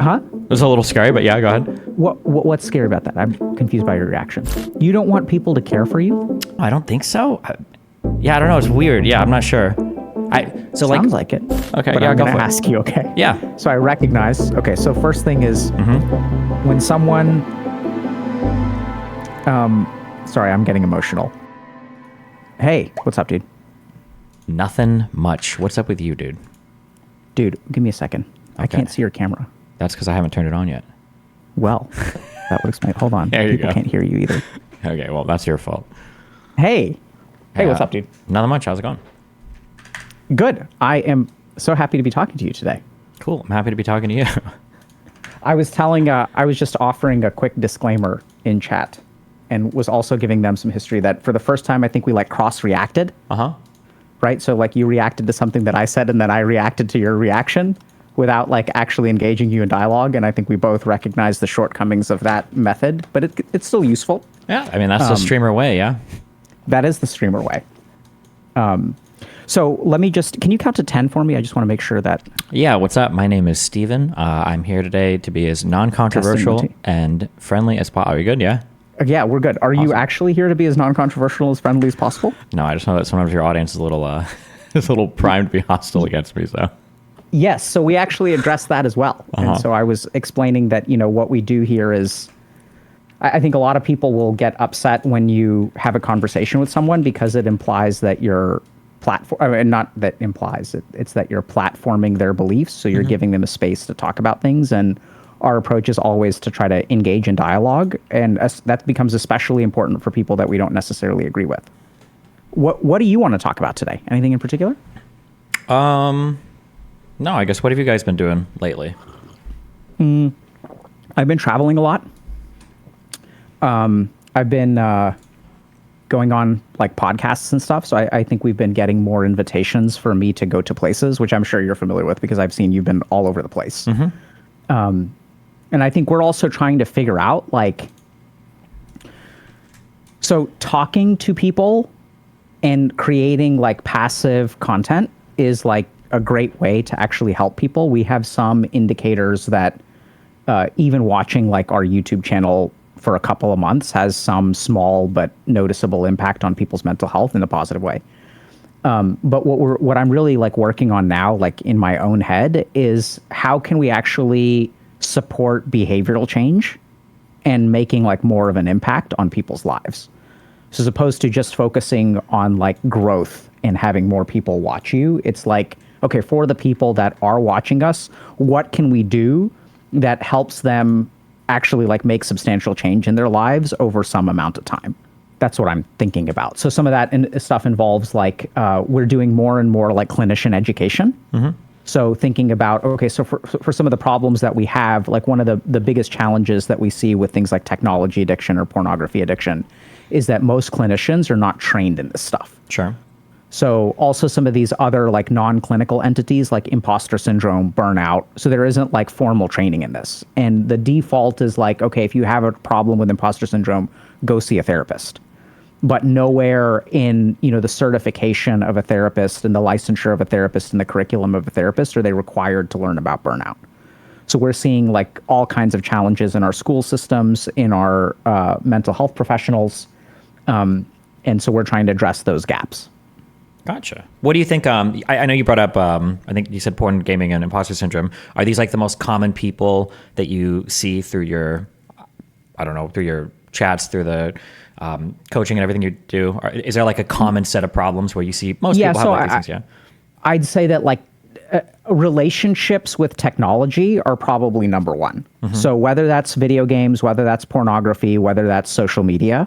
Huh? It was a little scary, but yeah, go ahead. What's scary about that? I'm confused by your reaction. You don't want people to care for you? I don't think so. Yeah, I don't know. It's weird. Yeah, I'm not sure. Sounds like it. Okay, but yeah, I'm go going for to it. ask you, okay? Yeah. So I recognize, okay, so first thing is when someone, sorry, I'm getting emotional. Hey, what's up, dude? Nothing much. What's up with you, dude? Dude, give me a second. I Okay. can't see your camera. That's because I haven't turned it on yet. Well, that would explain. Hold on. There you People go. can't hear you either. Okay, well, that's your fault. Hey, what's up, dude? Nothing much. How's it going? Good. I am so happy to be talking to you today. Cool. I'm happy to be talking to you. I was just offering a quick disclaimer in chat and was also giving them some history that for the first time, I think we cross-reacted. Uh-huh. Right? So you reacted to something that I said and then I reacted to your reaction without actually engaging you in dialogue. And I think we both recognize the shortcomings of that method, but it's still useful. Yeah, I mean, that's the streamer way, yeah? That is the streamer way. So can you count to 10 for me? I just want to make sure that. Yeah, what's up? My name is Steven. I'm here today to be as non-controversial and friendly as possible. Are you good? Yeah? Yeah, we're good. Are you actually here to be as non-controversial, as friendly as possible? No, I just know that sometimes your audience is a little is a little primed to be hostile against me, so. Yes, so we actually addressed that as well. And so I was explaining that, what we do here is, I think a lot of people will get upset when you have a conversation with someone because it implies that you're not that implies it, it's that you're platforming their beliefs. So you're giving them a space to talk about things. And our approach is always to try to engage in dialogue. And that becomes especially important for people that we don't necessarily agree with. What do you want to talk about today? Anything in particular? No, I guess what have you guys been doing lately? I've been traveling a lot. I've been going on podcasts and stuff. So I think we've been getting more invitations for me to go to places, which I'm sure you're familiar with because I've seen you've been all over the place. And I think we're also trying to figure out so talking to people and creating passive content is a great way to actually help people. We have some indicators that even watching our YouTube channel for a couple of months has some small but noticeable impact on people's mental health in a positive way. But what I'm really working on now, in my own head, is how can we actually support behavioral change and making more of an impact on people's lives. So as opposed to just focusing on growth and having more people watch you, it's okay, for the people that are watching us, what can we do that helps them actually make substantial change in their lives over some amount of time? That's what I'm thinking about. So some of that stuff involves we're doing more and more clinician education. So thinking about, okay, so for some of the problems that we have, one of the biggest challenges that we see with things like technology addiction or pornography addiction is that most clinicians are not trained in this stuff. Sure. So also some of these other non-clinical entities like imposter syndrome, burnout. So there isn't formal training in this. And the default is okay, if you have a problem with imposter syndrome, go see a therapist. But nowhere in, the certification of a therapist and the licensure of a therapist and the curriculum of a therapist are they required to learn about burnout. So we're seeing all kinds of challenges in our school systems, in our mental health professionals. And so we're trying to address those gaps. Gotcha. What do you think? I know you brought up, I think you said porn, gaming, and imposter syndrome. Are these the most common people that you see through your, through your chats, through the coaching and everything you do? Or is there a common set of problems where you see most people have these things? Yeah. I'd say that relationships with technology are probably number one. So whether that's video games, whether that's pornography, whether that's social media.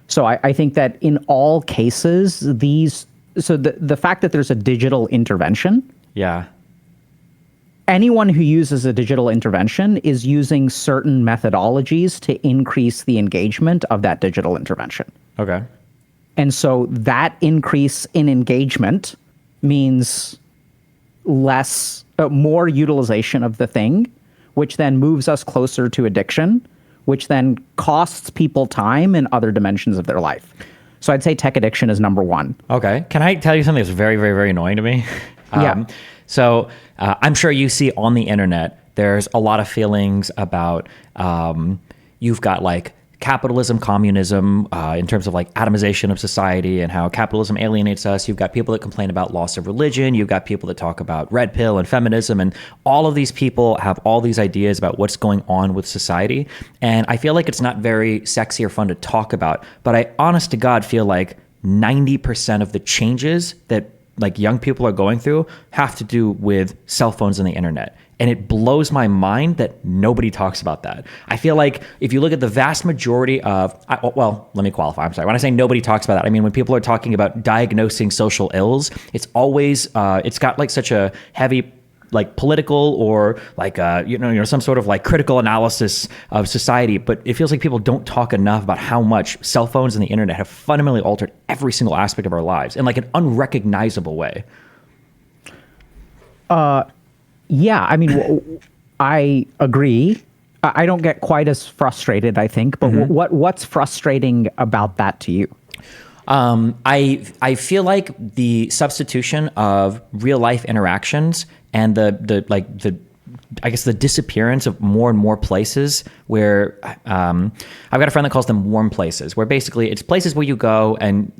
So I think that in all cases, the fact that there's a digital intervention. Yeah. Anyone who uses a digital intervention is using certain methodologies to increase the engagement of that digital intervention. Okay. And so that increase in engagement means more utilization of the thing, which then moves us closer to addiction, which then costs people time in other dimensions of their life. So I'd say tech addiction is number one. Okay. Can I tell you something that's very, very, very annoying to me? Yeah. So I'm sure you see on the internet There's a lot of feelings about you've got like capitalism, communism, in terms of like atomization of society and how capitalism alienates us. You've got people that complain about loss of religion. You've got people that talk about red pill and feminism. And all of these people have all these ideas about what's going on with society. And I feel like it's not very sexy or fun to talk about. But I honest to God feel like 90% of the changes that like young people are going through have to do with cell phones and the internet. And it blows my mind that nobody talks about that. I feel like if you look at the vast majority of, well, let me qualify. I'm sorry. When I say nobody talks about that, I mean, when people are talking about diagnosing social ills, it's always, it's got like such a heavy like political or like, some sort of like critical analysis of society. But it feels like people don't talk enough about how much cell phones and the internet have fundamentally altered every single aspect of our lives in like an unrecognizable way. Yeah, I mean, I agree. I don't get quite as frustrated, I think. But what's frustrating about that to you? I feel like the substitution of real life interactions and the disappearance of more and more places where I've got a friend that calls them warm places, where basically it's places where you go and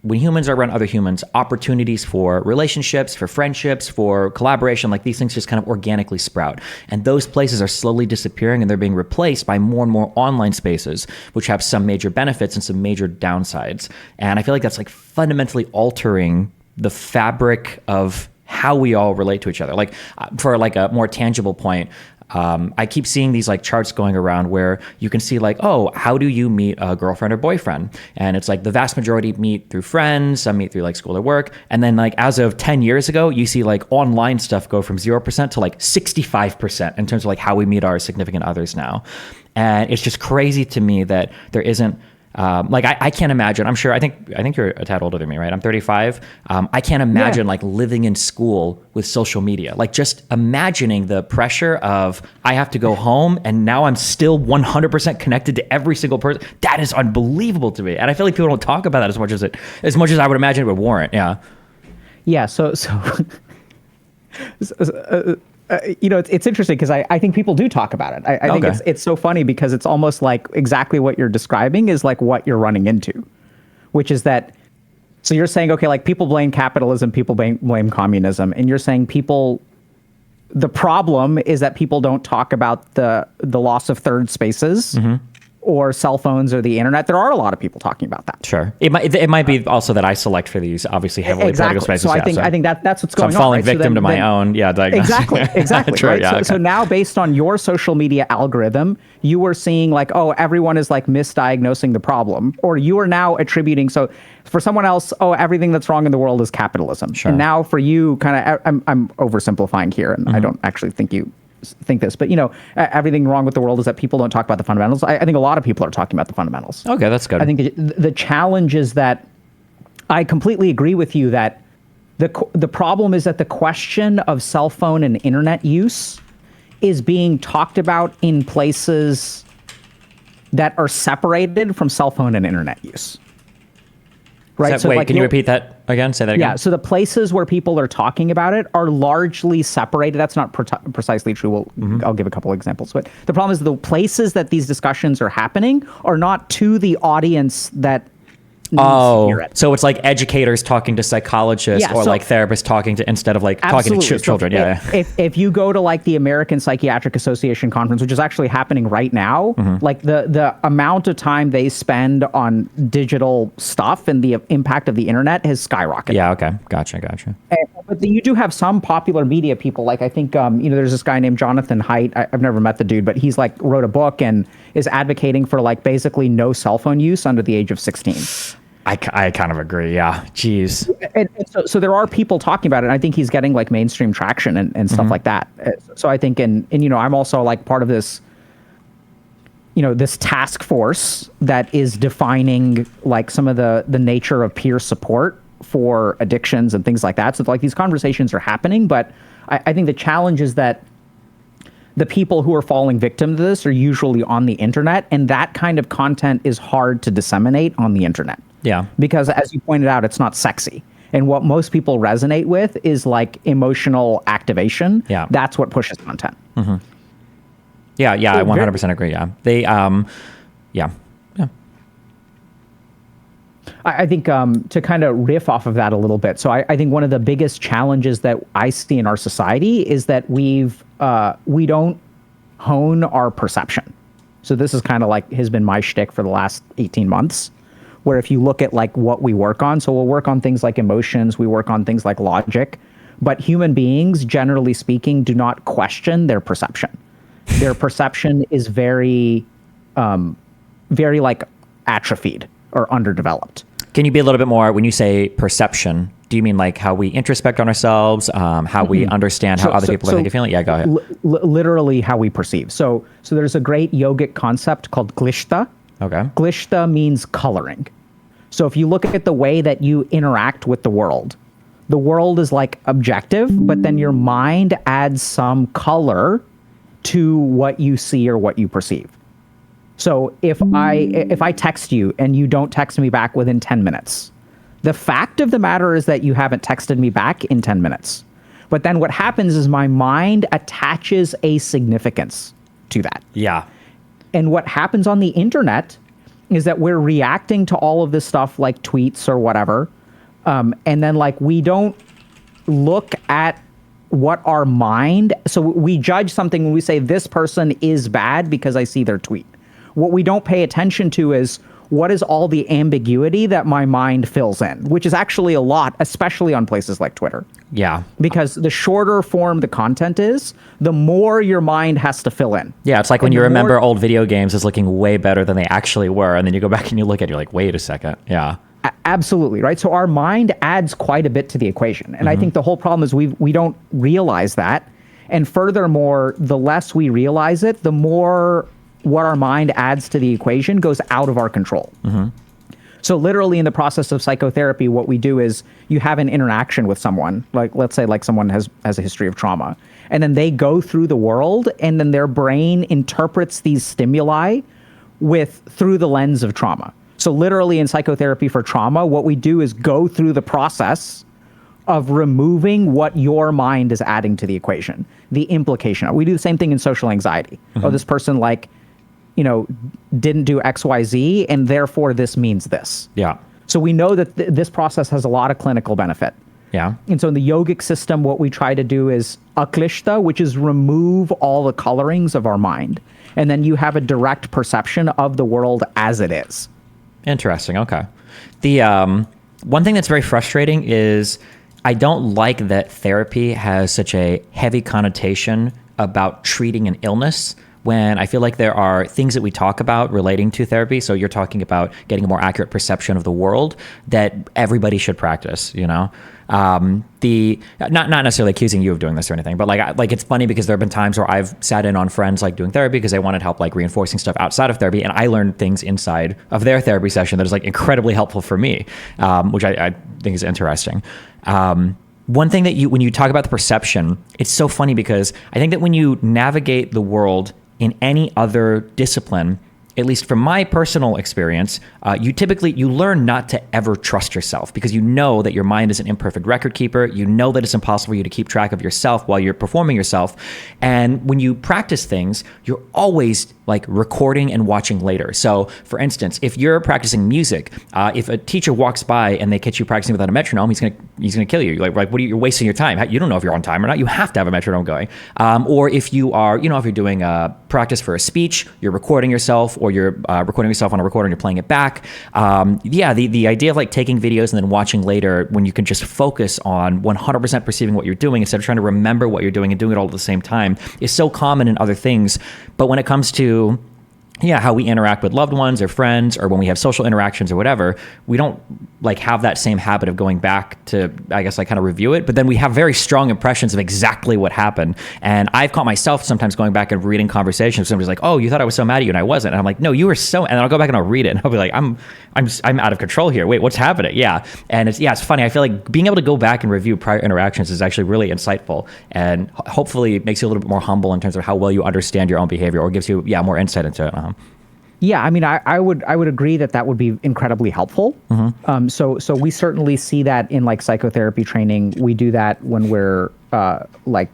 when humans are around other humans, opportunities for relationships, for friendships, for collaboration, like these things just kind of organically sprout. And those places are slowly disappearing and they're being replaced by more and more online spaces, which have some major benefits and some major downsides. And I feel like that's like fundamentally altering the fabric of how we all relate to each other. Like for like a more tangible point, I keep seeing these like charts going around where you can see like, oh, how do you meet a girlfriend or boyfriend? And it's like the vast majority meet through friends, some meet through like school or work. And then like as of 10 years ago, you see like online stuff go from 0% to like 65% in terms of like how we meet our significant others now. And it's just crazy to me that there isn't I can't imagine. I'm sure. I think you're a tad older than me, right? I'm 35. I can't imagine like living in school with social media. Like just imagining the pressure of I have to go home and now I'm still 100% connected to every single person. That is unbelievable to me. And I feel like people don't talk about that as much as I would imagine it would warrant. Yeah. Yeah. So it's interesting because I think people do talk about it. I think it's so funny because it's almost like exactly what you're describing is like what you're running into, which is that, so you're saying, okay, like people blame capitalism, people blame communism, and you're saying the problem is that people don't talk about the loss of third spaces. Or cell phones or the internet. There are a lot of people talking about that. Sure. It might be also that I select for these obviously heavily political spaces. So I think that's what's going on. I'm falling victim to my own diagnosis. Exactly. True, right? yeah, So now based on your social media algorithm, you are seeing like, oh, everyone is like misdiagnosing the problem. Or you are now attributing, so for someone else, oh, everything that's wrong in the world is capitalism. Sure. And now for you, kind of, I'm oversimplifying here, and I don't actually think you think this, but everything wrong with the world is that people don't talk about the fundamentals. I think a lot of people are talking about the fundamentals. Okay, that's good. I think the challenge is that I completely agree with you that the problem is that the question of cell phone and internet use is being talked about in places that are separated from cell phone and internet use. Right. Can you repeat that again? Say that again. Yeah. So the places where people are talking about it are largely separated. That's not precisely true. I'll give a couple examples. But the problem is the places that these discussions are happening are not to the audience that needs to hear it. So it's like educators talking to psychologists or like therapists talking to, instead of like talking to children. If you go to like the American Psychiatric Association conference, which is actually happening right now, like the amount of time they spend on digital stuff and the impact of the internet has skyrocketed. Yeah. Okay. Gotcha. But you do have some popular media people. Like I think, there's this guy named Jonathan Haidt. I've never met the dude, but he's like wrote a book and is advocating for like basically no cell phone use under the age of 16. I kind of agree. Yeah. Jeez. And so there are people talking about it. And I think he's getting like mainstream traction and stuff like that. So I think, and I'm also like part of this, this task force that is defining like some of the nature of peer support for addictions and things like that. So like these conversations are happening, but I think the challenge is that the people who are falling victim to this are usually on the internet, and that kind of content is hard to disseminate on the internet. Yeah. Because as you pointed out, it's not sexy. And what most people resonate with is like emotional activation. Yeah. That's what pushes content. Yeah, yeah, I So 100% agree. Yeah, yeah, yeah. I think to kind of riff off of that a little bit. So I think one of the biggest challenges that I see in our society is that we don't hone our perception. So this is kind of like has been my shtick for the last 18 months, where if you look at like what we work on, so we'll work on things like emotions, we work on things like logic, but human beings, generally speaking, do not question their perception. Their perception is very like atrophied or underdeveloped. Can you be a little bit more, when you say perception, do you mean like how we introspect on ourselves, how we understand how other people are thinking, feeling? Yeah, go ahead. Literally how we perceive. So there's a great yogic concept called glishta. Okay. Glishta means coloring. So if you look at the way that you interact with the world is like objective, but then your mind adds some color to what you see or what you perceive. So if I text you and you don't text me back within 10 minutes, the fact of the matter is that you haven't texted me back in 10 minutes. But then what happens is my mind attaches a significance to that. Yeah. And what happens on the internet is that we're reacting to all of this stuff like tweets or whatever. And then like we don't look at what our mind, so we judge something when we say this person is bad because I see their tweet. What we don't pay attention to is what is all the ambiguity that my mind fills in, which is actually a lot, especially on places like Twitter. Yeah. Because the shorter form the content is, the more your mind has to fill in. Yeah, it's like when you remember old video games as looking way better than they actually were, and then you go back and you look at it, you're like, wait a second. Yeah. Absolutely, right? So our mind adds quite a bit to the equation. And I think the whole problem is we don't realize that. And furthermore, the less we realize it, the more what our mind adds to the equation goes out of our control. So literally in the process of psychotherapy, what we do is you have an interaction with someone, like let's say like someone has a history of trauma, and then they go through the world and then their brain interprets these stimuli through the lens of trauma. So literally in psychotherapy for trauma, what we do is go through the process of removing what your mind is adding to the equation, the implication. We do the same thing in social anxiety. Oh, this person didn't do X, Y, Z, and therefore this means this. Yeah. So we know that this process has a lot of clinical benefit. Yeah. And so in the yogic system, what we try to do is aklishta, which is remove all the colorings of our mind. And then you have a direct perception of the world as it is. Interesting. Okay. The one thing that's very frustrating is I don't like that therapy has such a heavy connotation about treating an illness, when I feel like there are things that we talk about relating to therapy. So you're talking about getting a more accurate perception of the world that everybody should practice, not necessarily accusing you of doing this or anything, but like it's funny because there have been times where I've sat in on friends like doing therapy because they wanted help like reinforcing stuff outside of therapy, and I learned things inside of their therapy session that is like incredibly helpful for me, which I think is interesting. One thing that when you talk about the perception, it's so funny because I think that when you navigate the world in any other discipline, at least from my personal experience, you learn not to ever trust yourself because you know that your mind is an imperfect record keeper. You know that it's impossible for you to keep track of yourself while you're performing yourself. And when you practice things, you're always like recording and watching later. So for instance, if you're practicing music, if a teacher walks by and they catch you practicing without a metronome, he's gonna kill you. Like you're wasting your time. You don't know if you're on time or not. You have to have a metronome going. Or if you are, if you're doing a practice for a speech, you're recording yourself, or you're recording yourself on a recorder and you're playing it back. The idea of like taking videos and then watching later when you can just focus on 100% perceiving what you're doing instead of trying to remember what you're doing and doing it all at the same time is so common in other things. But when it comes to how we interact with loved ones or friends, or when we have social interactions or whatever, we don't like have that same habit of going back to, I guess, like kind of review it. But then we have very strong impressions of exactly what happened. And I've caught myself sometimes going back and reading conversations. Somebody's like, "Oh, you thought I was so mad at you," and I wasn't. And I'm like, "No, you were so." And then I'll go back and I'll read it, and I'll be like, "I'm out of control here. Wait, what's happening?" Yeah, and it's funny. I feel like being able to go back and review prior interactions is actually really insightful, and hopefully makes you a little bit more humble in terms of how well you understand your own behavior, or gives you more insight into it. Yeah, I mean, I would agree that would be incredibly helpful. So we certainly see that in like psychotherapy training. We do that when we're like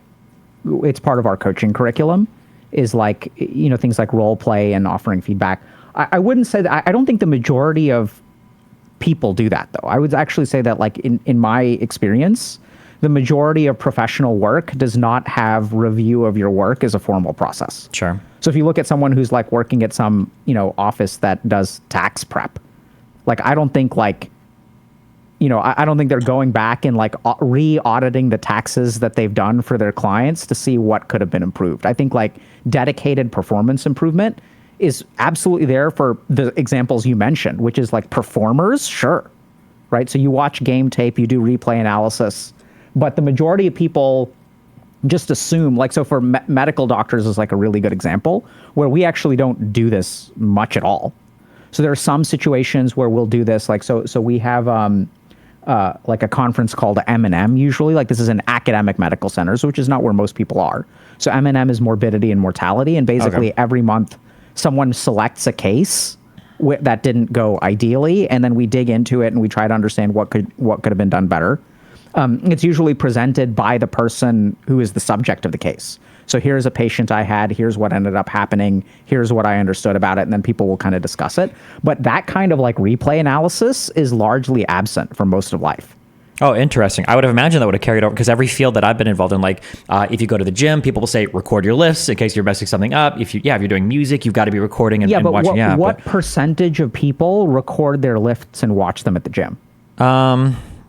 it's part of our coaching curriculum, is like, things like role play and offering feedback. I wouldn't say that. I don't think the majority of people do that, though. I would actually say that, like, in my experience, the majority of professional work does not have review of your work as a formal process. Sure. So if you look at someone who's like working at some, office that does tax prep, like, I don't think like, I don't think they're going back and like re-auditing the taxes that they've done for their clients to see what could have been improved. I think like dedicated performance improvement is absolutely there for the examples you mentioned, which is like performers, sure, right? So you watch game tape, you do replay analysis, but the majority of people just assume, like, so for medical doctors is like a really good example where we actually don't do this much at all. So there are some situations where we'll do this, like, so we have like a conference called M&M usually. Like, this is in academic medical centers, which is not where most people are. So M&M is morbidity and mortality, and basically every month someone selects a case that didn't go ideally, and then we dig into it and we try to understand what could have been done better. It's usually presented by the person who is the subject of the case. So here's a patient I had, here's what ended up happening, here's what I understood about it, and then people will kind of discuss it. But that kind of like replay analysis is largely absent for most of life. Oh, interesting. I would have imagined that would have carried over, because every field that I've been involved in, like if you go to the gym, people will say record your lifts in case you're messing something up. If you're doing music, you've got to be recording and watching. What percentage of people record their lifts and watch them at the gym?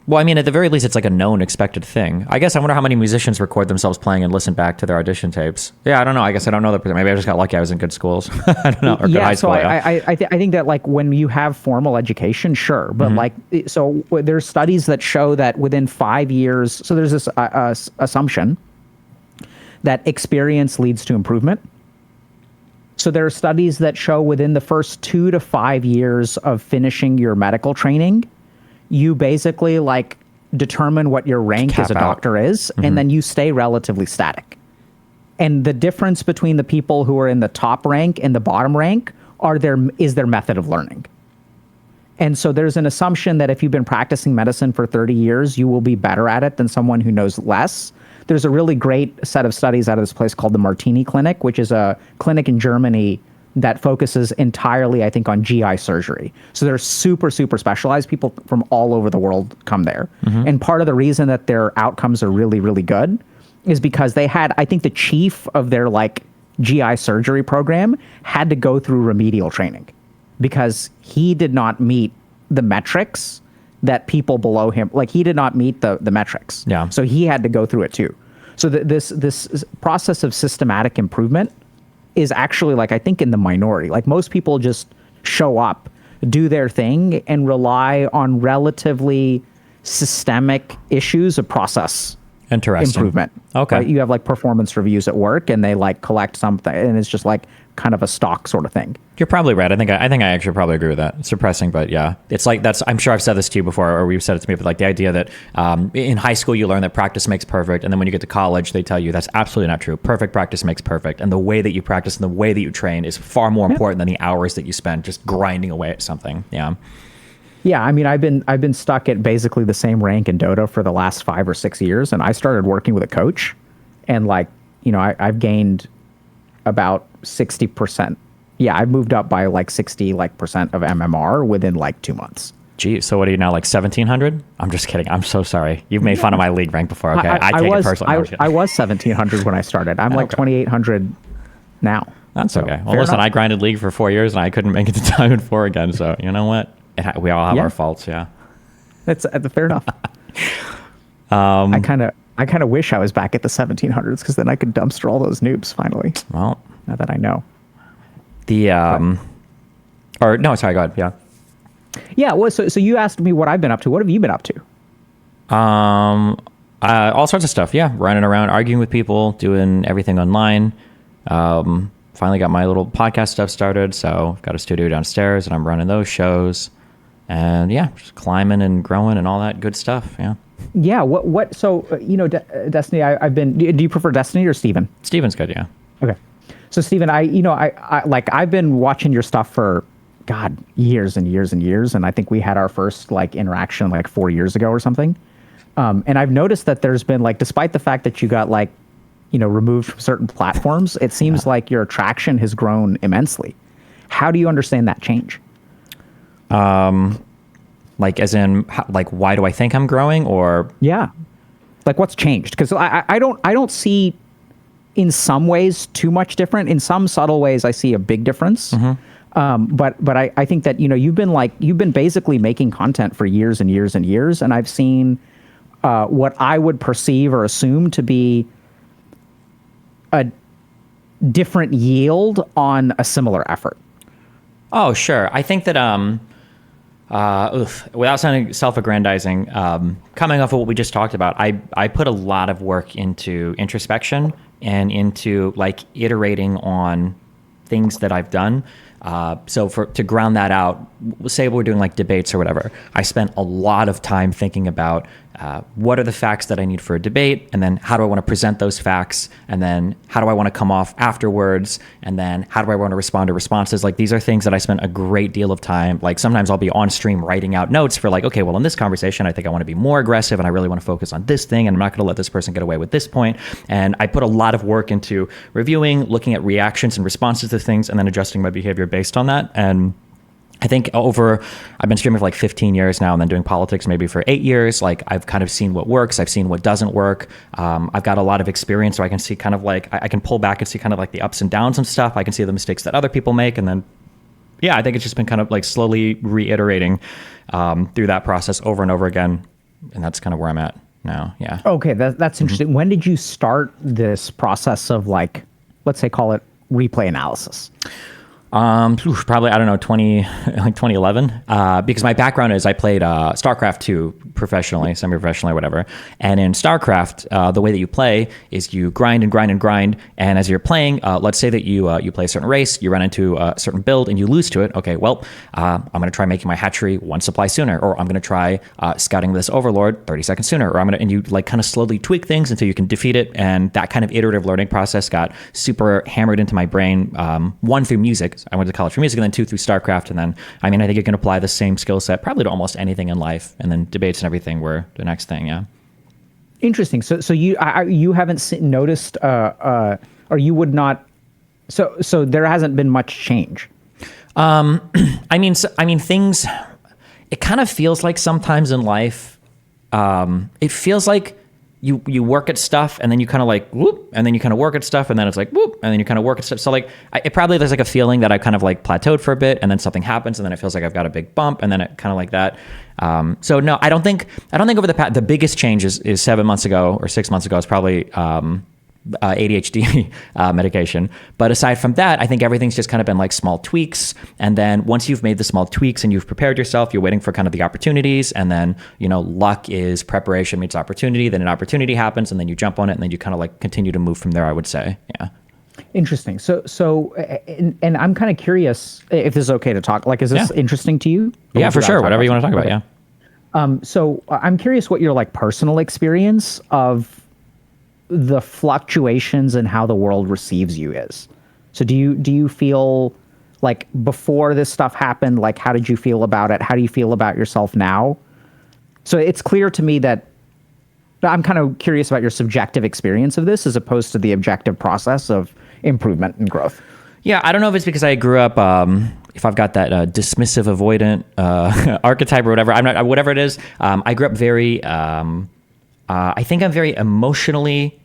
Well, I mean, at the very least, it's like a known expected thing. I guess I wonder how many musicians record themselves playing and listen back to their audition tapes. Yeah, I don't know. I guess I don't know. Maybe I just got lucky. I was in good schools. I don't know. Or good high school. I think that like when you have formal education, sure. But like, so there's studies that show that within 5 years, so there's this assumption that experience leads to improvement. So there are studies that show within the first 2 to 5 years of finishing your medical training, you basically like determine what your rank as a doctor is, and then you stay relatively static. And the difference between the people who are in the top rank and the bottom rank is their method of learning. And so there's an assumption that if you've been practicing medicine for 30 years, you will be better at it than someone who knows less. There's a really great set of studies out of this place called the Martini Clinic, which is a clinic in Germany that focuses entirely, I think, on GI surgery. So they're super, super specialized. People from all over the world come there. And part of the reason that their outcomes are really, really good is because they had, I think the chief of their like GI surgery program had to go through remedial training because he did not meet the metrics that people below him, like he did not meet the metrics. Yeah. So he had to go through it too. So this process of systematic improvement is actually, like, I think in the minority. Like, most people just show up, do their thing, and rely on relatively systemic issues of process improvement. Okay. Right? You have like performance reviews at work, and they like collect something, and it's just like kind of a stock sort of thing. You're probably right. I think I actually probably agree with that. It's depressing, but yeah, it's like I'm sure I've said this to you before, or we've said it to me, but like the idea that in high school you learn that practice makes perfect, and then when you get to college, they tell you that's absolutely not true. Perfect practice makes perfect, and the way that you practice and the way that you train is far more important than the hours that you spend just grinding away at something. Yeah. Yeah, I mean, I've been stuck at basically the same rank in Dota for the last 5 or 6 years, and I started working with a coach, and like, I've gained about 60%. Yeah, I've moved up by like 60% of MMR within like 2 months. Geez, so what are you now, like 1,700? I'm just kidding. I'm so sorry. You've made fun of my league rank before. Okay, I take it personally. I was 1,700 when I started. I'm like 2,800 now. That's so, okay. Well, listen, enough. I grinded league for 4 years and I couldn't make it to Diamond 4 again. So you know what? We all have our faults. Yeah, that's fair enough. I kind of wish I was back at the 1,700s because then I could dumpster all those noobs finally. Well, now that I know. Or no, sorry, go ahead. Yeah. Yeah. Well, so you asked me what I've been up to. What have you been up to? All sorts of stuff. Yeah, running around, arguing with people, doing everything online. Finally got my little podcast stuff started, so I've got a studio downstairs, and I'm running those shows. And yeah, just climbing and growing and all that good stuff. Yeah. Yeah. What? So Destiny. I've been. Do you prefer Destiny or Steven? Steven's good. Yeah. Okay. So Steven, I've been watching your stuff for years and years and years, and I think we had our first like interaction like 4 years ago or something. And I've noticed that there's been like, despite the fact that you got like removed from certain platforms, it seems like your attraction has grown immensely. How do you understand that change? Like, as in, like, why do I think I'm growing, or? Yeah. Like, what's changed? Because I don't see, in some ways, too much different. In some subtle ways, I see a big difference. But I think that, you've been basically making content for years and years and years. And I've seen what I would perceive or assume to be a different yield on a similar effort. Oh, sure. I think that, without sounding self-aggrandizing, coming off of what we just talked about, I put a lot of work into introspection and into like iterating on things that I've done. So to ground that out, say we're doing like debates or whatever, I spent a lot of time thinking about what are the facts that I need for a debate, and then how do I want to present those facts, and then how do I want to come off afterwards, and then how do I want to respond to responses. Like, these are things that I spent a great deal of time. Like, sometimes I'll be on stream writing out notes for like, okay, well, in this conversation, I think I want to be more aggressive and I really want to focus on this thing, and I'm not going to let this person get away with this point. And I put a lot of work into reviewing, looking at reactions and responses to things, and then adjusting my behavior based on that. And I think I've been streaming for like 15 years now, and then doing politics maybe for 8 years. Like, I've kind of seen what works. I've seen what doesn't work. I've got a lot of experience, so I can see kind of like, I can pull back and see kind of like the ups and downs and stuff. I can see the mistakes that other people make. And then, yeah, I think it's just been kind of like slowly reiterating through that process over and over again. And that's kind of where I'm at now. Yeah. Okay. That's interesting. When did you start this process of, like, let's say, call it replay analysis? Probably, I don't know, 2011, because my background is I played, StarCraft 2 professionally, semi-professionally, whatever. And in StarCraft, the way that you play is you grind and grind and grind. And as you're playing, let's say that you play a certain race, you run into a certain build and you lose to it. Okay, well, I'm going to try making my hatchery one supply sooner, or I'm going to try, scouting this overlord 30 seconds sooner, or and you like kind of slowly tweak things until you can defeat it. And that kind of iterative learning process got super hammered into my brain, one, through music. I went to college for music, and then 2, through StarCraft. And then, I think you can apply the same skill set probably to almost anything in life. And then debates and everything were the next thing. Yeah. Interesting. So you haven't noticed, or you would not. So there hasn't been much change. Things. It kind of feels like sometimes in life, it feels like you work at stuff, and then you kind of like whoop, and then you kind of work at stuff, and then it's like whoop, and then you kind of work at stuff. So like, there's like a feeling that I kind of like plateaued for a bit, and then something happens, and then it feels like I've got a big bump, and then it kind of like that. So no, I don't think over the biggest change is 7 months ago or 6 months ago is probably ADHD medication. But aside from that, I think everything's just kind of been like small tweaks. And then once you've made the small tweaks and you've prepared yourself, you're waiting for kind of the opportunities. And then, luck is preparation meets opportunity. Then an opportunity happens, and then you jump on it, and then you kind of like continue to move from there, I would say. Yeah. Interesting. So, and I'm kind of curious if this is okay to talk. Like, is this interesting to you? Yeah, for sure. Whatever you want to talk about. Yeah. So I'm curious what your like personal experience of the fluctuations in how the world receives you is. So do you feel like before this stuff happened, like, how did you feel about it? How do you feel about yourself now? So it's clear to me that I'm kind of curious about your subjective experience of this as opposed to the objective process of improvement and growth. Yeah, I don't know if it's because I grew up, if I've got that dismissive, avoidant archetype or whatever. I'm not, whatever it is. I grew up very, I think I'm very emotionally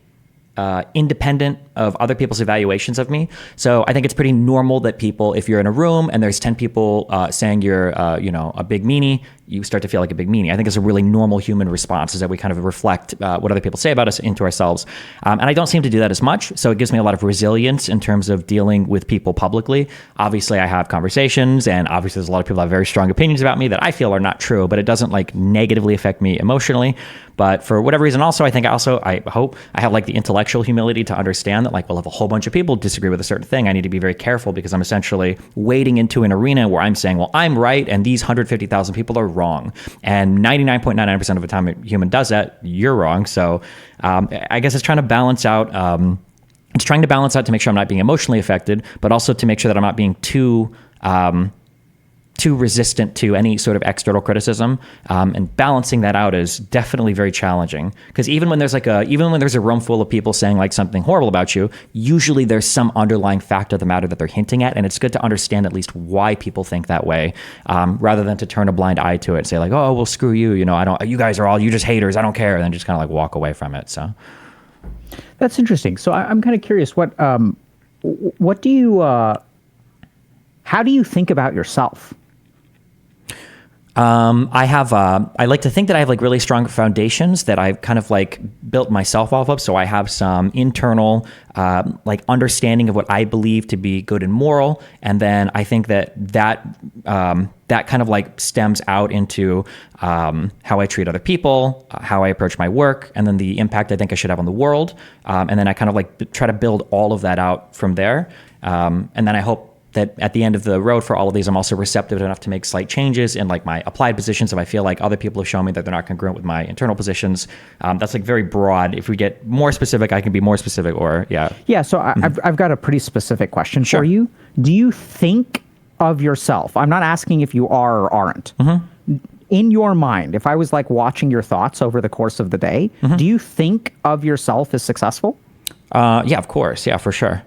independent of other people's evaluations of me. So I think it's pretty normal that people, if you're in a room and there's 10 people saying you're, a big meanie, you start to feel like a big meanie. I think it's a really normal human response, is that we kind of reflect what other people say about us into ourselves. And I don't seem to do that as much. So it gives me a lot of resilience in terms of dealing with people publicly. Obviously, I have conversations, and obviously there's a lot of people that have very strong opinions about me that I feel are not true, but it doesn't like negatively affect me emotionally. But for whatever reason, also, I hope I have like the intellectual humility to understand that, like, well, if a whole bunch of people disagree with a certain thing, I need to be very careful, because I'm essentially wading into an arena where I'm saying, well, I'm right, and these 150,000 people are wrong. And 99.99% of the time a human does that, you're wrong. So I guess it's trying to balance out. It's trying to balance out to make sure I'm not being emotionally affected, but also to make sure that I'm not being too too resistant to any sort of external criticism, and balancing that out is definitely very challenging. Because even when there's a room full of people saying like something horrible about you, usually there's some underlying fact of the matter that they're hinting at, and it's good to understand at least why people think that way, rather than to turn a blind eye to it and say like, oh well, screw you, you guys are all you just haters, I don't care, and then just kind of like walk away from it. So that's interesting. So I'm kind of curious, what do you how do you think about yourself? I like to think that I have like really strong foundations that I've kind of like built myself off of. So I have some internal, like understanding of what I believe to be good and moral. And then I think that kind of like stems out into, how I treat other people, how I approach my work, and then the impact I think I should have on the world. And then I kind of like try to build all of that out from there. And then I hope that at the end of the road for all of these, I'm also receptive enough to make slight changes in like my applied positions if I feel like other people have shown me that they're not congruent with my internal positions. That's like very broad. If we get more specific, I can be more specific, or yeah. Yeah, so I've got a pretty specific question Sure. for you. Do you think of yourself, I'm not asking if you are or aren't, in your mind, if I was like watching your thoughts over the course of the day, do you think of yourself as successful? Yeah, of course. Yeah, for sure.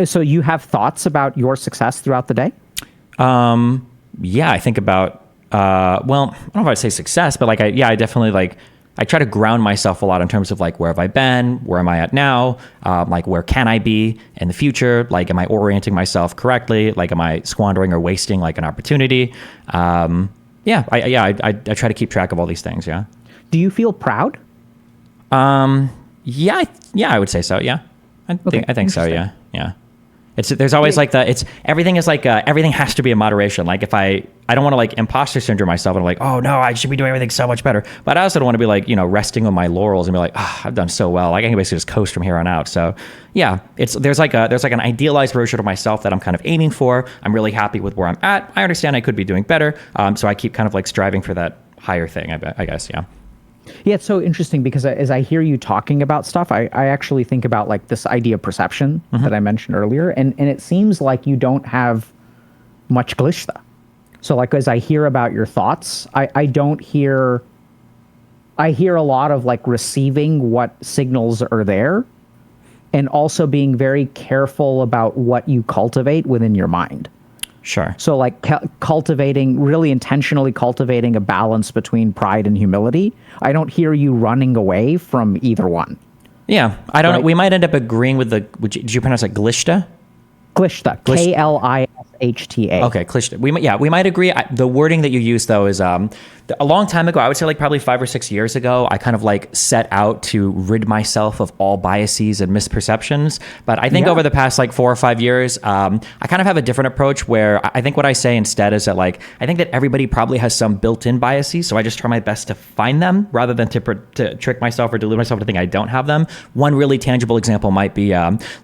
So you have thoughts about your success throughout the day? Yeah, I think about, well, I don't know if I'd say success, but like, I definitely like, I try to ground myself a lot in terms of like, where have I been? Where am I at now? Like, where can I be in the future? Like, am I orienting myself correctly? Like, am I squandering or wasting like an opportunity? I try to keep track of all these things. Yeah. Do you feel proud? Yeah, I would say so. Yeah. I think so. Interesting. Yeah. There's always like everything is like, everything has to be in moderation. Like if I don't want to like imposter syndrome myself and I'm like, oh no, I should be doing everything so much better. But I also don't want to be like, resting on my laurels and be like, I've done so well. Like I can basically just coast from here on out. So yeah, there's like an idealized version of myself that I'm kind of aiming for. I'm really happy with where I'm at. I understand I could be doing better. So I keep kind of like striving for that higher thing, I guess. Yeah. Yeah, it's so interesting because as I hear you talking about stuff, I actually think about like this idea of perception that I mentioned earlier. And it seems like you don't have much glishta. So like as I hear about your thoughts, I hear a lot of like receiving what signals are there and also being very careful about what you cultivate within your mind. Sure. So like really intentionally cultivating a balance between pride and humility. I don't hear you running away from either one. Yeah. I don't know. We might end up agreeing with did you pronounce it glishta? Glishta. Klishta. Okay, klishta. We might agree. The wording that you use though is a long time ago. I would say like probably 5 or 6 years ago. I kind of like set out to rid myself of all biases and misperceptions. But I think over the past like 4 or 5 years, I kind of have a different approach where I think what I say instead is that like I think that everybody probably has some built-in biases. So I just try my best to find them rather than to trick myself or delude myself to think I don't have them. One really tangible example might be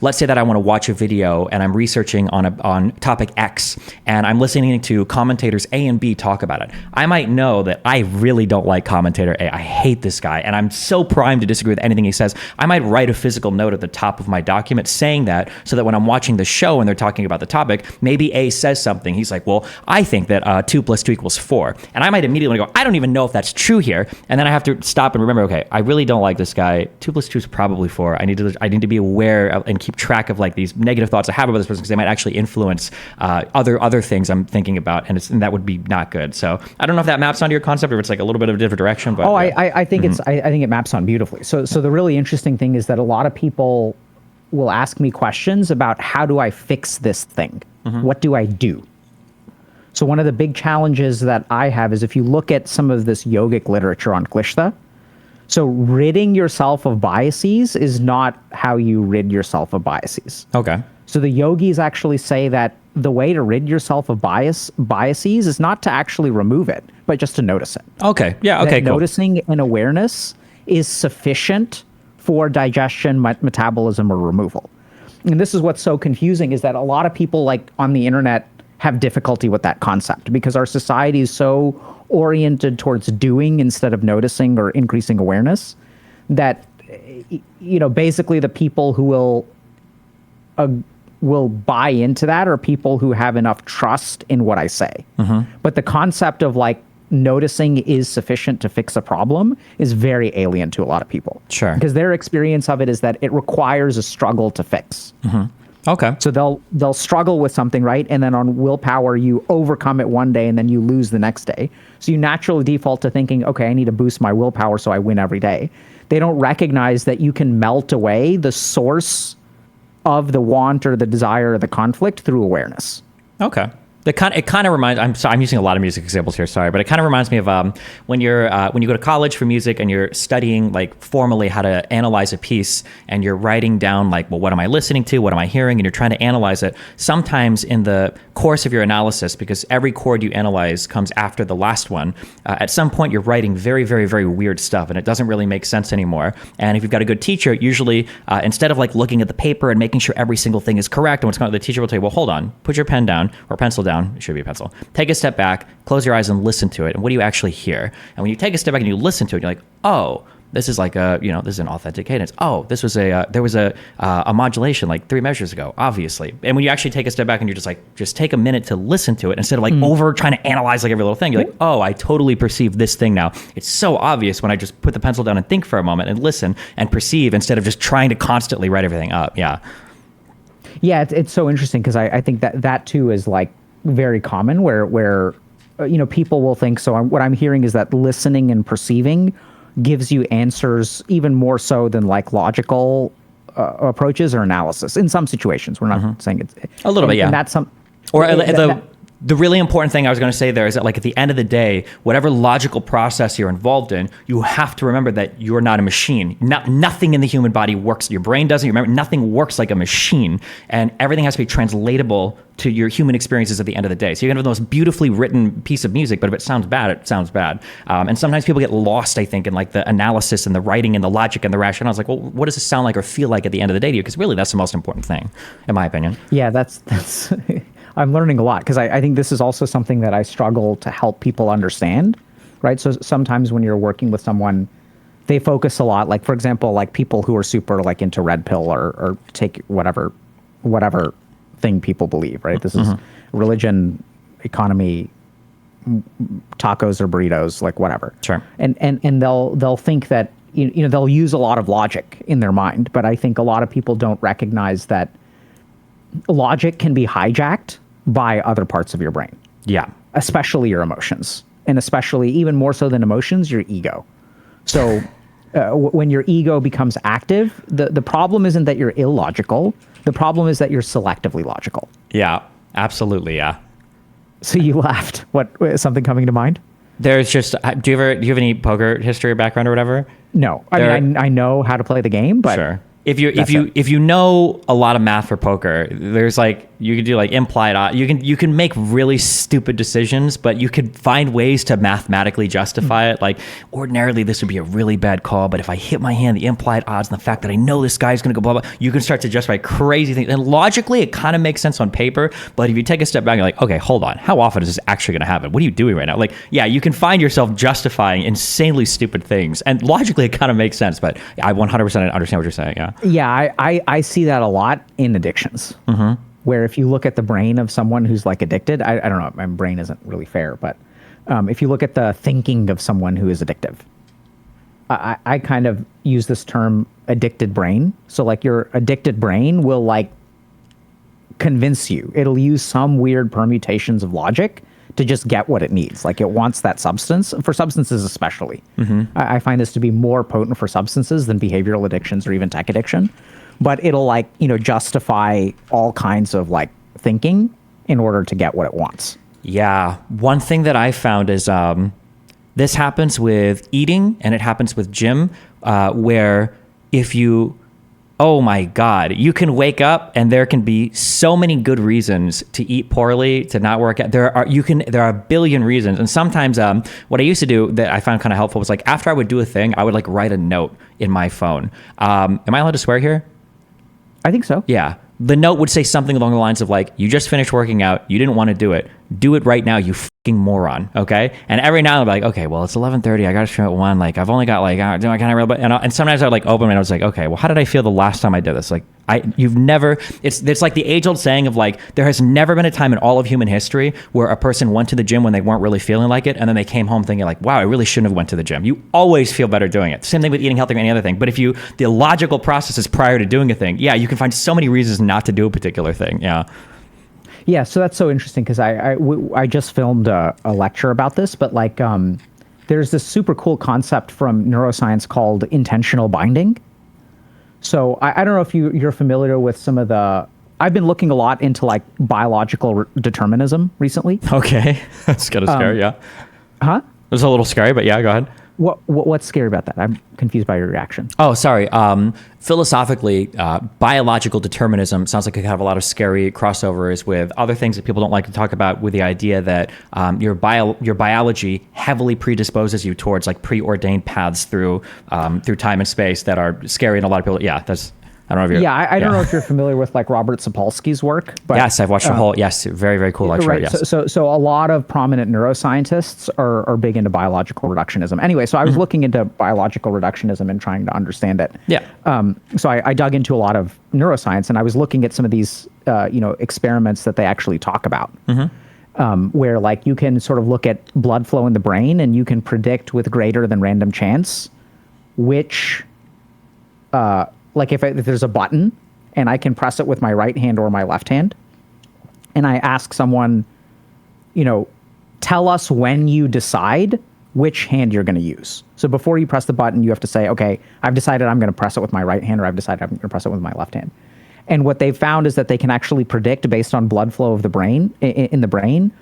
let's say that I want to watch a video and I'm researching on topic X and I'm listening to commentators A and B talk about it. I might know that I really don't like commentator A. I hate this guy and I'm so primed to disagree with anything he says. I might write a physical note at the top of my document saying that so that when I'm watching the show and they're talking about the topic, maybe A says something. He's like, well, I think that 2 + 2 = 4. And I might immediately go, I don't even know if that's true here. And then I have to stop and remember, okay, I really don't like this guy. 2 + 2 is probably 4. I need to be aware of, and keep track of like these negative thoughts I have about this person because they might actually influence other things I'm thinking about, and that would be not good. So I don't know if that maps onto your concept or it's like a little bit of a different direction. But I think I think it maps on beautifully. So the really interesting thing is that a lot of people will ask me questions about how do I fix this thing? What do I do? So one of the big challenges that I have is if you look at some of this yogic literature on Klishta, so ridding yourself of biases is not how you rid yourself of biases. Okay. So the yogis actually say that the way to rid yourself of biases is not to actually remove it, but just to notice it. Okay. Yeah. Okay. Cool. Noticing and awareness is sufficient for digestion, metabolism, or removal. And this is what's so confusing is that a lot of people like on the internet have difficulty with that concept because our society is so oriented towards doing instead of noticing or increasing awareness that, basically the people who will will buy into that are people who have enough trust in what I say. But the concept of like noticing is sufficient to fix a problem is very alien to a lot of people. Sure. Because their experience of it is that it requires a struggle to fix. Okay. So they'll struggle with something, right? And then on willpower, you overcome it one day and then you lose the next day. So you naturally default to thinking, okay, I need to boost my willpower so I win every day. They don't recognize that you can melt away the source of the want or the desire or the conflict through awareness. Okay. It kind of reminds. I'm using a lot of music examples here. Sorry, but it kind of reminds me of when you go to college for music and you're studying like formally how to analyze a piece, and you're writing down like, well, what am I listening to? What am I hearing? And you're trying to analyze it. Sometimes in the course of your analysis, because every chord you analyze comes after the last one, at some point you're writing very, very, very weird stuff, and it doesn't really make sense anymore. And if you've got a good teacher, usually instead of like looking at the paper and making sure every single thing is correct and what's going on, the teacher will tell you, well, hold on, put your pen down or pencil down. It should be a pencil. Take a step back, close your eyes and listen to it. And what do you actually hear? And when you take a step back and you listen to it, you're like, oh, this is like this is an authentic cadence. Oh, this was there was a modulation like 3 measures ago, obviously. And when you actually take a step back and you're just take a minute to listen to it instead of like over trying to analyze like every little thing, you're like, oh, I totally perceive this thing now. It's so obvious when I just put the pencil down and think for a moment and listen and perceive instead of just trying to constantly write everything up. Yeah. Yeah, it's so interesting because I think that too is like very common where people will think, so what I'm hearing is that listening and perceiving gives you answers even more so than like logical approaches or analysis in some situations. We're not saying it's a little bit, yeah. And that's some, or the really important thing I was going to say there is that like at the end of the day, whatever logical process you're involved in, you have to remember that you're not a machine. Nothing in the human body works. Your brain doesn't. Remember, nothing works like a machine, and everything has to be translatable to your human experiences at the end of the day. So you can have the most beautifully written piece of music, but if it sounds bad, it sounds bad. And sometimes people get lost, I think, in like the analysis and the writing and the logic and the rationale. It's like, well, what does this sound like or feel like at the end of the day to you? Because really, that's the most important thing, in my opinion. Yeah, that's. I'm learning a lot because I think this is also something that I struggle to help people understand, right? So sometimes when you're working with someone, they focus a lot, like for example, like people who are super like into red pill or take whatever thing people believe, right? This is religion, economy, tacos or burritos, like whatever. Sure. And they'll think that they'll use a lot of logic in their mind, but I think a lot of people don't recognize that logic can be hijacked by other parts of your brain. Yeah. Especially your emotions, and especially even more so than emotions, your ego. So when your ego becomes active, the problem isn't that you're illogical. The problem is that you're selectively logical. Yeah, absolutely. Yeah. So you laughed. What, something coming to mind? There's just, do you have any poker history or background or whatever? No. I mean, I know how to play the game, but sure. If you know a lot of math for poker, there's like, you can do like implied odds. You can make really stupid decisions, but you could find ways to mathematically justify it. Like ordinarily this would be a really bad call, but if I hit my hand, the implied odds and the fact that I know this guy's going to go blah, blah, you can start to justify crazy things. And logically it kind of makes sense on paper, but if you take a step back, you're like, okay, hold on. How often is this actually going to happen? What are you doing right now? Like, yeah, you can find yourself justifying insanely stupid things, and logically it kind of makes sense, but I 100% understand what you're saying. Yeah. Yeah, I see that a lot in addictions. Where if you look at the brain of someone who's like addicted, I don't know, my brain isn't really fair, but if you look at the thinking of someone who is addictive, I kind of use this term addicted brain. So like your addicted brain will like convince you. It'll use some weird permutations of logic to just get what it needs. Like it wants that substance, for substances especially. I find this to be more potent for substances than behavioral addictions or even tech addiction. But it'll like, justify all kinds of like thinking in order to get what it wants. Yeah. One thing that I found is this happens with eating and it happens with gym, where if you, oh my God, you can wake up and there can be so many good reasons to eat poorly, to not work out. There are a billion reasons. And sometimes what I used to do that I found kind of helpful was like after I would do a thing, I would like write a note in my phone. Am I allowed to swear here? I think so. Yeah. The note would say something along the lines of like, you just finished working out. You didn't want to do it. Do it right now, you fucking moron. Okay. And every now and then I'm like, okay, well, it's 11:30. I got to stream at 1. Like, I've only got like, do I kind of really, and sometimes I like open and I was like, okay, well, how did I feel the last time I did this? Like, you've never, it's like the age old saying of like, there has never been a time in all of human history where a person went to the gym when they weren't really feeling like it. And then they came home thinking like, wow, I really shouldn't have went to the gym. You always feel better doing it. Same thing with eating healthy or any other thing. But if the logical process is prior to doing a thing, yeah, you can find so many reasons not to do a particular thing. Yeah. Yeah, so that's so interesting because I just filmed a lecture about this, but like there's this super cool concept from neuroscience called intentional binding. So I don't know if you're familiar with some of the. I've been looking a lot into like biological determinism recently. Okay, that's kind of scary. Yeah. Huh? It's a little scary, but yeah, go ahead. What's scary about that? I'm confused by your reaction. Oh, sorry. Philosophically, biological determinism sounds like it could have a lot of scary crossovers with other things that people don't like to talk about, with the idea that your biology heavily predisposes you towards like preordained paths through time and space that are scary, and a lot of people. Yeah, that's. I don't know if you're. Yeah, I don't know if you're familiar with like Robert Sapolsky's work. But, yes, I've watched the whole. Yes, very, very cool lecture. Right. Yes. So a lot of prominent neuroscientists are big into biological reductionism. Anyway, so I was looking into biological reductionism and trying to understand it. Yeah. So I dug into a lot of neuroscience, and I was looking at some of these experiments that they actually talk about. Where like you can sort of look at blood flow in the brain, and you can predict with greater than random chance which. Like if there's a button and I can press it with my right hand or my left hand, and I ask someone, tell us when you decide which hand you're going to use. So before you press the button, you have to say, okay, I've decided I'm going to press it with my right hand, or I've decided I'm going to press it with my left hand. And what they've found is that they can actually predict based on blood flow of the brain in the brain,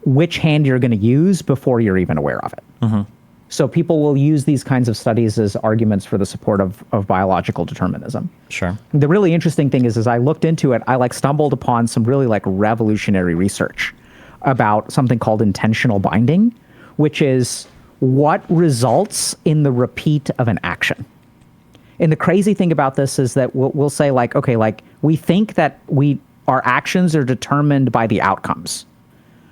which hand you're going to use before you're even aware of it. So people will use these kinds of studies as arguments for the support of biological determinism. Sure. The really interesting thing is, as I looked into it, I like stumbled upon some really like revolutionary research about something called intentional binding, which is what results in the repeat of an action. And the crazy thing about this is that we'll say like, okay, like we think that our actions are determined by the outcomes.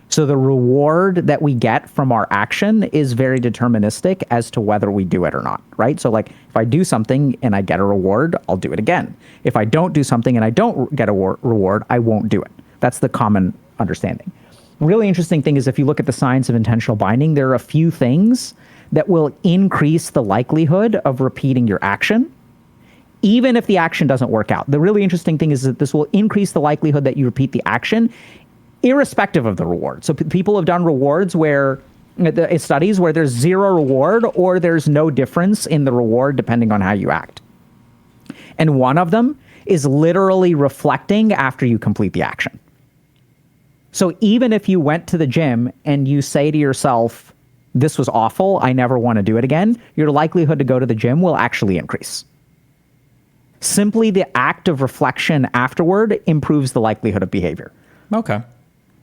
So the reward that we get from our action is very deterministic as to whether we do it or not, right? So like if I do something and I get a reward, I'll do it again. If I don't do something and I don't get a reward, I won't do it. That's the common understanding. Really interesting thing is if you look at the science of intentional binding, there are a few things that will increase the likelihood of repeating your action, even if the action doesn't work out. The really interesting thing is that this will increase the likelihood that you repeat the action irrespective of the reward. So people have done rewards where studies where there's zero reward or there's no difference in the reward depending on how you act. And one of them is literally reflecting after you complete the action. So even if you went to the gym and you say to yourself, this was awful, I never want to do it again, your likelihood to go to the gym will actually increase. Simply the act of reflection afterward improves the likelihood of behavior. Okay.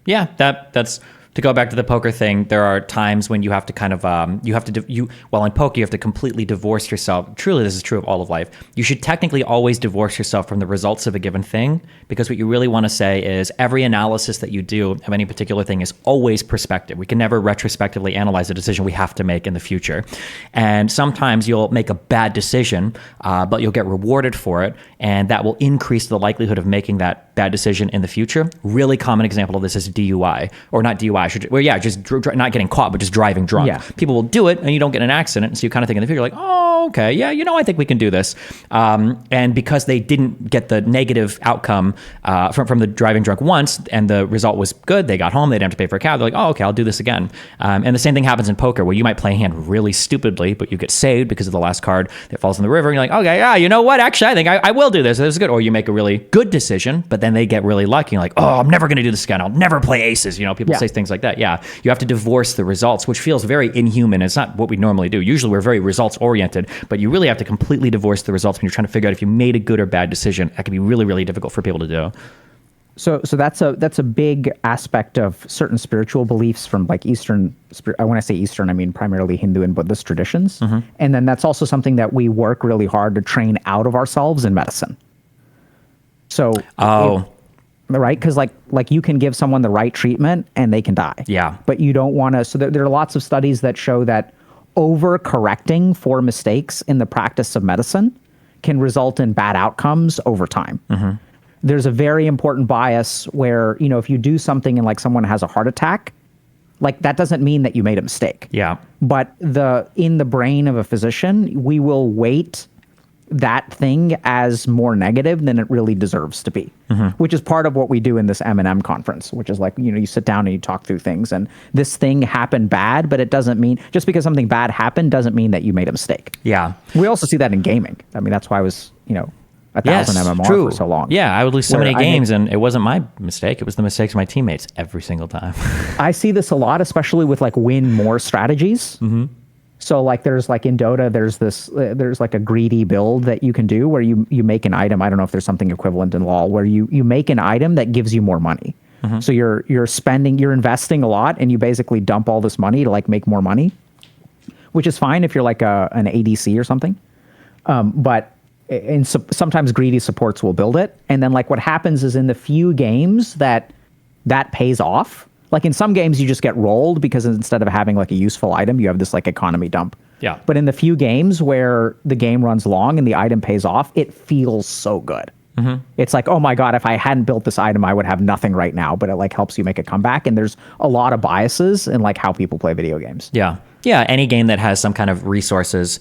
Yeah, that's to go back to the poker thing. There are times when you have to kind of in poker you have to completely divorce yourself. Truly, this is true of all of life. You should technically always divorce yourself from the results of a given thing, because what you really want to say is every analysis that you do of any particular thing is always perspective. We can never retrospectively analyze a decision we have to make in the future. And sometimes you'll make a bad decision, but you'll get rewarded for it, and that will increase the likelihood of making that bad decision in the future. Really common example of this is DUI, or not DUI. Just not getting caught, but just driving drunk. Yeah. People will do it, and you don't get in an accident. So you kind of think in the future, like, oh, okay, yeah, I think we can do this. And because they didn't get the negative outcome from the driving drunk once, and the result was good, they got home, they didn't have to pay for a cab. They're like, oh, okay, I'll do this again. And the same thing happens in poker, where you might play a hand really stupidly, but you get saved because of the last card that falls in the river. And you're like, okay, yeah, you know what? Actually, I think I will do this. This is good. Or you make a really good decision, but then they get really lucky. You're like, oh, I'm never going to do this again. I'll never play aces. People say things like that. Yeah, you have to divorce the results, which feels very inhuman. It's not what we normally do. Usually we're very results oriented, but you really have to completely divorce the results when you're trying to figure out if you made a good or bad decision. That can be really, really difficult for people to do. So that's a big aspect of certain spiritual beliefs from like Eastern. When I say Eastern, I mean primarily Hindu and Buddhist traditions. Mm-hmm. And then that's also something that we work really hard to train out of ourselves in medicine. So right? Because like you can give someone the right treatment and they can die. Yeah. But you don't want to. So there are lots of studies that show that overcorrecting for mistakes in the practice of medicine can result in bad outcomes over time. There's a very important bias where, if you do something and like someone has a heart attack, like that doesn't mean that you made a mistake. Yeah. But in the brain of a physician, we will weight that thing as more negative than it really deserves to be, which is part of what we do in this M&M conference, which is like, you sit down and you talk through things, and this thing happened bad, but it doesn't mean, just because something bad happened doesn't mean that you made a mistake. Yeah. We also see that in gaming. I mean, that's why I was, 1,000 MMR for so long. Yeah, I would lose so many games, and it wasn't my mistake. It was the mistakes of my teammates every single time. I see this a lot, especially with like win more strategies. So like there's like in Dota, there's like a greedy build that you can do where you make an item. I don't know if there's something equivalent in LoL where you make an item that gives you more money. So you're investing a lot, and you basically dump all this money to like make more money, which is fine if you're like an ADC or something. But sometimes greedy supports will build it. And then like what happens is in the few games that pays off, like in some games you just get rolled because instead of having like a useful item, you have this like economy dump. Yeah. But in the few games where the game runs long and the item pays off, it feels so good. It's like, oh my God, if I hadn't built this item, I would have nothing right now. But it like helps you make a comeback. And there's a lot of biases in like how people play video games. Yeah. Yeah, any game that has some kind of resources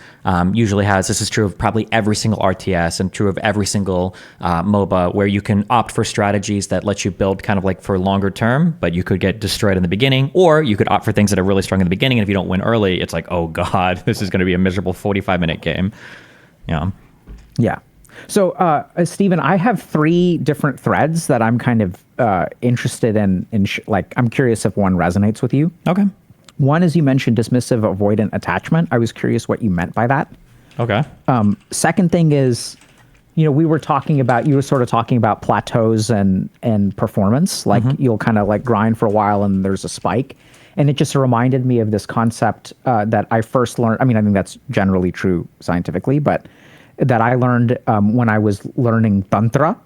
usually has, this is true of probably every single RTS and true of every single MOBA, where you can opt for strategies that let you build kind of like for longer term, but you could get destroyed in the beginning, or you could opt for things that are really strong in the beginning, and if you don't win early, it's like, oh God, this is going to be a miserable 45-minute game. Yeah. Yeah. So, Stephen, I have 3 different threads that I'm kind of interested in like, I'm curious if one resonates with you. Okay. One is you mentioned dismissive avoidant attachment. I was curious what you meant by that. Okay. Second thing is, you were sort of talking about plateaus and performance. Like you'll kind of like grind for a while and there's a spike. And it just reminded me of this concept that I first learned. I mean, I think that's generally true scientifically, but that I learned when I was learning tantra,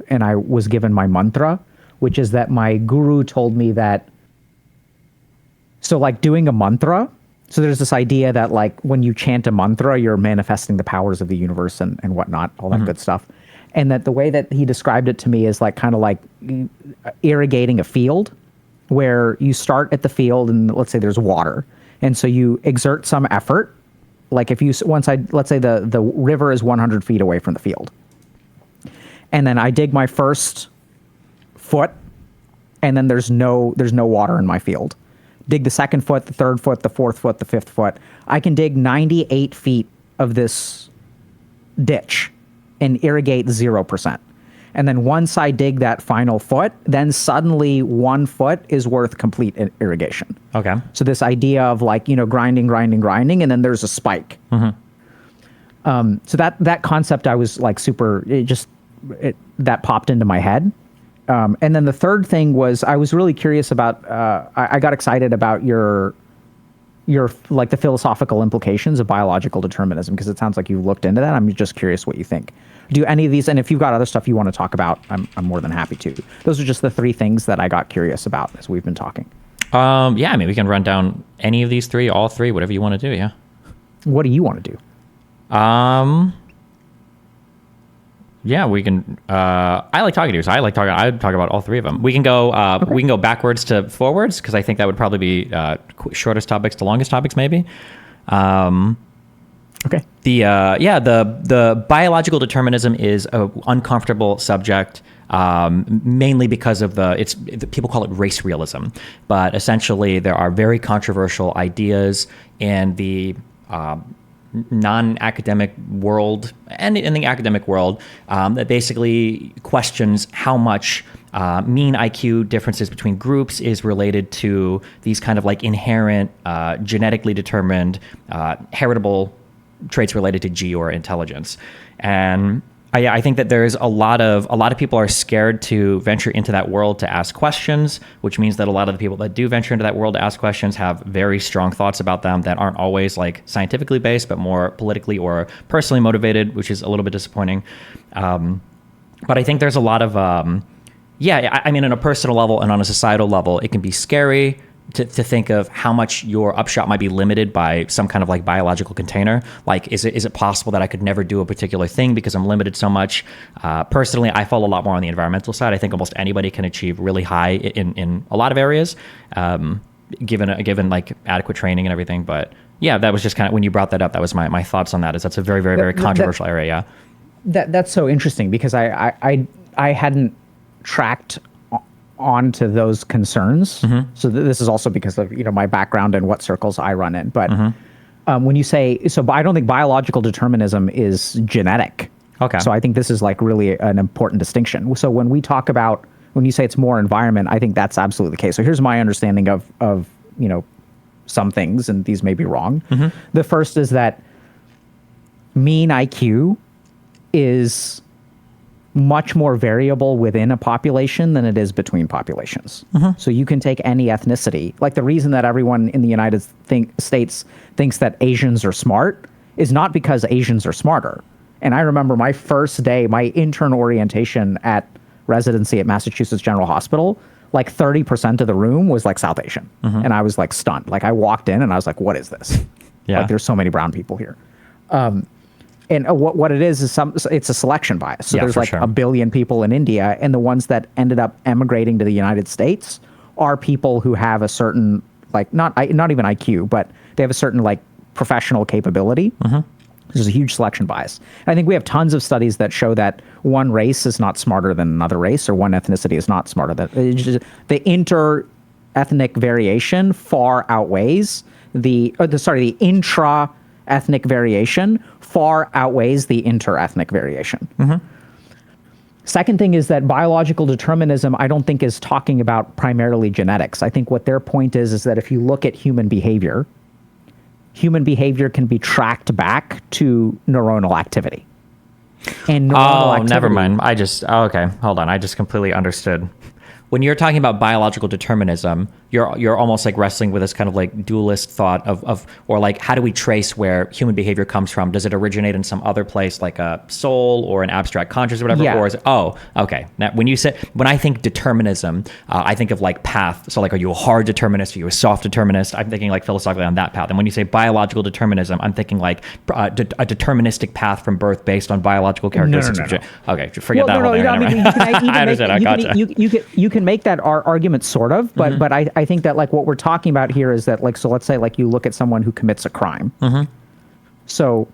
and I was given my mantra, which is that my guru told me that, so like doing a mantra, so there's this idea that like when you chant a mantra, you're manifesting the powers of the universe and whatnot, all that good stuff. And that the way that he described it to me is like kind of like irrigating a field, where you start at the field and let's say there's water. And so you exert some effort. Like if let's say the river is 100 feet away from the field. And then I dig my first foot, and then there's no water in my field. Dig the second foot, the third foot, the fourth foot, the fifth foot. I can dig 98 feet of this ditch and irrigate 0%. And then once I dig that final foot, then suddenly 1 foot is worth complete irrigation. Okay. So this idea of like, grinding, and then there's a spike. So that concept I was like that popped into my head. And then the third thing was I was really curious about, I got excited about your like the philosophical implications of biological determinism, because it sounds like you've looked into that. I'm just curious what you think. Do any of these, and if you've got other stuff you want to talk about, I'm more than happy to. Those are just the 3 things that I got curious about as we've been talking. Yeah, I mean, we can run down any of these 3, all 3, whatever you want to do. Yeah. What do you want to do? Yeah, we can. I like talking to you, so I'd talk about all 3 of them. We can go. Okay. We can go backwards to forwards, because I think that would probably be shortest topics to longest topics, maybe. Okay. The biological determinism is an uncomfortable subject, mainly because of people call it race realism, but essentially there are very controversial ideas in the non-academic world and in the academic world that basically questions how much mean IQ differences between groups is related to these kind of like inherent, genetically determined, heritable traits related to G or intelligence. And I think that there's a lot of people are scared to venture into that world to ask questions, which means that a lot of the people that do venture into that world to ask questions have very strong thoughts about them that aren't always like scientifically based, but more politically or personally motivated, which is a little bit disappointing. But I think there's a lot of Yeah, I mean, on a personal level and on a societal level, it can be scary to think of how much your upshot might be limited by some kind of like biological container. Like, is it possible that I could never do a particular thing because I'm limited so much? Personally, I fall a lot more on the environmental side. I think almost anybody can achieve really high in a lot of areas, given like adequate training and everything. But yeah, that was just kind of, when you brought that up, that was my thoughts on that. Is that's a very, very, very controversial area. Yeah. That's so interesting because I hadn't tracked onto those concerns. So this is also because of my background and what circles I run in. But when you say so, I don't think biological determinism is genetic. Okay. So I think this is like really an important distinction. So when you say it's more environment, I think that's absolutely the case. So here's my understanding of some things, and these may be wrong. The first is that mean IQ is much more variable within a population than it is between populations. So you can take any ethnicity. Like the reason that everyone in the United States thinks that Asians are smart is not because Asians are smarter. And I remember my first day, my intern orientation at residency at Massachusetts General Hospital, like 30% of the room was like South Asian. And I was like stunned. Like I walked in and I was like, what is this? Yeah. Like there's so many brown people here. And what it is it's a selection bias. So there's like a billion people in India, and the ones that ended up emigrating to the United States are people who have a certain, like, not even IQ, but they have a certain like professional capability. There's a huge selection bias. And I think we have tons of studies that show that one race is not smarter than another race, or one ethnicity is not smarter than the inter-ethnic variation far outweighs the intra-ethnic variation far outweighs the inter-ethnic variation. Second thing is that biological determinism, I don't think, is talking about primarily genetics. I think what their point is that if you look at human behavior can be tracked back to neuronal activity. And neuronal activity, never mind. Okay, hold on. I just completely understood. When you're talking about biological determinism, you're almost like wrestling with this kind of like dualist thought of or like, how do we trace where human behavior comes from? Does it originate in some other place, like a soul or an abstract conscious or whatever? Yeah. Or is it, okay. Now, when I think determinism, I think of like path. So like, are you a hard determinist? Are you a soft determinist? I'm thinking like philosophically on that path. And when you say biological determinism, I'm thinking like a deterministic path from birth based on biological characteristics. No. Okay, forget that. I understand. I gotcha. You can make that argument sort of, but I think that like what we're talking about here is that like, so let's say like you look at someone who commits a crime. So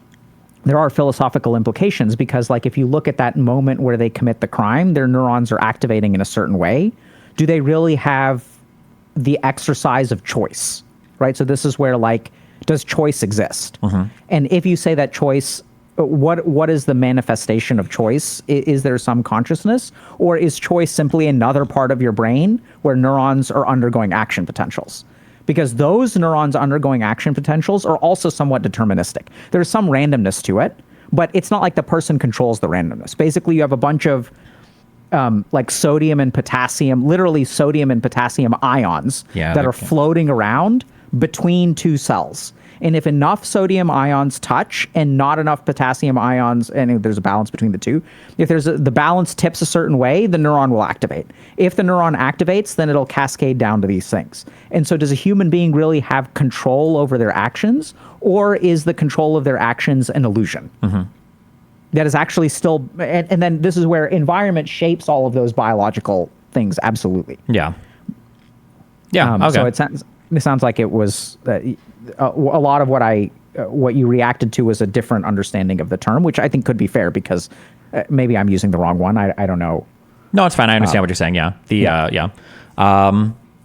there are philosophical implications, because like if you look at that moment where they commit the crime, their neurons are activating in a certain way. Do they really have the exercise of choice, right? So this is where like, does choice exist? And if you say that choice, what is the manifestation of choice? Is there some consciousness, or is choice simply another part of your brain where neurons are undergoing action potentials? Because those neurons undergoing action potentials are also somewhat deterministic. There's some randomness to it, but it's not like the person controls the randomness. Basically, you have a bunch of like sodium and potassium ions that are floating around between two cells. And if enough sodium ions touch and not enough potassium ions, and there's a balance between the two, if the balance tips a certain way, the neuron will activate. If the neuron activates, then it'll cascade down to these things. And so does a human being really have control over their actions, or is the control of their actions an illusion? That is actually still, and then this is where environment shapes all of those biological things, absolutely. Yeah. Okay. So it sounds like it was a lot of what you reacted to was a different understanding of the term, which I think could be fair, because maybe I'm using the wrong one. I don't know. No, it's fine. I understand what you're saying. Yeah.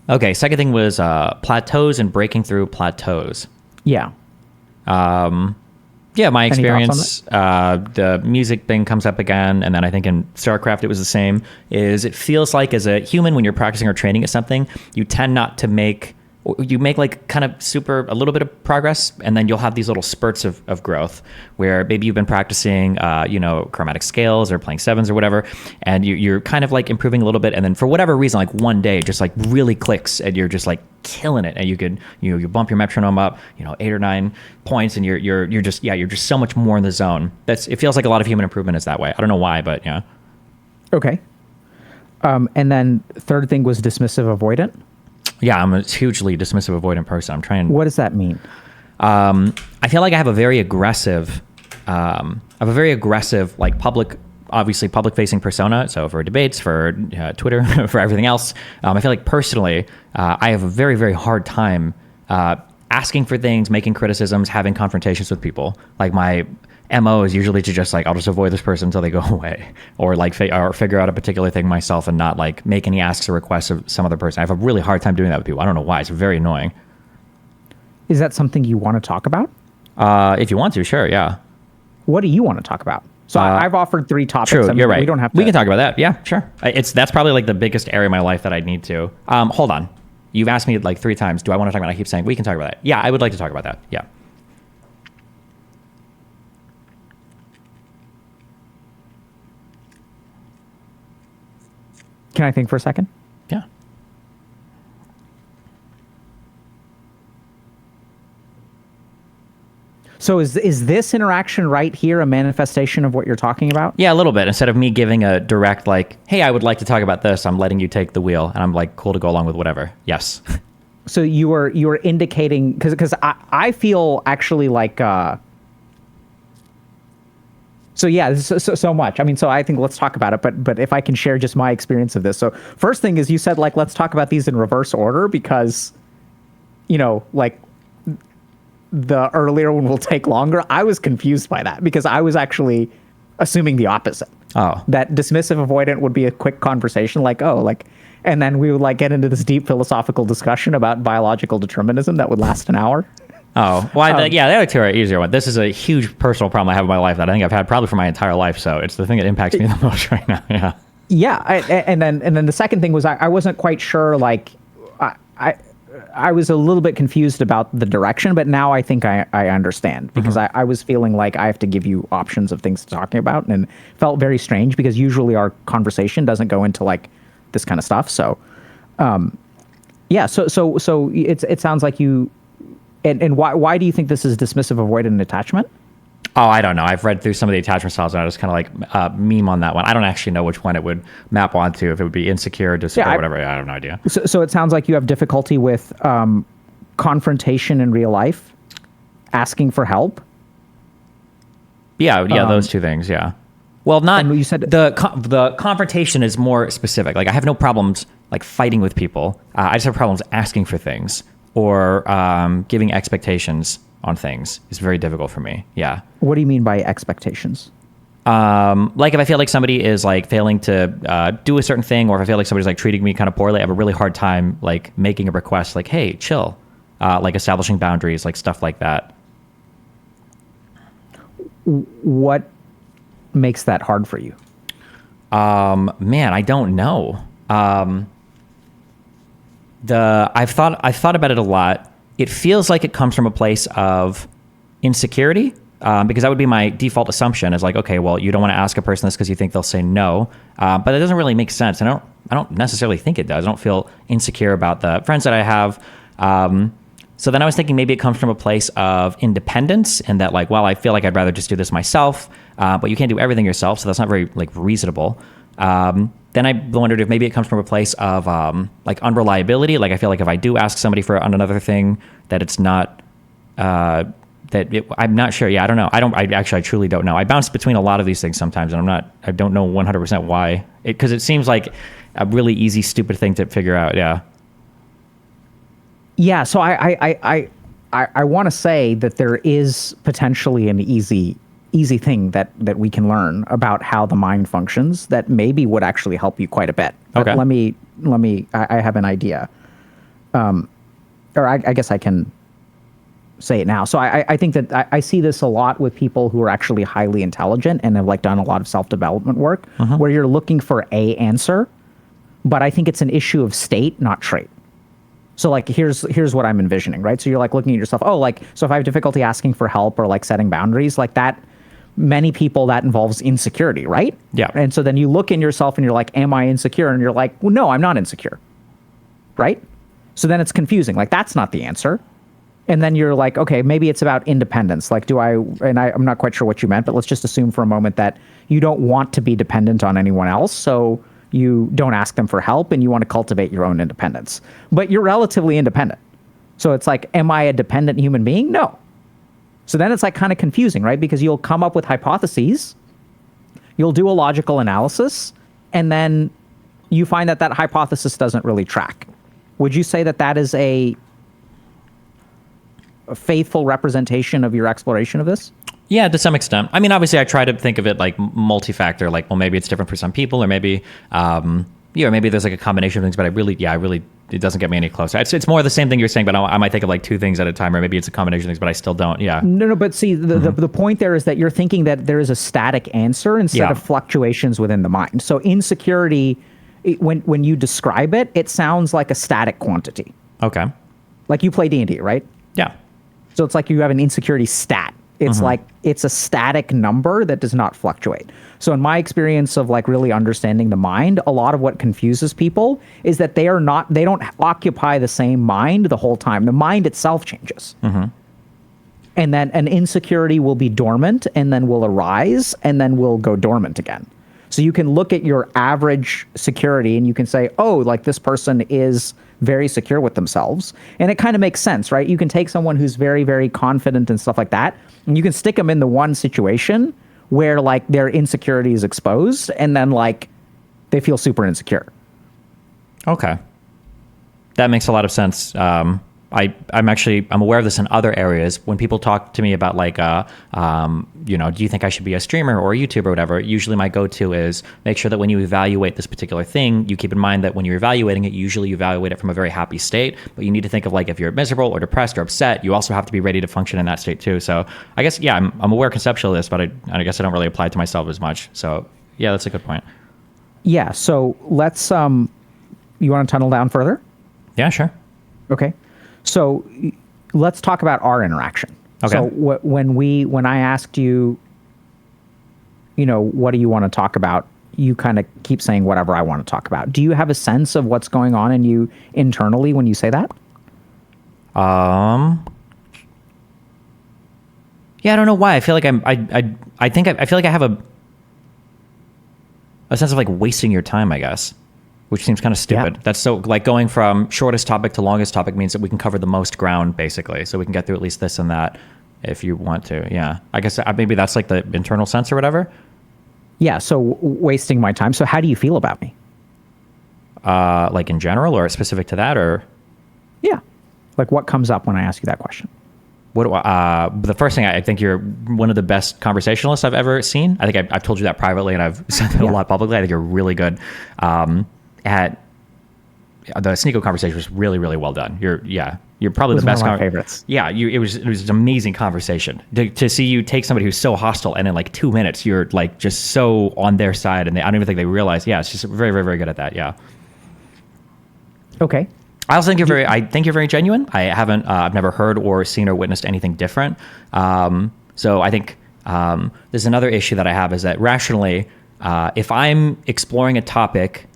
Okay. Second thing was plateaus and breaking through plateaus. Yeah. Yeah, my experience, the music thing comes up again, and then I think in StarCraft it was the same, is it feels like as a human, when you're practicing or training at something, you tend not to make like kind of a little bit of progress, and then you'll have these little spurts of growth where maybe you've been practicing, chromatic scales or playing sevens or whatever, and you're kind of like improving a little bit, and then for whatever reason, like one day it just like really clicks and you're just like killing it, and you bump your metronome up, 8 or 9 points, and you're just so much more in the zone. It feels like a lot of human improvement is that way. I don't know why, but yeah. Okay. And then third thing was dismissive avoidant. Yeah, I'm a hugely dismissive avoidant person. I'm trying. What does that mean? I feel like I have a very aggressive, like obviously public facing persona. So for debates, for Twitter, for everything else, I feel like personally, I have a very, very hard time asking for things, making criticisms, having confrontations with people. Like my MO is usually to just like, I'll just avoid this person until they go away, or like or figure out a particular thing myself and not like make any asks or requests of some other person. I have a really hard time doing that with people. I don't know why. It's very annoying. Is that something you want to talk about? If you want to, sure. Yeah. What do you want to talk about? So I've offered 3 topics. True, you're right. We don't have to. We can talk about that. Yeah, sure. That's probably like the biggest area of my life that I need to. Hold on. You've asked me like 3 times. Do I want to talk about it? I keep saying we can talk about that. Yeah, I would like to talk about that. Yeah. Can I think for a second? Yeah. So is this interaction right here a manifestation of what you're talking about? Yeah, a little bit. Instead of me giving a direct like, hey, I would like to talk about this, I'm letting you take the wheel, and I'm like, cool to go along with whatever. Yes. So you were indicating, because I feel actually like so yeah, so much. I mean, so I think let's talk about it. But if I can share just my experience of this. So first thing is you said like let's talk about these in reverse order because, like the earlier one will take longer. I was confused by that because I was actually assuming the opposite. Oh. That dismissive avoidant would be a quick conversation, like and then we would like get into this deep philosophical discussion about biological determinism that would last an hour. Oh, well, the other 2 are easier one. This is a huge personal problem I have in my life that I think I've had probably for my entire life. So it's the thing that impacts me the most right now. Yeah. Yeah. And then the second thing was I wasn't quite sure, like, I was a little bit confused about the direction, but now I think I understand because I was feeling like I have to give you options of things to talking about, and it felt very strange because usually our conversation doesn't go into like this kind of stuff. So, yeah. So it sounds like you, and why do you think this is dismissive, avoidant attachment? Oh, I don't know. I've read through some of the attachment styles, and I just kind of like meme on that one. I don't actually know which one it would map onto, if it would be insecure, or whatever. I have no idea. So it sounds like you have difficulty with confrontation in real life, asking for help. Yeah, those 2 things. Yeah. Well, not you said the confrontation is more specific. Like I have no problems like fighting with people. I just have problems asking for things or giving expectations on things is very difficult for me. Yeah. What do you mean by expectations? Like if I feel like somebody is like failing to do a certain thing, or if I feel like somebody's like treating me kind of poorly, I have a really hard time like making a request like, hey, chill, like establishing boundaries, like stuff like that. What makes that hard for you? Man, I don't know. I've thought about it a lot. It feels like it comes from a place of insecurity, because that would be my default assumption is like, okay, well, you don't want to ask a person this because you think they'll say no. But it doesn't really make sense. And I don't necessarily think it does. I don't feel insecure about the friends that I have. So then I was thinking maybe it comes from a place of independence, and that like, well, I feel like I'd rather just do this myself, but you can't do everything yourself. So that's not very like reasonable. Then I wondered if maybe it comes from a place of like unreliability. Like I feel like if I do ask somebody for another thing, that it's not, I'm not sure. Yeah, I don't know. I truly don't know. I bounce between a lot of these things sometimes, and I don't know 100% why. Because it seems like a really easy, stupid thing to figure out. Yeah. Yeah. So I want to say that there is potentially an easy thing that we can learn about how the mind functions that maybe would actually help you quite a bit. But okay. Let me. I have an idea, or I guess I can say it now. So I think that I see this a lot with people who are actually highly intelligent and have like done a lot of self-development work, where you're looking for a answer, but I think it's an issue of state, not trait. So like here's what I'm envisioning, right? So you're like looking at yourself, oh, like so if I have difficulty asking for help or like setting boundaries, like that. Many people that involves insecurity, right? Yeah. And so then you look in yourself and you're like, am I insecure? And you're like, well, no, I'm not insecure. Right? So then it's confusing. Like, that's not the answer. And then you're like, okay, maybe it's about independence. Like, I'm not quite sure what you meant, but let's just assume for a moment that you don't want to be dependent on anyone else. So you don't ask them for help, and you want to cultivate your own independence. But you're relatively independent. So it's like, am I a dependent human being? No. So then it's like kind of confusing, right? Because you'll come up with hypotheses, you'll do a logical analysis, and then you find that that hypothesis doesn't really track. Would you say that that is a faithful representation of your exploration of this? Yeah, to some extent. I mean, obviously, I try to think of it like multi-factor. Like, well, maybe it's different for some people, or maybe, or maybe there's like a combination of things. But I really, it doesn't get me any closer. It's more the same thing you're saying, but I might think of like two things at a time, or maybe it's a combination of things, but I still don't. Yeah. No. But see, the point there is that you're thinking that there is a static answer instead of fluctuations within the mind. So insecurity, when you describe it, it sounds like a static quantity. Okay. Like you play D&D, right? Yeah. So it's like you have an insecurity stat. It's like it's a static number that does not fluctuate. So in my experience of like really understanding the mind, a lot of what confuses people is that they don't occupy the same mind the whole time. The mind itself changes. And then an insecurity will be dormant and then will arise and then will go dormant again. So you can look at your average security and you can say, oh, like this person is very secure with themselves. And it kind of makes sense, right? You can take someone who's very, very confident and stuff like that, and you can stick them in the one situation where like their insecurity is exposed, and then like they feel super insecure. Okay. That makes a lot of sense. I'm aware of this in other areas. When people talk to me about like, do you think I should be a streamer or a YouTuber or whatever? Usually my go-to is make sure that when you evaluate this particular thing, you keep in mind that when you're evaluating it, usually you evaluate it from a very happy state, but you need to think of like, if you're miserable or depressed or upset, you also have to be ready to function in that state too. So I guess, yeah, I'm aware conceptually of this, but I guess I don't really apply it to myself as much. So yeah, that's a good point. Yeah. So let's, you want to tunnel down further? Yeah, sure. Okay. So let's talk about our interaction. Okay. So when I asked you, what do you want to talk about? You kind of keep saying whatever I want to talk about. Do you have a sense of what's going on in you internally when you say that? Yeah, I don't know why. I feel like I feel like I have a sense of like wasting your time, I guess. Which seems kind of stupid. Yeah. That's so like going from shortest topic to longest topic means that we can cover the most ground basically. So we can get through at least this and that if you want to. Yeah. I guess maybe that's like the internal sense or whatever. Yeah. So wasting my time. So how do you feel about me? Like in general or specific to that or? Yeah. Like what comes up when I ask you that question? The first thing, I think you're one of the best conversationalists I've ever seen. I think I've told you that privately and I've said that a lot publicly. I think you're really good. At the Sneeko conversation was really, really well done. You're probably the best. One of my favorites. Yeah, it was an amazing conversation to see you take somebody who's so hostile and in like 2 minutes you're like just so on their side and I don't even think they realize. Yeah, it's just very, very, very good at that. Yeah. Okay. I also think I think you're very genuine. I've never heard or seen or witnessed anything different. So I think there's another issue that I have is that rationally, if I'm exploring a topic.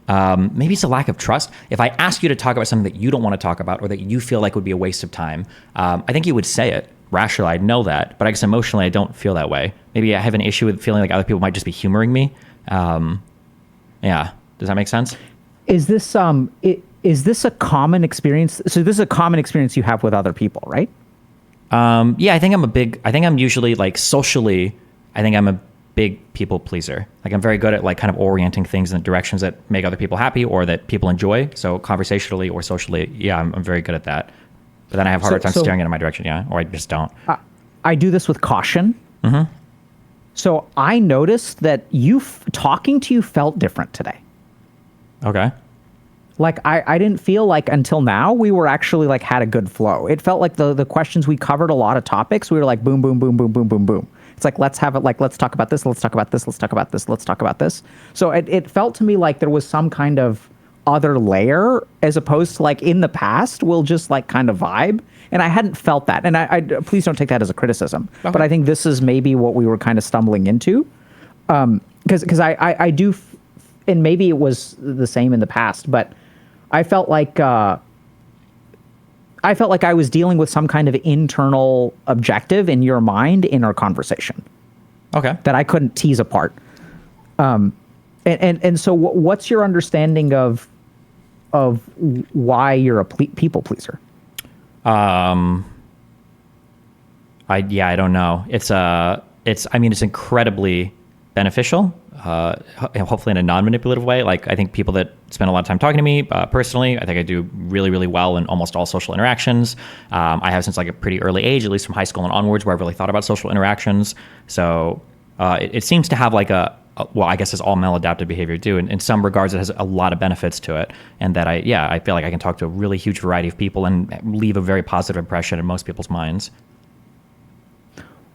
Maybe it's a lack of trust. If I ask you to talk about something that you don't want to talk about or that you feel like would be a waste of time, I think you would say it. Rationally, I know that, but I guess emotionally, I don't feel that way. Maybe I have an issue with feeling like other people might just be humoring me. Yeah. Does that make sense? Is this a common experience? So this is a common experience you have with other people, right? Yeah, I think I'm usually like socially, I think I'm a big people pleaser. Like I'm very good at like kind of orienting things in directions that make other people happy or that people enjoy. So conversationally or socially, yeah, I'm very good at that. But then I have a harder time staring in my direction, yeah, or I just don't. I do this with caution. Mm-hmm. So I noticed that talking to you felt different today. Okay. Like I didn't feel like until now we were actually like had a good flow. It felt like the questions we covered a lot of topics. We were like boom, boom, boom, boom, boom, boom, boom. It's like, let's have it like, let's talk about this, let's talk about this, let's talk about this, let's talk about this. So it felt to me like there was some kind of other layer as opposed to like in the past, we'll just like kind of vibe. And I hadn't felt that. And I please don't take that as a criticism. Okay. But I think this is maybe what we were kind of stumbling into. Because I do, and maybe it was the same in the past, but I felt like I was dealing with some kind of internal objective in your mind in our conversation. Okay. That I couldn't tease apart. And And so what's your understanding of why you're a people pleaser? I don't know. I mean, it's incredibly beneficial. Hopefully in a non-manipulative way. Like, I think people that spend a lot of time talking to me personally, I think I do really, really well in almost all social interactions. I have since like a pretty early age, at least from high school and onwards, where I've really thought about social interactions. So it seems to have like well, I guess as all maladaptive behavior do. In some regards, it has a lot of benefits to it. And that I feel like I can talk to a really huge variety of people and leave a very positive impression in most people's minds.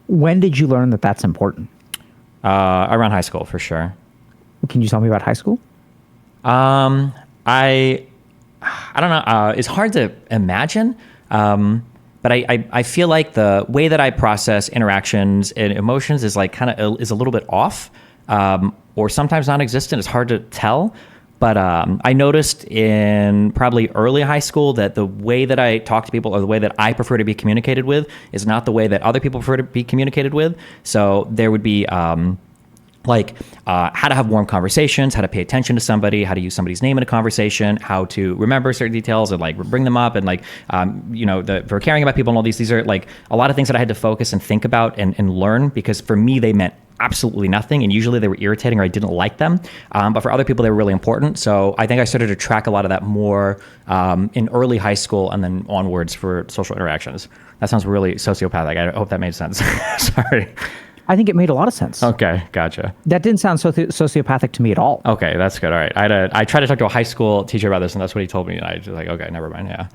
When did you learn that that's important? Around high school, for sure. Can you tell me about high school? I don't know. It's hard to imagine. But I feel like the way that I process interactions and emotions is like is a little bit off, or sometimes non-existent. It's hard to tell. But I noticed in probably early high school that the way that I talk to people, or the way that I prefer to be communicated with, is not the way that other people prefer to be communicated with. So there would be how to have warm conversations, how to pay attention to somebody, how to use somebody's name in a conversation, how to remember certain details and like bring them up, and for caring about people and all these are like a lot of things that I had to focus and think about and learn, because for me they meant absolutely nothing, and usually they were irritating or I didn't like them, but for other people they were really important. So I think I started to track a lot of that more in early high school and then onwards for social interactions. That sounds really sociopathic. I hope that made sense. Sorry. I think it made a lot of sense. Okay, gotcha. That didn't sound sociopathic to me at all. Okay, that's good. All right. I tried to talk to a high school teacher about this, and that's what he told me. And I was like, okay, never mind. Yeah.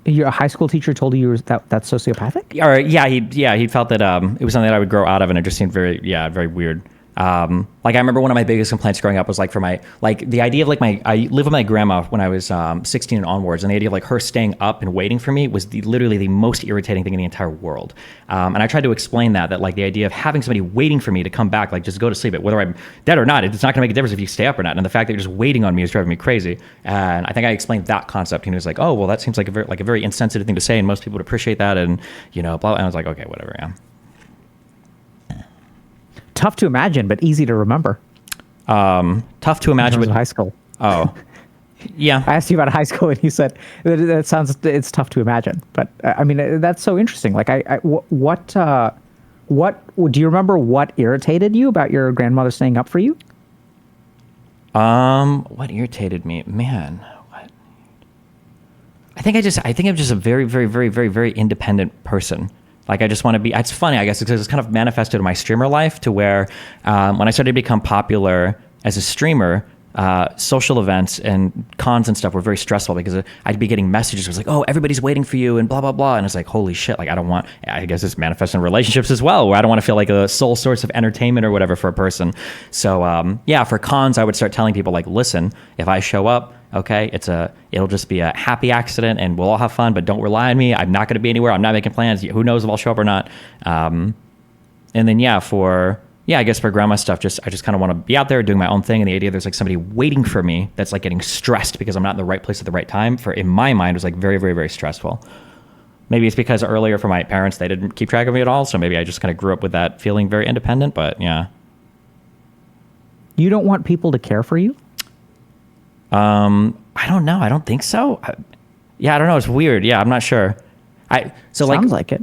Your high school teacher told you that's sociopathic? Or he felt that it was something that I would grow out of, and it just seemed very weird. Like I remember one of my biggest complaints growing up was like the idea of I lived with my grandma when I was 16 and onwards, and the idea of like her staying up and waiting for me was literally the most irritating thing in the entire world. And I tried to explain that like the idea of having somebody waiting for me to come back, like just go to sleep, whether I'm dead or not, it's not gonna make a difference if you stay up or not. And the fact that you're just waiting on me is driving me crazy. And I think I explained that concept, and he was like, oh, well, that seems like a very insensitive thing to say, and most people would appreciate that, and blah. And I was like, okay, whatever, yeah. Tough to imagine, but easy to remember. Tough to imagine. In high school. Oh, yeah. I asked you about high school, and you said that sounds. It's tough to imagine, but I mean that's so interesting. Like, what do you remember? What irritated you about your grandmother staying up for you? What irritated me, man? What? I think I'm just a very, very, very, very, very independent person. Like, I just want to be, it's funny, I guess, because it's kind of manifested in my streamer life to where when I started to become popular as a streamer, social events and cons and stuff were very stressful, because I'd be getting messages. It was like, oh, everybody's waiting for you and blah, blah, blah. And it's like, holy shit. Like, I guess it's manifested in relationships as well, where I don't want to feel like a sole source of entertainment or whatever for a person. So for cons, I would start telling people like, listen, if I show up, okay, it'll just be a happy accident and we'll all have fun, but don't rely on me. I'm not going to be anywhere. I'm not making plans. Who knows if I'll show up or not. And then, I guess for grandma stuff, I just kind of want to be out there doing my own thing. And the idea there's like somebody waiting for me that's like getting stressed because I'm not in the right place at the right time, in my mind, was like very, very, very stressful. Maybe it's because earlier for my parents, they didn't keep track of me at all. So maybe I just kind of grew up with that feeling very independent, but yeah. You don't want people to care for you? I don't know. I don't think so. I don't know. It's weird. Yeah, I'm not sure. Sounds like it.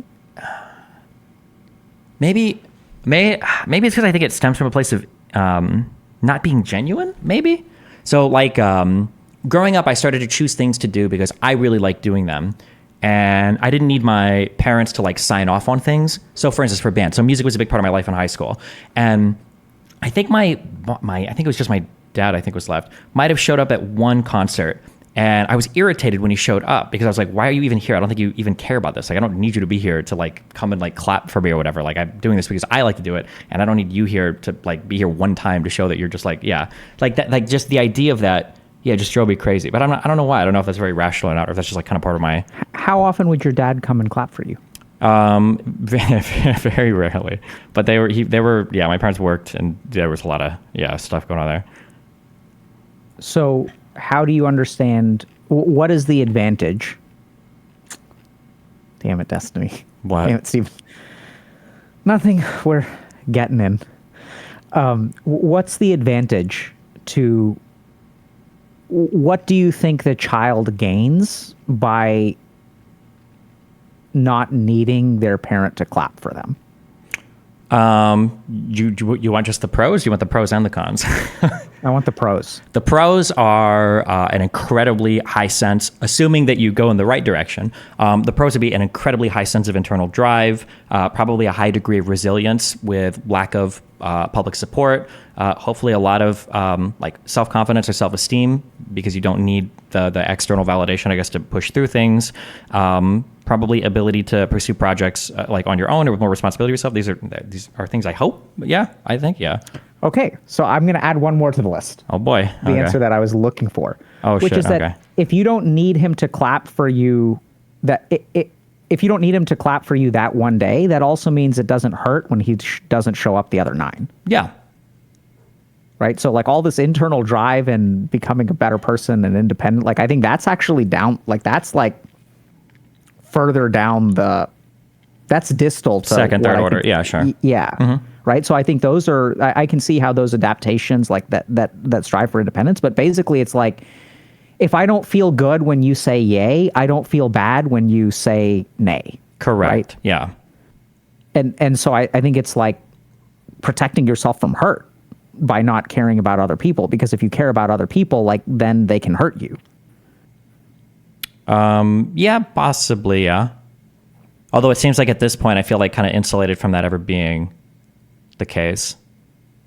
Maybe it's because I think it stems from a place of not being genuine. Maybe. So growing up, I started to choose things to do because I really liked doing them, and I didn't need my parents to like sign off on things. So, for instance, for band, so music was a big part of my life in high school, and I think I think it was just my dad, I think was left, might have showed up at one concert, and I was irritated when he showed up, because I was like, why are you even here? I don't think you even care about this. Like, I don't need you to be here to like come and like clap for me or whatever. Like, I'm doing this because I like to do it, and I don't need you here to like be here one time to show that you're just like, like that, like just the idea of that, just drove me crazy. But I don't know why. I don't know if that's very rational or not, or if that's just like kind of part of my. How often would your dad come and clap for you? Very rarely. But they were my parents worked, and there was a lot of stuff going on there. So how do you understand, what is the advantage? Damn it, Destiny. What? Damn it, Steven. Nothing. We're getting in. What's the advantage to? What do you think the child gains by not needing their parent to clap for them? You want just the pros? You want the pros and the cons? I want the pros. The pros are an incredibly high sense, assuming that you go in the right direction. The pros would be an incredibly high sense of internal drive, probably a high degree of resilience with lack of public support, hopefully a lot of like self-confidence or self-esteem because you don't need the external validation, I guess, to push through things. Probably ability to pursue projects like on your own or with more responsibility yourself. These are things I hope. Yeah, I think, yeah. Okay, so I'm going to add one more to the list. Oh boy. The answer that I was looking for. Oh, which shit. is that if you don't need him to clap for you, if you don't need him to clap for you that one day, that also means it doesn't hurt when he doesn't show up the other 9. Yeah. Right? So like all this internal drive and becoming a better person and independent, like I think that's actually down, like that's like further down that's distal to second, third order. Yeah, sure. Yeah. Mm-hmm. Right. So I think those are, I can see how those adaptations like that strive for independence, but basically it's like, if I don't feel good when you say yay, I don't feel bad when you say nay. Correct. Right? Yeah. And so I think it's like protecting yourself from hurt by not caring about other people, because if you care about other people, like then they can hurt you. Yeah, possibly. Yeah. Although it seems like at this point, I feel like kind of insulated from that ever being the case.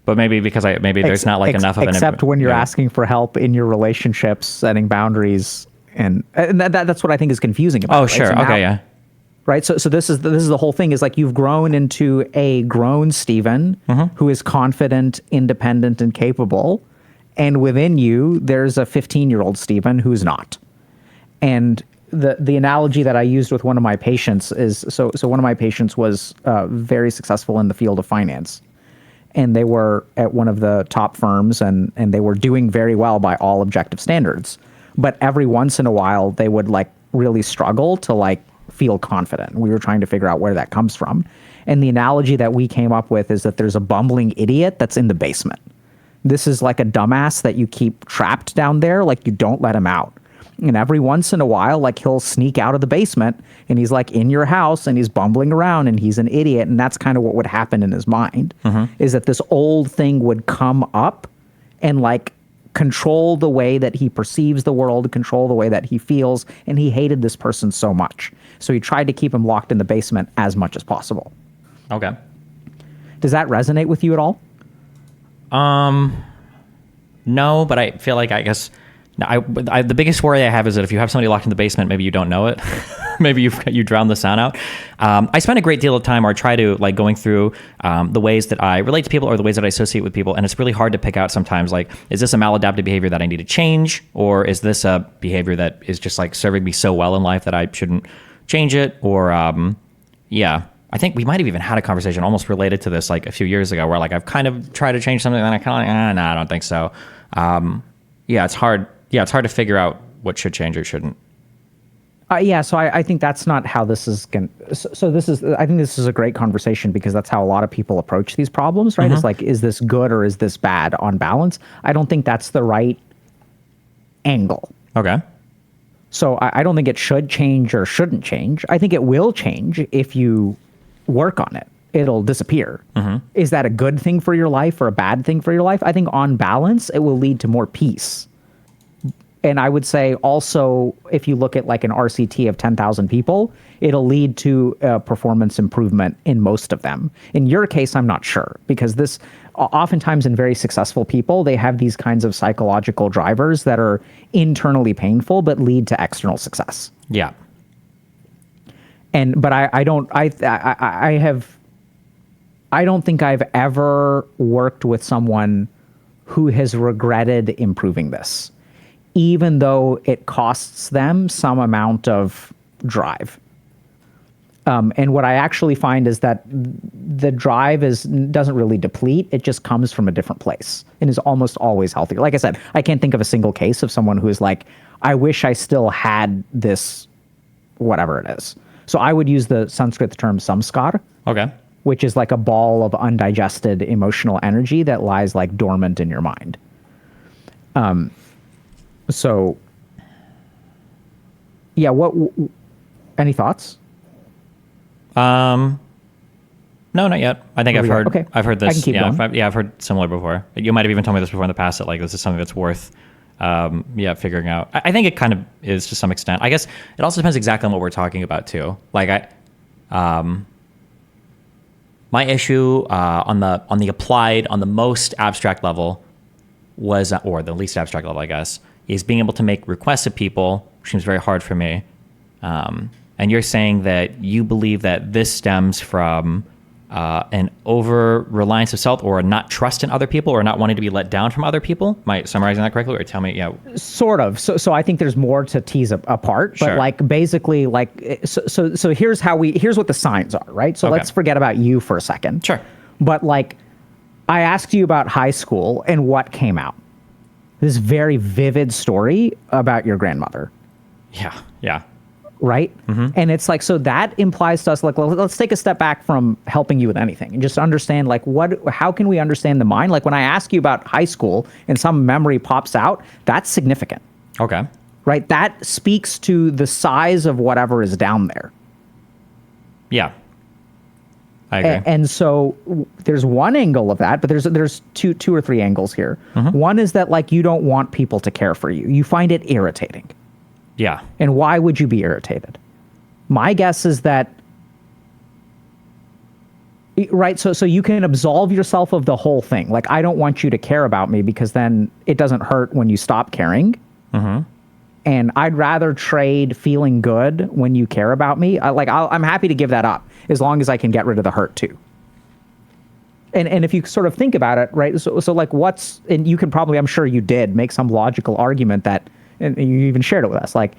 But maybe because there's not like enough of an... Except when you're asking for help in your relationships, setting boundaries, and that's what I think is confusing about it. Oh, sure. So now, okay, yeah. Right. So this is the whole thing, is like you've grown into a grown Stephen who is confident, independent, and capable. And within you, there's a 15-year-old Stephen who's not. And the analogy that I used with one of my patients is, so one of my patients was very successful in the field of finance. And they were at one of the top firms, and they were doing very well by all objective standards. But every once in a while, they would like really struggle to like feel confident. We were trying to figure out where that comes from. And the analogy that we came up with is that there's a bumbling idiot that's in the basement. This is like a dumbass that you keep trapped down there, like you don't let him out. And every once in a while, like he'll sneak out of the basement and he's like in your house and he's bumbling around and he's an idiot. And that's kind of what would happen in his mind, is that this old thing would come up and like control the way that he perceives the world, control the way that he feels. And he hated this person so much. So he tried to keep him locked in the basement as much as possible. Okay. Does that resonate with you at all? No, but I feel like, I guess... the biggest worry I have is that if you have somebody locked in the basement, maybe you don't know it. Maybe you drown the sound out. I spend a great deal of time, or try to, like going through the ways that I relate to people or the ways that I associate with people. And it's really hard to pick out sometimes, like, is this a maladaptive behavior that I need to change? Or is this a behavior that is just like serving me so well in life that I shouldn't change it? Or, yeah. I think we might have even had a conversation almost related to this like a few years ago, where like I've kind of tried to change something and I kind of like, no, I don't think so. Yeah, it's hard. Yeah, it's hard to figure out what should change or shouldn't. Yeah, so I think that's not how this is going to... So I think this is a great conversation, because that's how a lot of people approach these problems, right? It's like, is this good or is this bad on balance? I don't think that's the right angle. Okay. So I don't think it should change or shouldn't change. I think it will change if you work on it. It'll disappear. Is that a good thing for your life or a bad thing for your life? I think on balance, it will lead to more peace. And I would say also, if you look at like an RCT of 10,000 people, it'll lead to performance improvement in most of them. In your case, I'm not sure, because this oftentimes in very successful people, they have these kinds of psychological drivers that are internally painful, but lead to external success. Yeah. But I don't think I've ever worked with someone who has regretted improving this, even though it costs them some amount of drive. And what I actually find is that the drive doesn't really deplete. It just comes from a different place and is almost always healthier. Like I said, I can't think of a single case of someone who is like, I wish I still had this, whatever it is. So I would use the Sanskrit term samskar. Okay. which is like a ball of undigested emotional energy that lies like dormant in your mind. So yeah, any thoughts? No, not yet. I think I've heard this. I've heard similar before. You might have even told me this before in the past, that like this is something that's worth figuring out. I think it kind of is to some extent. I guess it also depends exactly on what we're talking about too. Like my issue on the applied, on the most abstract level was, or the least abstract level, I guess, is being able to make requests of people, which seems very hard for me. And you're saying that you believe that this stems from an over-reliance of self, or not trust in other people, or not wanting to be let down from other people? Am I summarizing that correctly? Or tell me, yeah. Sort of. So I think there's more to tease apart, but like basically like, so here's what the signs are, right? So let's forget about you for a second. Sure. But like, I asked you about high school and what came out. This very vivid story about your grandmother. Yeah. Yeah. Right? Mm-hmm. And it's like, so that implies to us, like, well, let's take a step back from helping you with anything and just understand, like, how can we understand the mind? Like, when I ask you about high school and some memory pops out, that's significant. Okay. Right? That speaks to the size of whatever is down there. Yeah. I agree. And so there's one angle of that, but there's two or three angles here. Mm-hmm. One is that, like, you don't want people to care for you. You find it irritating. Yeah. And why would you be irritated? My guess is that, right, so you can absolve yourself of the whole thing. Like, I don't want you to care about me because then it doesn't hurt when you stop caring. Mm-hmm. And I'd rather trade feeling good when you care about me. I'm happy to give that up as long as I can get rid of the hurt too. And if you sort of think about it, right, so like and you can probably, I'm sure you did, make some logical argument that, and you even shared it with us, like,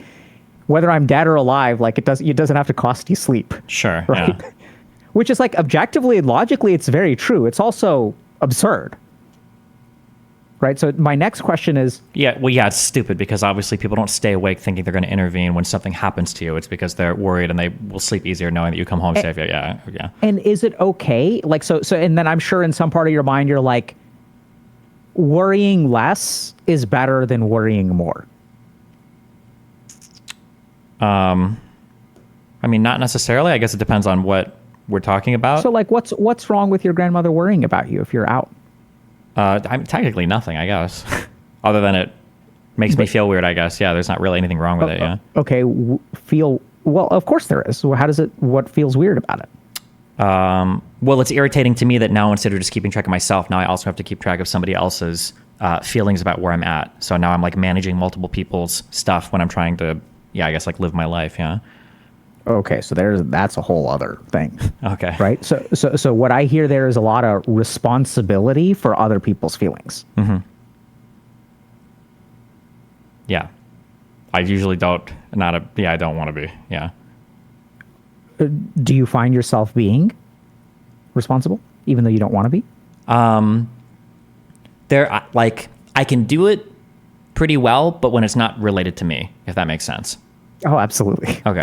whether I'm dead or alive, like, it doesn't have to cost you sleep. Sure. Right? Yeah. Which is, like, objectively and logically, it's very true. It's also absurd. Right? So my next question is... Yeah, well, yeah, it's stupid because obviously people don't stay awake thinking they're going to intervene when something happens to you. It's because they're worried and they will sleep easier knowing that you come home safe. Yeah. And is it okay? Like, so, and then I'm sure in some part of your mind, you're like, worrying less is better than worrying more. I mean, not necessarily. I guess it depends on what we're talking about. So, like, what's wrong with your grandmother worrying about you if you're out? Technically nothing, I guess, other than it makes me feel weird, I guess. Yeah, there's not really anything wrong with it, yeah. Okay, well, of course there is. Well, what feels weird about it? Well, it's irritating to me that now instead of just keeping track of myself, now I also have to keep track of somebody else's feelings about where I'm at. So now I'm like managing multiple people's stuff when I'm trying to, I guess, like live my life, yeah. Okay, so that's a whole other thing. Okay. Right? So what I hear there is a lot of responsibility for other people's feelings. Mm-hmm. Yeah. I usually I don't want to be, yeah. Do you find yourself being responsible, even though you don't want to be? I can do it pretty well, but when it's not related to me, if that makes sense. Oh, absolutely. Okay.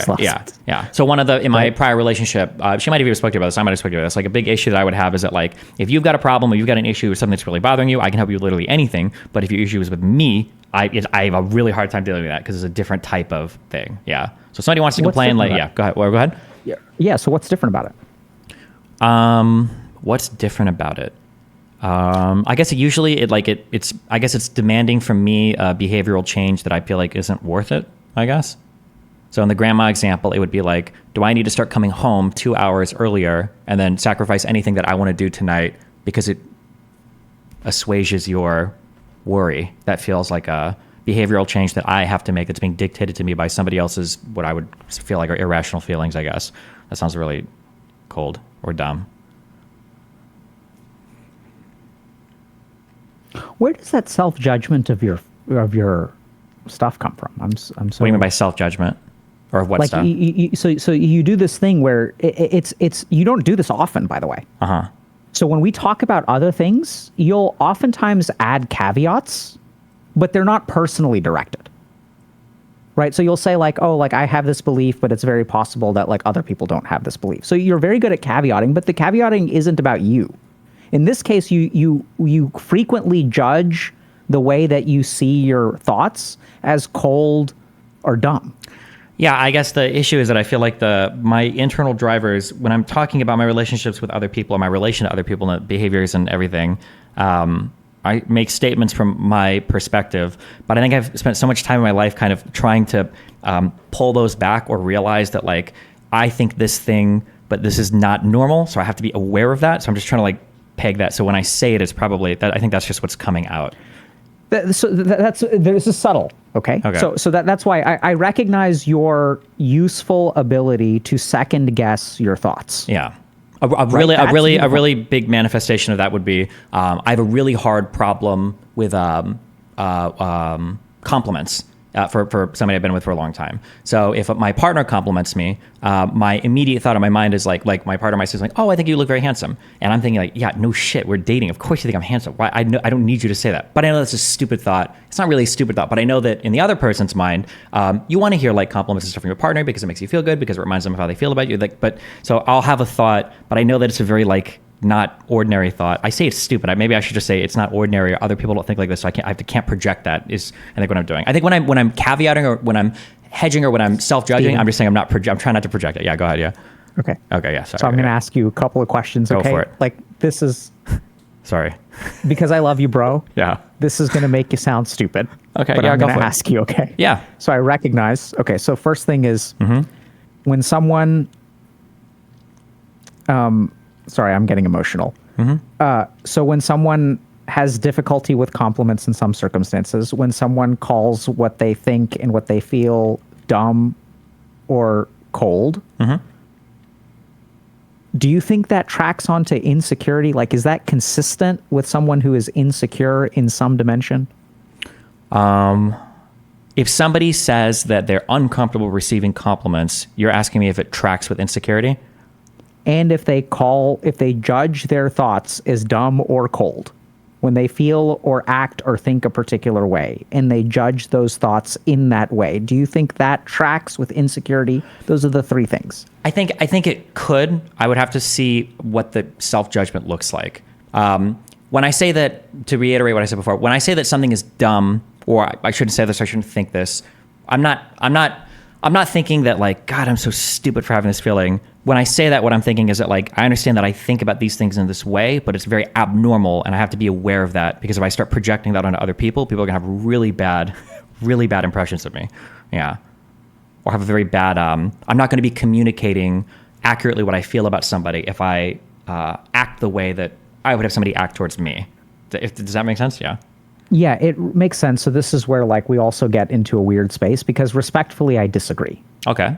Yeah. So in my prior relationship, she might have even spoke to you about this. I might have spoke to you about this. Like, a big issue that I would have is that, like, if you've got a problem or you've got an issue or something that's really bothering you, I can help you with literally anything. But if your issue is with me, I have a really hard time dealing with that because it's a different type of thing. Yeah. So if somebody wants to complain, like, yeah, go ahead. Go ahead. Yeah. So what's different about it? What's different about it? I guess it's demanding from me a behavioral change that I feel like isn't worth it, I guess. So in the grandma example, it would be like, do I need to start coming home 2 hours earlier and then sacrifice anything that I want to do tonight because it assuages your worry? That feels like a behavioral change that I have to make that's being dictated to me by somebody else's, what I would feel like are irrational feelings, I guess. That sounds really cold or dumb. Where does that self-judgment of your stuff come from? What do you mean by self-judgment? Or what, like, stuff? So you do this thing where it's you don't do this often, by the way. Uh-huh. So when we talk about other things, you'll oftentimes add caveats, but they're not personally directed. right? So you'll say like, oh, like I have this belief, but it's very possible that like other people don't have this belief. So you're very good at caveating, but the caveating isn't about you. In this case, you frequently judge the way that you see your thoughts as cold or dumb. Yeah, I guess the issue is that I feel like my internal drivers, when I'm talking about my relationships with other people, or my relation to other people and behaviors and everything, I make statements from my perspective, but I think I've spent so much time in my life kind of trying to pull those back or realize that like, I think this thing, but this is not normal. So I have to be aware of that. So I'm just trying to like peg that. So when I say it, it's probably that. I think that's just what's coming out. This is subtle. Okay. So that's why I recognize your useful ability to second guess your thoughts. Yeah. A really big manifestation of that would be I have a really hard problem with compliments for somebody I've been with for a long time. So if my partner compliments me, my immediate thought in my mind is like my partner might say like, "Oh, I think you look very handsome," and I'm thinking like, "Yeah, no shit, we're dating. Of course you think I'm handsome. Why? I don't need you to say that." But I know that's a stupid thought. It's not really a stupid thought, but I know that in the other person's mind, you want to hear like compliments and stuff from your partner because it makes you feel good, because it reminds them of how they feel about you. So I'll have a thought, but I know that it's a very like not ordinary thought. I say it's stupid. Maybe I should just say it's not ordinary. Other people don't think like this, so I can't project that. Is I think what I'm doing. I think when I'm caveating or when I'm hedging or when I'm self-judging, I'm just saying I'm trying not to project it. Yeah, go ahead. Yeah. Okay. Yeah. Sorry. So I'm going to ask you a couple of questions. Go okay. for it. Like this is. Sorry. Because I love you, bro. Yeah. This is going to make you sound stupid. Okay. But yeah, I'm go going for to it. ask you. Okay. Yeah. So I recognize. Okay. So first thing is when someone. Sorry, I'm getting emotional. So when someone has difficulty with compliments in some circumstances, when someone calls what they think and what they feel dumb or cold, do you think that tracks onto insecurity? Like, is that consistent with someone who is insecure in some dimension? If somebody says that they're uncomfortable receiving compliments, you're asking me if it tracks with insecurity? And if they judge their thoughts as dumb or cold, when they feel or act or think a particular way, and they judge those thoughts in that way, do you think that tracks with insecurity? Those are the three things. I think it could. I would have to see what the self-judgment looks like. When I say that, to reiterate what I said before, when I say that something is dumb, or I shouldn't say this, I shouldn't think this, I'm not thinking that like, God, I'm so stupid for having this feeling. When I say that, what I'm thinking is that like, I understand that I think about these things in this way, but it's very abnormal, and I have to be aware of that, because if I start projecting that onto other people, people are gonna have really bad impressions of me. Yeah. Or have a very bad, I'm not gonna be communicating accurately what I feel about somebody if I act the way that I would have somebody act towards me. Does that make sense? Yeah. Yeah, it makes sense. So this is where like we also get into a weird space, because respectfully, I disagree. Okay.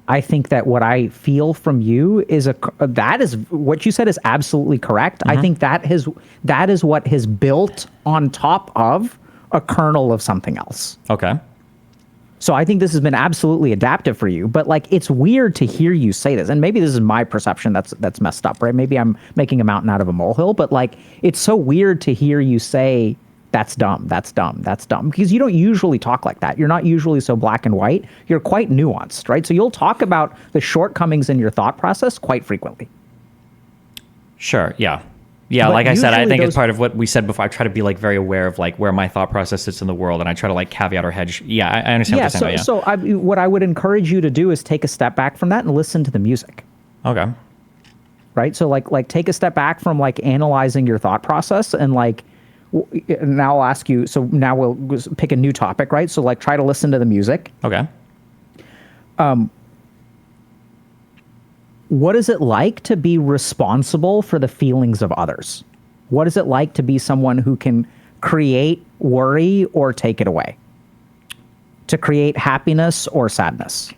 I think that what I feel from you is that is what you said is absolutely correct. I think that is what has built on top of a kernel of something else. Okay. So I think this has been absolutely adaptive for you, but like it's weird to hear you say this, and maybe this is my perception that's messed up, right? Maybe I'm making a mountain out of a molehill, but like it's so weird to hear you say that's dumb, because you don't usually talk like that. You're not usually so black and white. You're quite nuanced, right? So you'll talk about the shortcomings in your thought process quite frequently. Sure. Yeah. Yeah. But like I said, I think it's those- part of what we said before. I try to be like very aware of like where my thought process sits in the world, and I try to like caveat or hedge. Yeah. I understand what you're saying. So what I would encourage you to do is take a step back from that and listen to the music. Okay. Right. So like take a step back from like analyzing your thought process, and like, now I'll ask you, so now we'll pick a new topic, right? So like try to listen to the music. Okay. What is it like to be responsible for the feelings of others? What is it like to be someone who can create worry or take it away? To create happiness or sadness?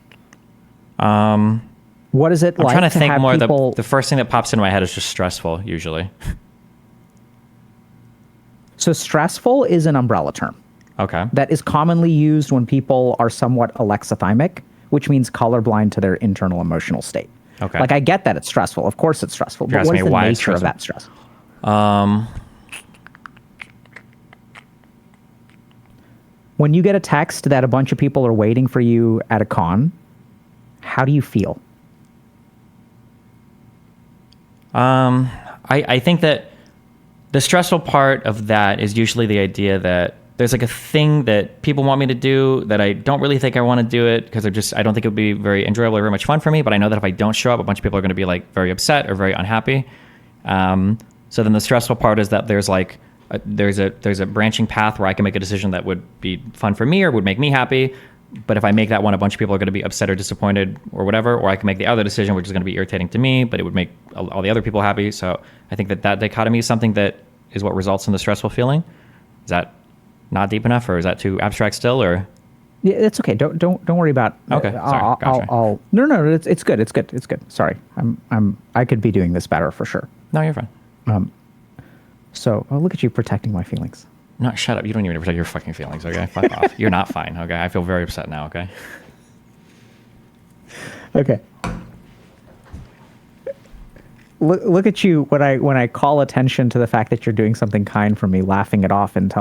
What is it I'm like trying to think have more. people... The first thing that pops into my head is just stressful, usually. So stressful is an umbrella term. Okay. That is commonly used when people are somewhat alexithymic, which means colorblind to their internal emotional state. Okay. Like I get that it's stressful. Of course it's stressful. You're But what is asking me the why it's nature of stressful? that stress? When you get a text that a bunch of people are waiting for you at a con, how do you feel? I think that the stressful part of that is usually the idea that there's like a thing that people want me to do that I don't really think I want to do it because I don't think it would be very enjoyable or very much fun for me. But I know that if I don't show up, a bunch of people are going to be like very upset or very unhappy. So then the stressful part is that there's like there's a branching path where I can make a decision that would be fun for me or would make me happy. But if I make that one, a bunch of people are going to be upset or disappointed or whatever. Or I can make the other decision, which is going to be irritating to me, but it would make all the other people happy. So I think that dichotomy is something that is what results in the stressful feeling. Is that not deep enough, or is that too abstract still? Or yeah, it's okay. Don't worry about. Okay, sorry. Gotcha. No. It's good. It's good. Sorry, I could be doing this better for sure. No, you're fine. So look at you protecting my feelings. No, shut up. You don't even protect your fucking feelings, okay? Fuck off. You're not fine, okay? I feel very upset now, okay? Okay. Look at you when I call attention to the fact that you're doing something kind for me, laughing it off and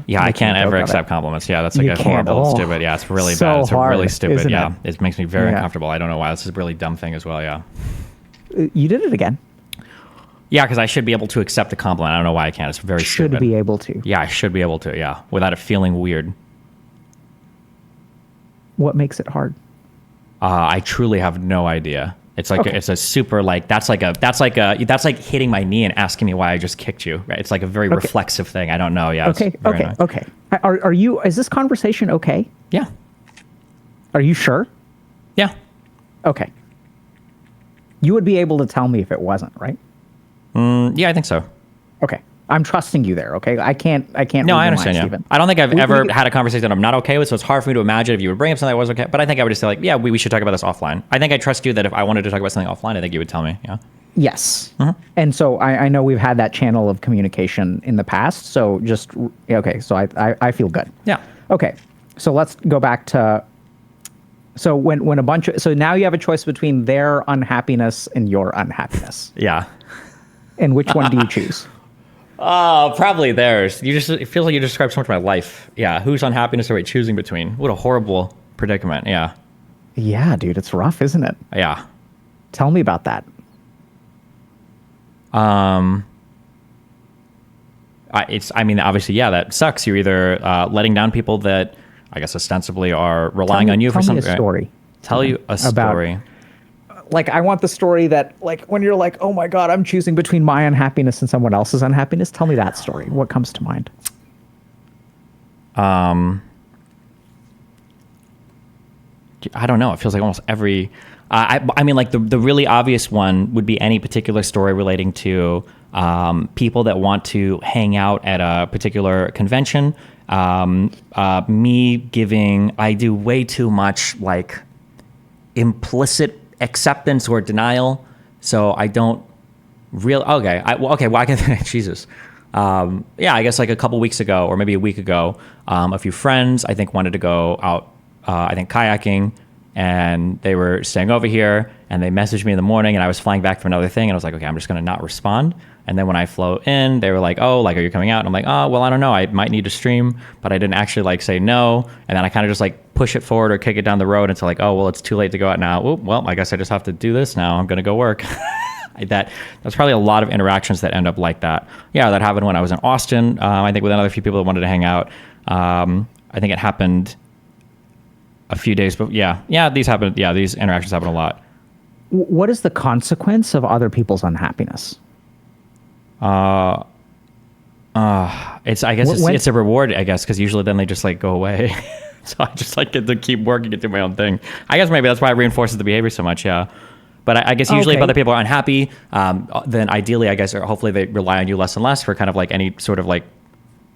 Yeah, I can't ever accept compliments. Yeah, that's like a horrible, stupid. Yeah, it's really bad. It's hard, really stupid. Yeah, it? It makes me very uncomfortable. I don't know why. This is a really dumb thing as well. Yeah. You did it again. Yeah, because I should be able to accept a compliment. I don't know why I can't. It's very stupid. Should be able to. Yeah, I should be able to. Yeah, without it feeling weird. What makes it hard? I truly have no idea. It's like it's a super like that's like hitting my knee and asking me why I just kicked you. Right? It's like a very reflexive thing. I don't know. Yeah. Okay. Are you? Is this conversation okay? Yeah. Are you sure? Yeah. Okay. You would be able to tell me if it wasn't, right? Yeah, I think so. Okay. I'm trusting you there, okay? I can't No, I understand, yeah. I don't think I've ever had a conversation that I'm not okay with, so it's hard for me to imagine if you would bring up something that was okay. But I think I would just say, like, yeah, we should talk about this offline. I think I trust you that if I wanted to talk about something offline, I think you would tell me, yeah? Yes. Mm-hmm. And so I know we've had that channel of communication in the past, so just, okay, so I feel good. Yeah. Okay, so let's go back to, so when a bunch of, so now you have a choice between their unhappiness and your unhappiness. Yeah. And which one do you choose? Oh, probably theirs. It feels like you described so much of my life. Yeah. Whose unhappiness are we choosing between? What a horrible predicament. Yeah. Yeah, dude, it's rough, isn't it? Yeah. Tell me about that. Obviously, yeah, that sucks. You're either letting down people that I guess ostensibly are relying on you for something. Tell me a story. Tell you a story. Like, I want the story that, like, when you're like, oh my God, I'm choosing between my unhappiness and someone else's unhappiness. Tell me that story. What comes to mind? I don't know. It feels like almost every, like the really obvious one would be any particular story relating to people that want to hang out at a particular convention. I do way too much like implicit acceptance or denial, so I don't really. I can. Jesus. I guess like a couple weeks ago, or maybe a week ago, a few friends I think wanted to go out. I think kayaking, and they were staying over here, and they messaged me in the morning, and I was flying back from another thing, and I was like, okay, I'm just gonna not respond. And then when I flew in, they were like, oh, like, are you coming out? And I'm like, oh, well, I don't know. I might need to stream, but I didn't actually like say no. And then I kind of just like push it forward or kick it down the road until like, oh, well, it's too late to go out now. Oh, well, I guess I just have to do this now. I'm going to go work. That's probably a lot of interactions that end up like that. Yeah, that happened when I was in Austin. I think with another few people that wanted to hang out. I think it happened a few days, but these happen. Yeah, these interactions happen a lot. What is the consequence of other people's unhappiness? It's a reward, I guess, because usually then they just like go away. So I just like get to keep working and do my own thing. I guess maybe that's why it reinforces the behavior so much. Yeah. But I guess usually if other people are unhappy, then ideally, I guess, or hopefully they rely on you less and less for kind of like any sort of like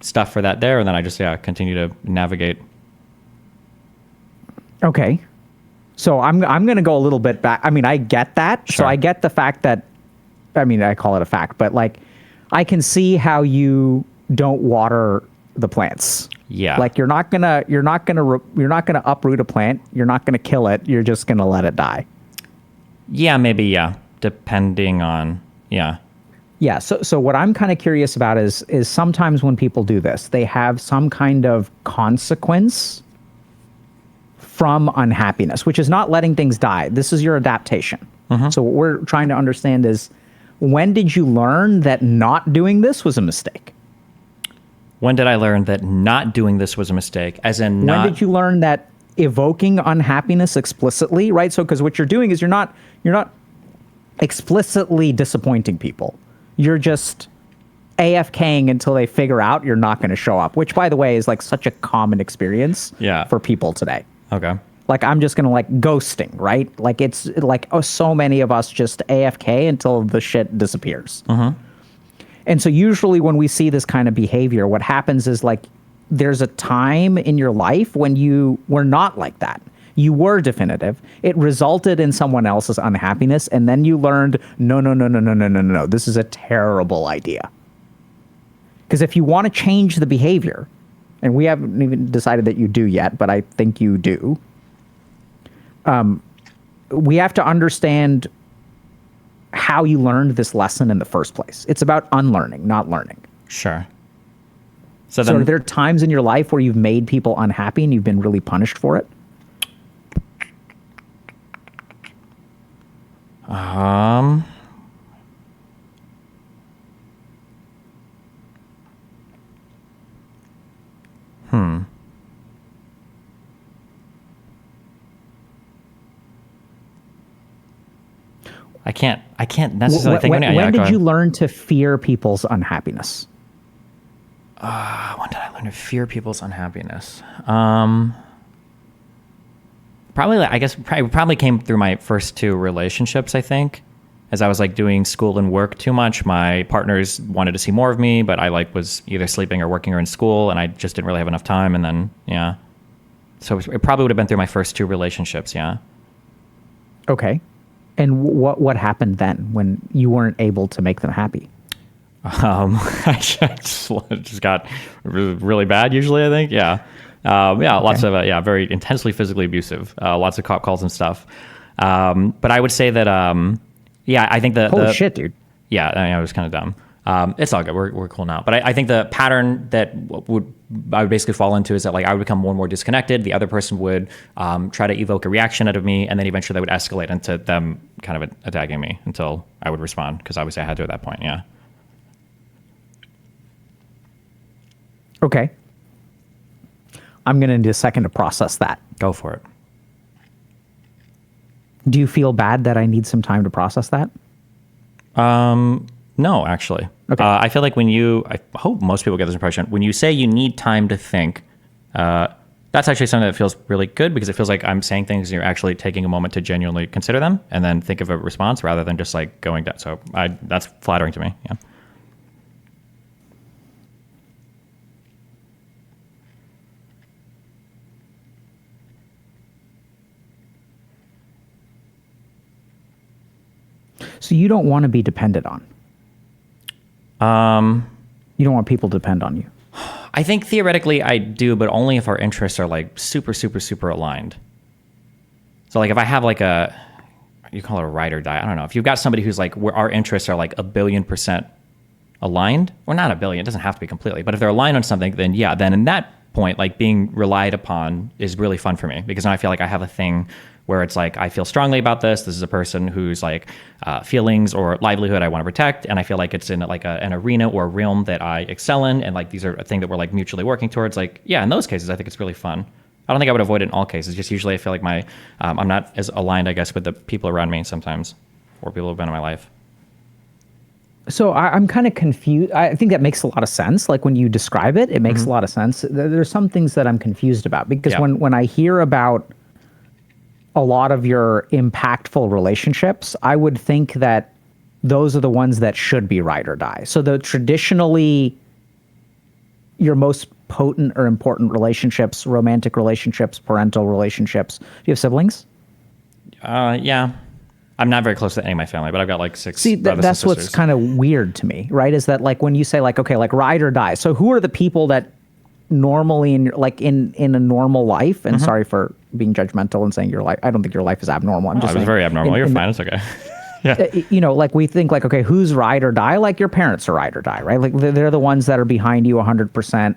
stuff for that there. And then I just, continue to navigate. Okay. So I'm going to go a little bit back. I mean, I get that. Sure. So I get the fact that, I call it a fact, but like, I can see how you don't water the plants. Yeah. Like you're not gonna uproot a plant. You're not gonna kill it. You're just gonna let it die. Yeah, maybe. Yeah. Depending on, yeah. Yeah. So what I'm kind of curious about is sometimes when people do this, they have some kind of consequence from unhappiness, which is not letting things die. This is your adaptation. So what we're trying to understand is, when did you learn that not doing this was a mistake? When did I learn that not doing this was a mistake? As in, When did you learn that evoking unhappiness explicitly, right? So, because what you're doing is you're not explicitly disappointing people. You're just AFKing until they figure out you're not going to show up, which, by the way, is like such a common experience for people today. Okay. Like, I'm just going to like ghosting, right? Like, it's like, oh, so many of us just AFK until the shit disappears. And so usually when we see this kind of behavior, what happens is like, there's a time in your life when you were not like that. You were definitive. It resulted in someone else's unhappiness. And then you learned, no. This is a terrible idea. Because if you want to change the behavior, and we haven't even decided that you do yet, but I think you do, we have to understand how you learned this lesson in the first place. It's about unlearning, not learning. Sure. So are there times in your life where you've made people unhappy and you've been really punished for it? I can't necessarily think of any. When did you learn to fear people's unhappiness? When did I learn to fear people's unhappiness? Probably came through my first two relationships, I think. As I was like doing school and work too much, my partners wanted to see more of me, but I like was either sleeping or working or in school, and I just didn't really have enough time. And then, yeah. So it probably would have been through my first two relationships, yeah. Okay. And what happened then when you weren't able to make them happy? I just got really bad usually, I think. Yeah. Lots of, very intensely physically abusive, lots of cop calls and stuff. But I would say that, I think Holy shit, dude. Yeah, I was kind of dumb. It's all good. We're cool now. But I think the pattern that I would basically fall into is that like I would become more and more disconnected. The other person would try to evoke a reaction out of me, and then eventually that would escalate into them kind of attacking me until I would respond, because obviously I had to at that point. Yeah. Okay. I'm going to need a second to process that. Go for it. Do you feel bad that I need some time to process that? No, actually. Okay. I feel like I hope most people get this impression, when you say you need time to think, that's actually something that feels really good, because it feels like I'm saying things and you're actually taking a moment to genuinely consider them and then think of a response rather than just like going down. So that's flattering to me. Yeah. So you don't want to be dependent on? You don't want people to depend on you? I think theoretically I do, but only if our interests are like super, super, super aligned. So like if I have like you call it a ride or die, I don't know. If you've got somebody who's like, where our interests are like 1,000,000,000% aligned, or not 1,000,000,000, it doesn't have to be completely, but if they're aligned on something, then in that point, like being relied upon is really fun for me, because now I feel like I have a thing where it's like, I feel strongly about this. This is a person whose like feelings or livelihood I want to protect. And I feel like it's in like an arena or a realm that I excel in. And like, these are a thing that we're like mutually working towards. Like, yeah, in those cases, I think it's really fun. I don't think I would avoid it in all cases. Just usually I feel like I'm not as aligned, I guess, with the people around me sometimes, or people who've been in my life. So I'm kind of confused. I think that makes a lot of sense. Like when you describe it, it makes a lot of sense. There's some things that I'm confused about, because when I hear about a lot of your impactful relationships, I would think that those are the ones that should be ride or die. So the traditionally your most potent or important relationships, romantic relationships, parental relationships. Do you have siblings? Yeah. I'm not very close to any of my family, but I've got like 6 See, brothers that's and what's sisters. kind of weird to me, right? Is that like when you say like, okay, like ride or die. So who are the people that normally in a normal life, and sorry for being judgmental and saying your life, I don't think your life is abnormal. I'm just I was saying, very abnormal. You're fine. It's okay. Like we think like, okay, who's ride or die? Like your parents are ride or die, right? Like they're the ones that are behind you 100%.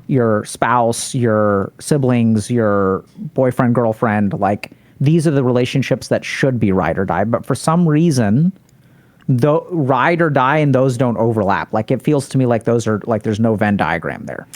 Your spouse, your siblings, your boyfriend, girlfriend, like these are the relationships that should be ride or die. But for some reason, the ride or die and those don't overlap. Like it feels to me like those are like there's no Venn diagram there.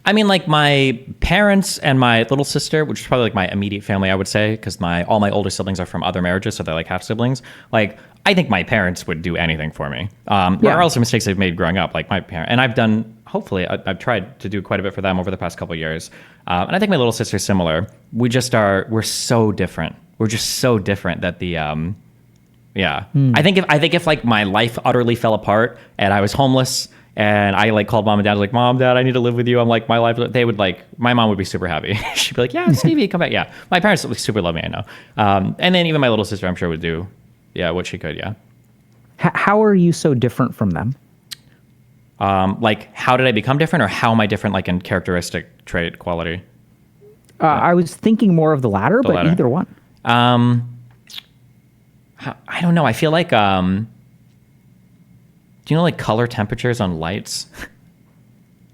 I mean, like my parents and my little sister, which is probably like my immediate family, I would say, because all my older siblings are from other marriages, so they're like half siblings. Like, I think my parents would do anything for me. There are also mistakes they've made growing up, like my parents, and I've done. Hopefully, I've tried to do quite a bit for them over the past couple of years, and I think my little sister's similar. We're so different. We're just so different that the. I think if like my life utterly fell apart and I was homeless. And I like called mom and dad, like, Mom, Dad, I need to live with you. I'm like, my life, they would like, my mom would be super happy. She'd be like, yeah, Stevie, come back. Yeah. My parents super love me, I know. And then even my little sister, I'm sure would do, what she could. Yeah. How are you so different from them? Like, how did I become different or how am I different, like in characteristic trait quality? I was thinking more of the latter, but either one. I don't know. I feel like, do you know like color temperatures on lights?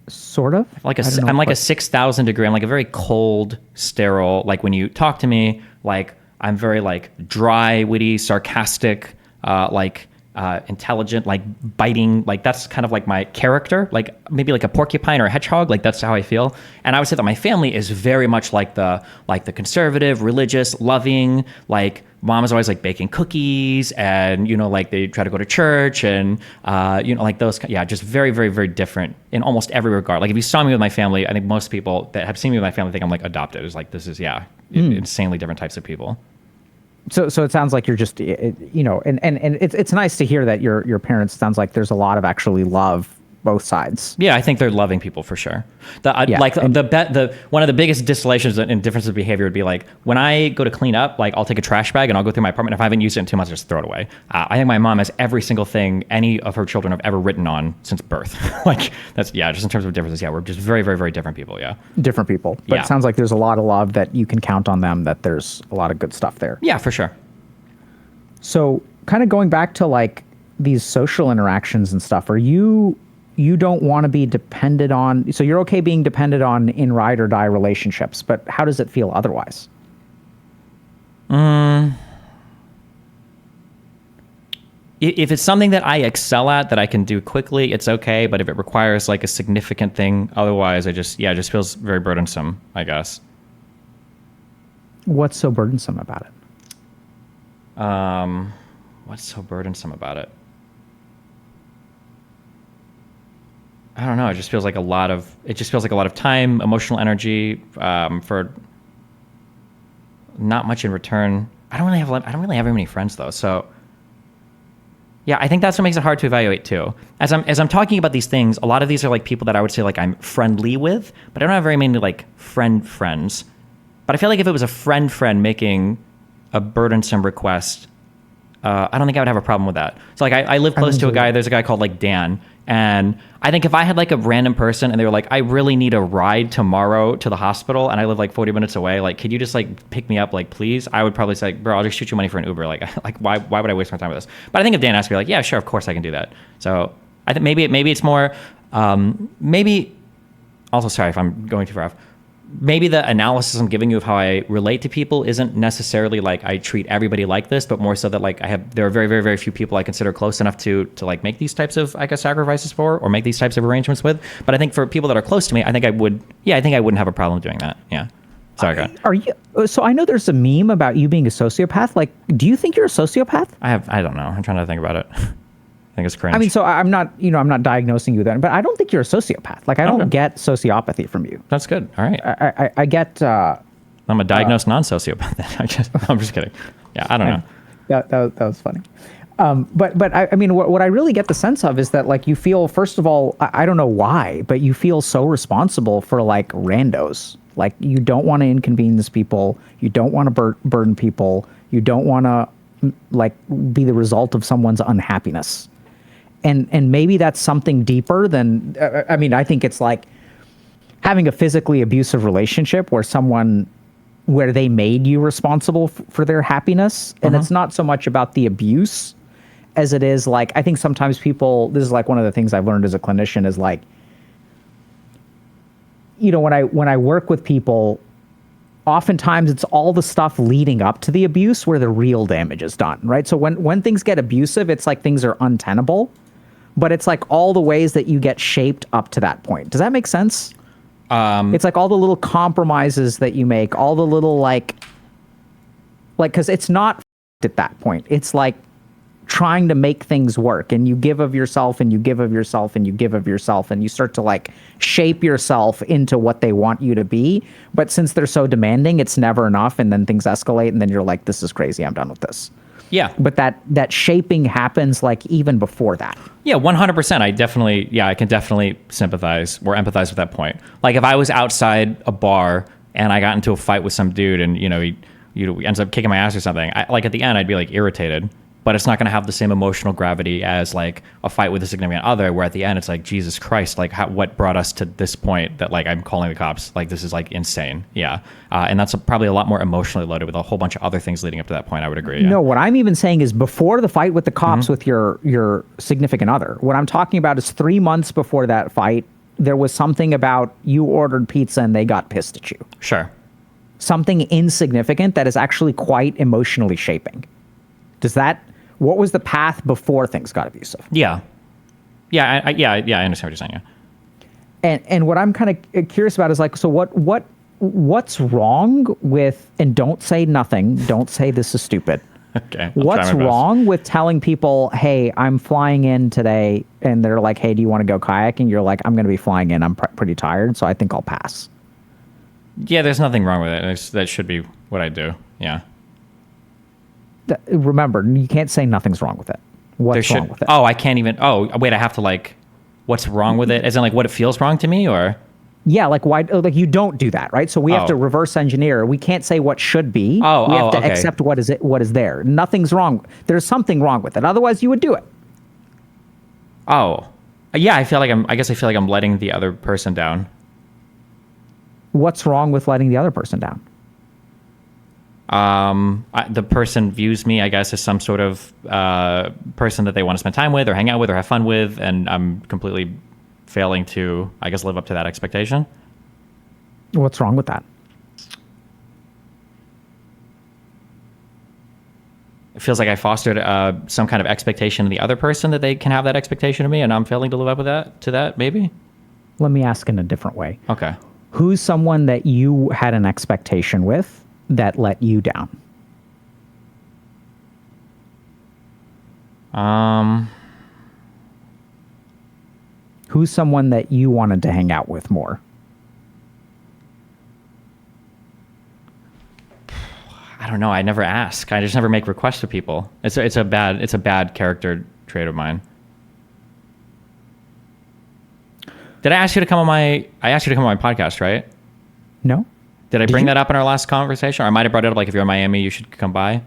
Sort of. I'm like a 6,000 degree. I'm like a very cold, sterile. Like when you talk to me, like I'm very like dry, witty, sarcastic, intelligent, like biting. Like that's kind of like my character. Like maybe like a porcupine or a hedgehog. Like that's how I feel. And I would say that my family is very much like the conservative, religious, loving, like. Mom is always like baking cookies and, like they try to go to church and, like those, just very, very, very different in almost every regard. Like if you saw me with my family, I think most people that have seen me with my family think I'm like adopted. It's like, this is, insanely different types of people. So it sounds like you're just, and it's nice to hear that your parents, sounds like there's a lot of actually love both sides. Yeah, I think they're loving people for sure. One of the biggest distillations and differences of behavior would be like when I go to clean up, like I'll take a trash bag and I'll go through my apartment. If I haven't used it in 2 months, just throw it away. I think my mom has every single thing any of her children have ever written on since birth. Like that's just in terms of differences. Yeah, we're just very, very, very different people. Yeah, different people. But it sounds like there's a lot of love that you can count on them. That there's a lot of good stuff there. Yeah, for sure. So kind of going back to like these social interactions and stuff, you don't want to be dependent on, so you're okay being dependent on in ride or die relationships, but how does it feel otherwise? If it's something that I excel at, that I can do quickly, it's okay. But if it requires like a significant thing, otherwise, it just feels very burdensome, I guess. What's so burdensome about it? What's so burdensome about it? I don't know. It just feels like a lot of time, emotional energy, for not much in return. I don't really have very many friends though. So yeah, I think that's what makes it hard to evaluate too. As I'm talking about these things, a lot of these are like people that I would say like I'm friendly with, but I don't have very many like friends. But I feel like if it was a friend making a burdensome request, I don't think I would have a problem with that. So like I live close to a guy. There's a guy called like Dan. And I think if I had like a random person and they were like, I really need a ride tomorrow to the hospital and I live like 40 minutes away, like, could you just like pick me up, like, please? I would probably say, bro, I'll just shoot you money for an Uber. Like why would I waste my time with this? But I think if Dan asked me, like, yeah, sure, of course I can do that. So I think maybe it's more, maybe also, sorry if I'm going too far off. Maybe the analysis I'm giving you of how I relate to people isn't necessarily like I treat everybody like this, but more so that like there are very, very, very few people I consider close enough to like make these types of, I guess, sacrifices for, or make these types of arrangements with. But I think for people that are close to me, I think I wouldn't have a problem doing that. Yeah. Sorry, go ahead. Are you? So I know there's a meme about you being a sociopath. Like, do you think you're a sociopath? I don't know. I'm trying to think about it. I think it's cringe. I mean, so I'm not diagnosing you then, but I don't think you're a sociopath. Like, I don't get sociopathy from you. That's good. All right. I get. I'm a diagnosed non-sociopath. I'm just kidding. Yeah, I don't know. That was funny. But I mean, what I really get the sense of is that like you feel, first of all, I don't know why, but you feel so responsible for like randos. Like you don't want to inconvenience people. You don't want to burden people. You don't want to like be the result of someone's unhappiness. And maybe that's something deeper than, I mean, I think it's like having a physically abusive relationship where they made you responsible for their happiness. And it's not so much about the abuse, as it is like, I think sometimes people, this is like one of the things I've learned as a clinician is like, you know, when I work with people, oftentimes it's all the stuff leading up to the abuse where the real damage is done, right? So when things get abusive, it's like things are untenable, but it's like all the ways that you get shaped up to that point. Does that make sense? It's like all the little compromises that you make, all the little like, because it's not at that point. It's like trying to make things work, and you give of yourself and you give of yourself and you give of yourself, and you start to like shape yourself into what they want you to be. But since they're so demanding, it's never enough. And then things escalate, and then you're like, this is crazy. I'm done with this. Yeah. But that shaping happens like even before that. Yeah, 100%. I can definitely sympathize or empathize with that point. Like if I was outside a bar and I got into a fight with some dude and, you know, he ends up kicking my ass or something, like at the end, I'd be like irritated. But it's not going to have the same emotional gravity as like a fight with a significant other, where at the end it's like, Jesus Christ, like what brought us to this point that like I'm calling the cops, like this is like insane. Yeah. And that's probably a lot more emotionally loaded with a whole bunch of other things leading up to that point. I would agree. Yeah. No, what I'm even saying is before the fight with the cops with your significant other, what I'm talking about is 3 months before that fight, there was something about you ordered pizza and they got pissed at you. Sure. Something insignificant that is actually quite emotionally shaping. What was the path before things got abusive? Yeah. Yeah, I understand what you're saying. Yeah. And what I'm kind of curious about is like, so what's wrong with, and don't say nothing, don't say this is stupid. Okay. What's wrong with telling people, hey, I'm flying in today, and they're like, hey, do you want to go kayaking? You're like, I'm going to be flying in. I'm pretty tired, so I think I'll pass. Yeah, there's nothing wrong with it. That should be what I do. Yeah. Remember, you can't say nothing's wrong with it. What's wrong with it? Oh, I can't even. Oh, wait, I have to like, what's wrong with it? As in like what it feels wrong to me, or? Yeah, like why? Like you don't do that, right? So we have to reverse engineer. We can't say what should be. We have to accept what is there. Nothing's wrong. There's something wrong with it. Otherwise, you would do it. Oh, yeah. I feel like I'm letting the other person down. What's wrong with letting the other person down? The person views me, I guess, as some sort of person that they want to spend time with or hang out with or have fun with, and I'm completely failing to, I guess, live up to that expectation. What's wrong with that? It feels like I fostered some kind of expectation in the other person that they can have that expectation of me, and I'm failing to live up to that, maybe? Let me ask in a different way. Okay. Who's someone that you had an expectation with that let you down? Who's someone that you wanted to hang out with more? I don't know. I never ask. I just never make requests to people. It's a bad character trait of mine. Did I ask you to come on my podcast, right? No. Did I bring that up in our last conversation? Or I might have brought it up, like, if you're in Miami, you should come by.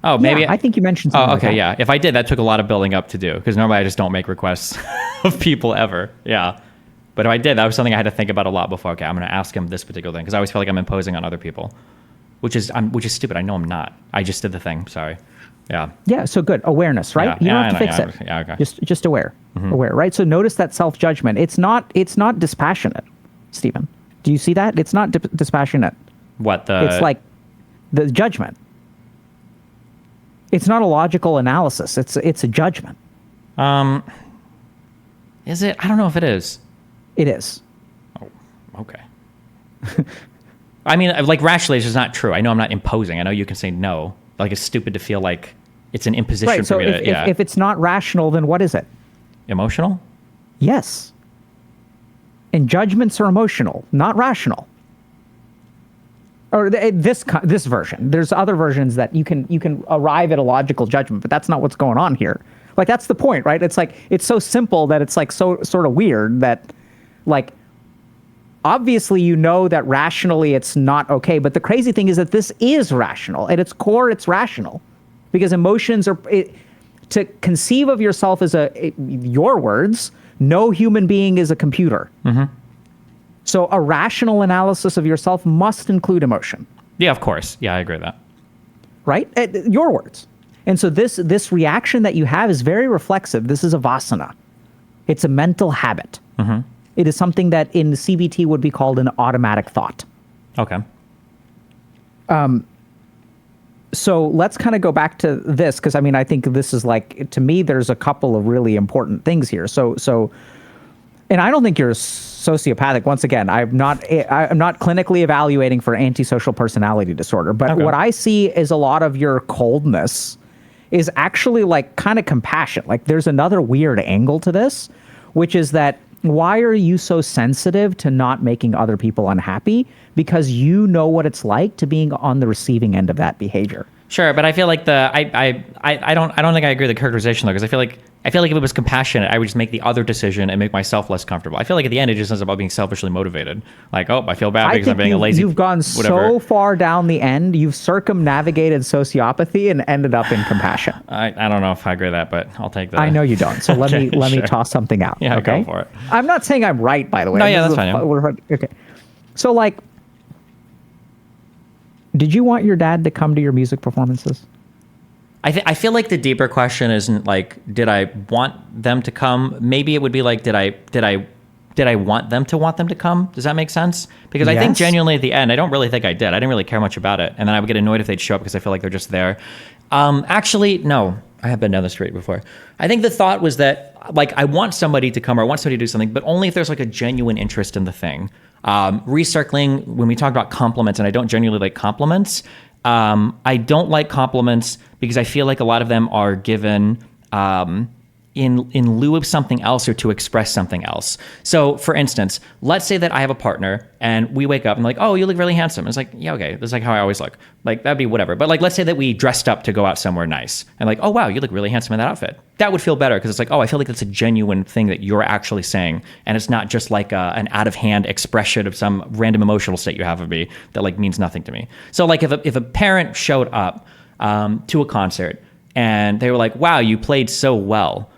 Oh, maybe. Yeah, I think you mentioned something. Oh, okay, like that. yeah. If I did, that took a lot of building up to do, because normally I just don't make requests of people ever. Yeah. But if I did, that was something I had to think about a lot before. Okay, I'm going to ask him this particular thing, because I always feel like I'm imposing on other people, which is stupid. I know I'm not. I just did the thing. Sorry. Yeah. Yeah. So good awareness, right? Yeah, you don't have to fix it. Yeah. Okay. Just aware, aware, right? So notice that self-judgment. It's not dispassionate, Stephen. Do you see that? It's not dispassionate. It's like the judgment. It's not a logical analysis. It's a judgment. Is it? I don't know if it is. It is. Oh, okay. I mean, like, rationally, it's just not true. I know I'm not imposing. I know you can say no. Like, it's stupid to feel like it's an imposition right, so for me to, if it's not rational, then what is it? Emotional? Yes. And judgments are emotional, not rational. Or this version. There's other versions that you can arrive at a logical judgment, but that's not what's going on here. Like, that's the point, right? It's like, it's so simple that it's like so sort of weird that, like, obviously you know that rationally it's not okay, but the crazy thing is that this is rational. At its core, it's rational. Because emotions are, to conceive of yourself as your words, no human being is a computer. Mm-hmm. So a rational analysis of yourself must include emotion. Yeah, of course. Yeah, I agree with that. Right? Your words. And so this reaction that you have is very reflexive. This is a vasana. It's a mental habit. It is something that in CBT would be called an automatic thought. Okay. So let's kind of go back to this, because I mean, I think this is like, to me, there's a couple of really important things here. So, and I don't think you're sociopathic. Once again, I'm not clinically evaluating for antisocial personality disorder, but Okay. what I see is a lot of your coldness is actually like kind of compassion. Like there's another weird angle to this, which is that why are you so sensitive to not making other people unhappy? Because you know what it's like to being on the receiving end of that behavior. Sure, but I feel like I don't think I agree with the characterization though, because I feel like if it was compassionate, I would just make the other decision and make myself less comfortable. I feel like at the end it just is about being selfishly motivated. Like, oh, I feel bad because I'm being a lazy. You've gone whatever. so far down the end. You've circumnavigated sociopathy and ended up in compassion. I don't know if I agree with that, but I'll take that. I know you don't. So let me sure. toss something out. Yeah, okay? go for it. I'm not saying I'm right, by the way. No, yeah, This that's is fine. Okay. So like, did you want your dad to come to your music performances? I feel like the deeper question isn't like, did I want them to come? Maybe it would be like, did I want them to come? Does that make sense? Because I think Yes. genuinely at the end, I don't really think I did. I didn't really care much about it. And then I would get annoyed if they'd show up because I feel like they're just there. Actually, no. I have been down the street before. I think the thought was that like I want somebody to come or I want somebody to do something, but only if there's like a genuine interest in the thing. Recircling, when we talk about compliments, and I don't genuinely like compliments, I don't like compliments because I feel like a lot of them are given in lieu of something else or to express something else. So for instance, let's say that I have a partner and we wake up and like, oh, you look really handsome. It's like, yeah, okay. That's like how I always look. Like that'd be whatever. But like, let's say that we dressed up to go out somewhere nice and like, oh, wow, you look really handsome in that outfit. That would feel better because it's like, oh, I feel like that's a genuine thing that you're actually saying. And it's not just like an out of hand expression of some random emotional state you have of me that like means nothing to me. So like if a parent showed up to a concert and they were like, wow, you played so well,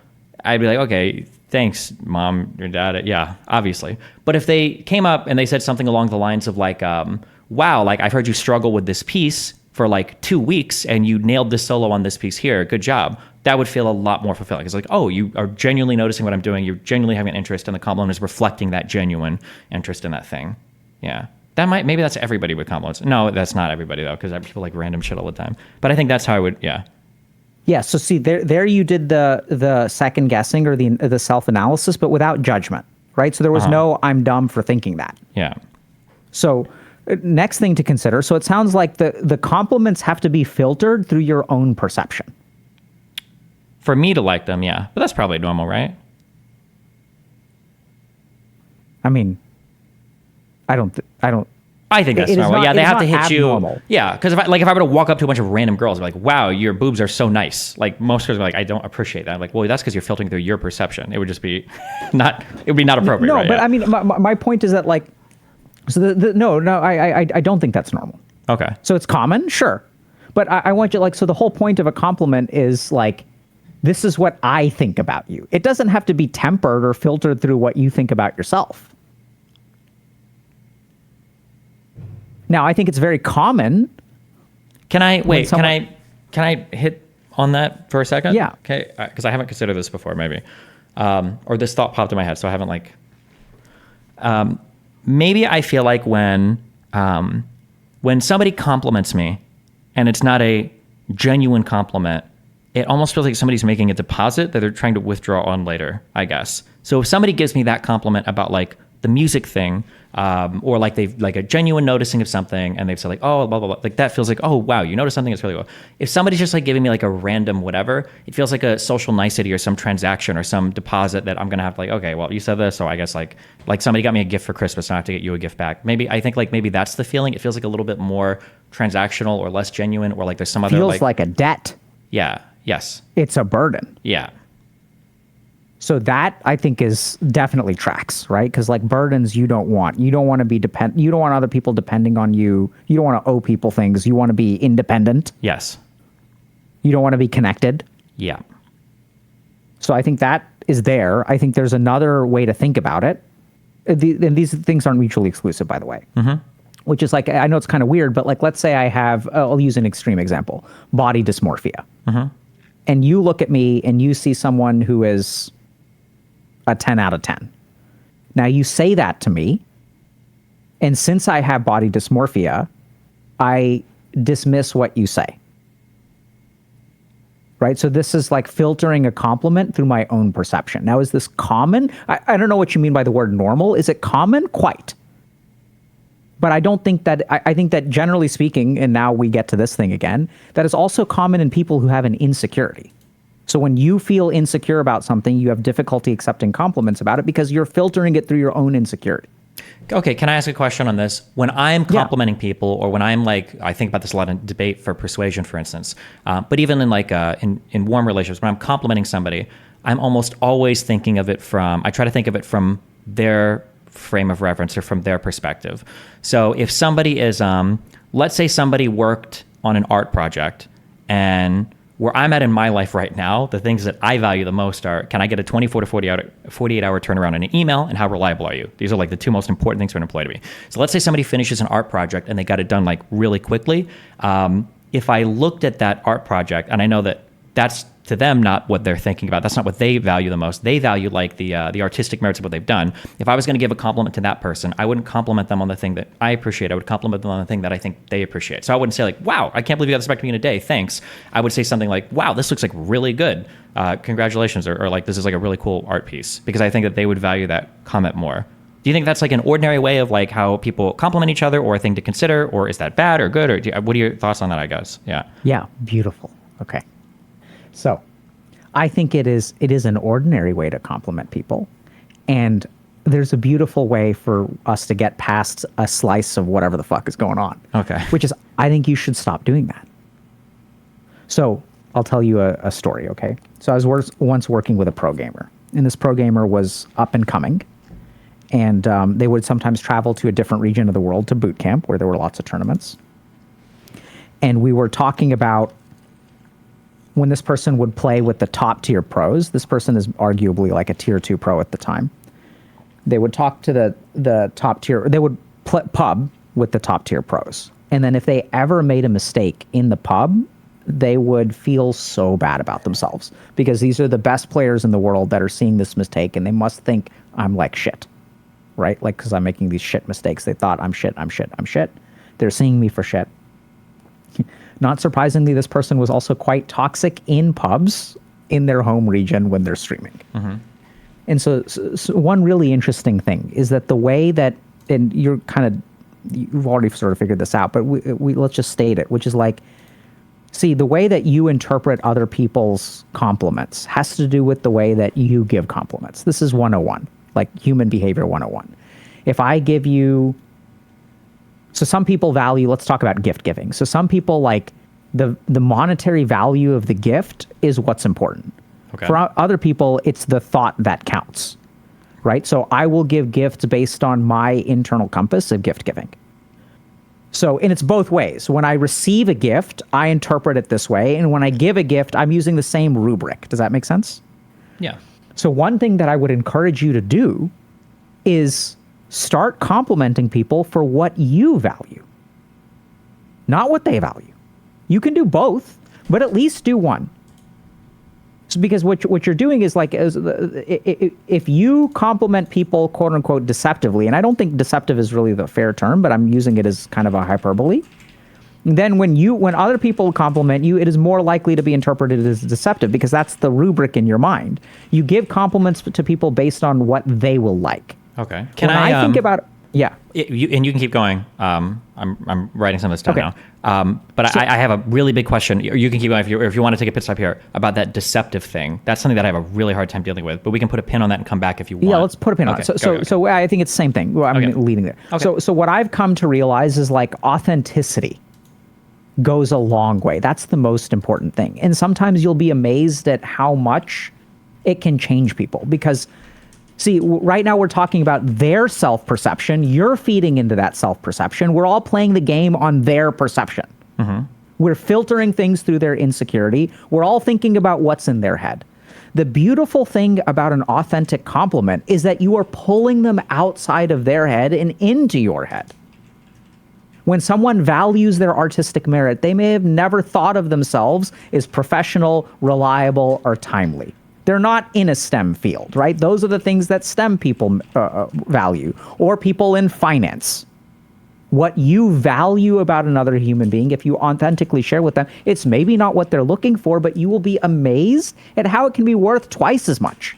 I'd be like, okay, thanks, mom, your dad. Yeah, obviously. But if they came up and they said something along the lines of like, wow, like I've heard you struggle with this piece for like 2 weeks and you nailed this solo on this piece here. Good job. That would feel a lot more fulfilling. It's like, oh, you are genuinely noticing what I'm doing. You're genuinely having an interest, and the compliment is reflecting that genuine interest in that thing. Yeah. Maybe that's everybody with compliments. No, that's not everybody though, because people like random shit all the time. But I think that's how I would, yeah. Yeah, so see, there you did the second guessing or the self-analysis, but without judgment, right? So there was no I'm dumb for thinking that. Yeah. So next thing to consider, so it sounds like the compliments have to be filtered through your own perception. For me to like them, yeah. But that's probably normal, right? I mean, I don't. I think that's It is normal. not- Yeah, it they is have to not hit abnormal. you. Yeah, because if I were to walk up to a bunch of random girls, I'd be like, wow, your boobs are so nice. Like most girls are like, I don't appreciate that. I'm like, well, that's because you're filtering through your perception. It would just be not appropriate. No, right? but Yeah. I mean, my point is that like, so I don't think that's normal. Okay. So it's common, sure, but I want you like, so the whole point of a compliment is like, this is what I think about you. It doesn't have to be tempered or filtered through what you think about yourself. Now, I think it's very common. Can I wait? someone- Can I hit on that for a second? Yeah. Okay. Because I haven't considered this before, maybe, or this thought popped in my head, so I haven't like. Maybe I feel like when somebody compliments me, and it's not a genuine compliment, it almost feels like somebody's making a deposit that they're trying to withdraw on later, I guess. So if somebody gives me that compliment about like the music thing, or like they've like a genuine noticing of something and they've said like, oh, blah, blah, blah. Like that feels like, oh, wow, you noticed something that's really well. If somebody's just like giving me like a random whatever, it feels like a social nicety or some transaction or some deposit that I'm going to have to like, okay, well, you said this. So I guess like somebody got me a gift for Christmas and I have to get you a gift back. I think maybe that's the feeling. It feels like a little bit more transactional or less genuine, or like there's some other Feels like a debt. Yeah. Yes. It's a burden. Yeah. So that I think is definitely tracks, right? Because like burdens you don't want. You don't want to be you don't want other people depending on you. You don't want to owe people things. You want to be independent. Yes. You don't want to be connected. Yeah. So I think that is there. I think there's another way to think about it. And these things aren't mutually exclusive, by the way. Mm-hmm. Which is like, I know it's kind of weird, but like, let's say I have, I'll use an extreme example, body dysmorphia. Mm-hmm. and you look at me and you see someone who is a 10 out of 10. Now you say that to me, and since I have body dysmorphia, I dismiss what you say. Right? So this is like filtering a compliment through my own perception. Now, is this common? I don't know what you mean by the word normal. Is it common? Quite. But I don't think that, I think that generally speaking, and now we get to this thing again, that is also common in people who have an insecurity. So when you feel insecure about something, you have difficulty accepting compliments about it because you're filtering it through your own insecurity. Okay, can I ask a question on this? When I'm complimenting people, or when I'm like, I think about this a lot in debate for persuasion, for instance, but even in like in warm relationships, when I'm complimenting somebody, I'm almost always thinking of it from, I try to think of it from their frame of reference or from their perspective. So if somebody is, let's say somebody worked on an art project, and where I'm at in my life right now, the things that I value the most are, can I get a 24 to 48 hour turnaround in an email, and how reliable are you? These are like the two most important things for an employee to be. So let's say somebody finishes an art project and they got it done like really quickly. If I looked at that art project, and I know that that's to them not what they're thinking about, that's not what they value the most. They value like the artistic merits of what they've done. If I was going to give a compliment to that person, I wouldn't compliment them on the thing that I appreciate. I would compliment them on the thing that I think they appreciate. So I wouldn't say like, wow, I can't believe you got this back to me in a day, thanks. I would say something like, wow, this looks like really good. Congratulations, or like, this is like a really cool art piece, because I think that they would value that comment more. Do you think that's like an ordinary way of like how people compliment each other, or a thing to consider, or is that bad or good? Or what are your thoughts on that, I guess? Yeah. Yeah, beautiful. Okay. So I think it is an ordinary way to compliment people. And there's a beautiful way for us to get past a slice of whatever the fuck is going on. Okay. Which is, I think you should stop doing that. So I'll tell you a story, okay? So I was once working with a pro gamer, and this pro gamer was up and coming. And they would sometimes travel to a different region of the world to boot camp, where there were lots of tournaments. And we were talking about when this person would play with the top tier pros. This person is arguably like a tier 2 pro at the time. They would talk to the top tier, they would pub with the top tier pros. And then if they ever made a mistake in the pub, they would feel so bad about themselves, because these are the best players in the world that are seeing this mistake, and they must think I'm like shit, right? Like, because I'm making these shit mistakes. They thought I'm shit. They're seeing me for shit. Not surprisingly, this person was also quite toxic in pubs in their home region when they're streaming. Mm-hmm. And so one really interesting thing is that the way that, and you've already sort of figured this out, but we let's just state it, which is like, see, the way that you interpret other people's compliments has to do with the way that you give compliments. This is 101, like human behavior 101. If I give you, so some people value, let's talk about gift giving. So some people like the monetary value of the gift is what's important. Okay. For other people, it's the thought that counts, right? So I will give gifts based on my internal compass of gift giving. So, and it's both ways. When I receive a gift, I interpret it this way. And when I give a gift, I'm using the same rubric. Does that make sense? Yeah. So one thing that I would encourage you to do is start complimenting people for what you value, not what they value. You can do both, but at least do one. So because what you're doing is like, if you compliment people, quote unquote, deceptively, and I don't think deceptive is really the fair term, but I'm using it as kind of a hyperbole. Then when other people compliment you, it is more likely to be interpreted as deceptive, because that's the rubric in your mind. You give compliments to people based on what they will like. Okay. I think about, yeah. You can keep going. I'm writing some of this down now. But I have a really big question. You can keep going if you want to take a pit stop here about that deceptive thing. That's something that I have a really hard time dealing with. But we can put a pin on that and come back if you want. Yeah, let's put a pin on it. So I think it's the same thing. I'm leading there. Okay. So what I've come to realize is like authenticity goes a long way. That's the most important thing. And sometimes you'll be amazed at how much it can change people, because see, right now we're talking about their self-perception. You're feeding into that self-perception. We're all playing the game on their perception. Mm-hmm. We're filtering things through their insecurity. We're all thinking about what's in their head. The beautiful thing about an authentic compliment is that you are pulling them outside of their head and into your head. When someone values their artistic merit, they may have never thought of themselves as professional, reliable, or timely. They're not in a STEM field, right? Those are the things that STEM people value, or people in finance. What you value about another human being, if you authentically share with them, it's maybe not what they're looking for, but you will be amazed at how it can be worth twice as much.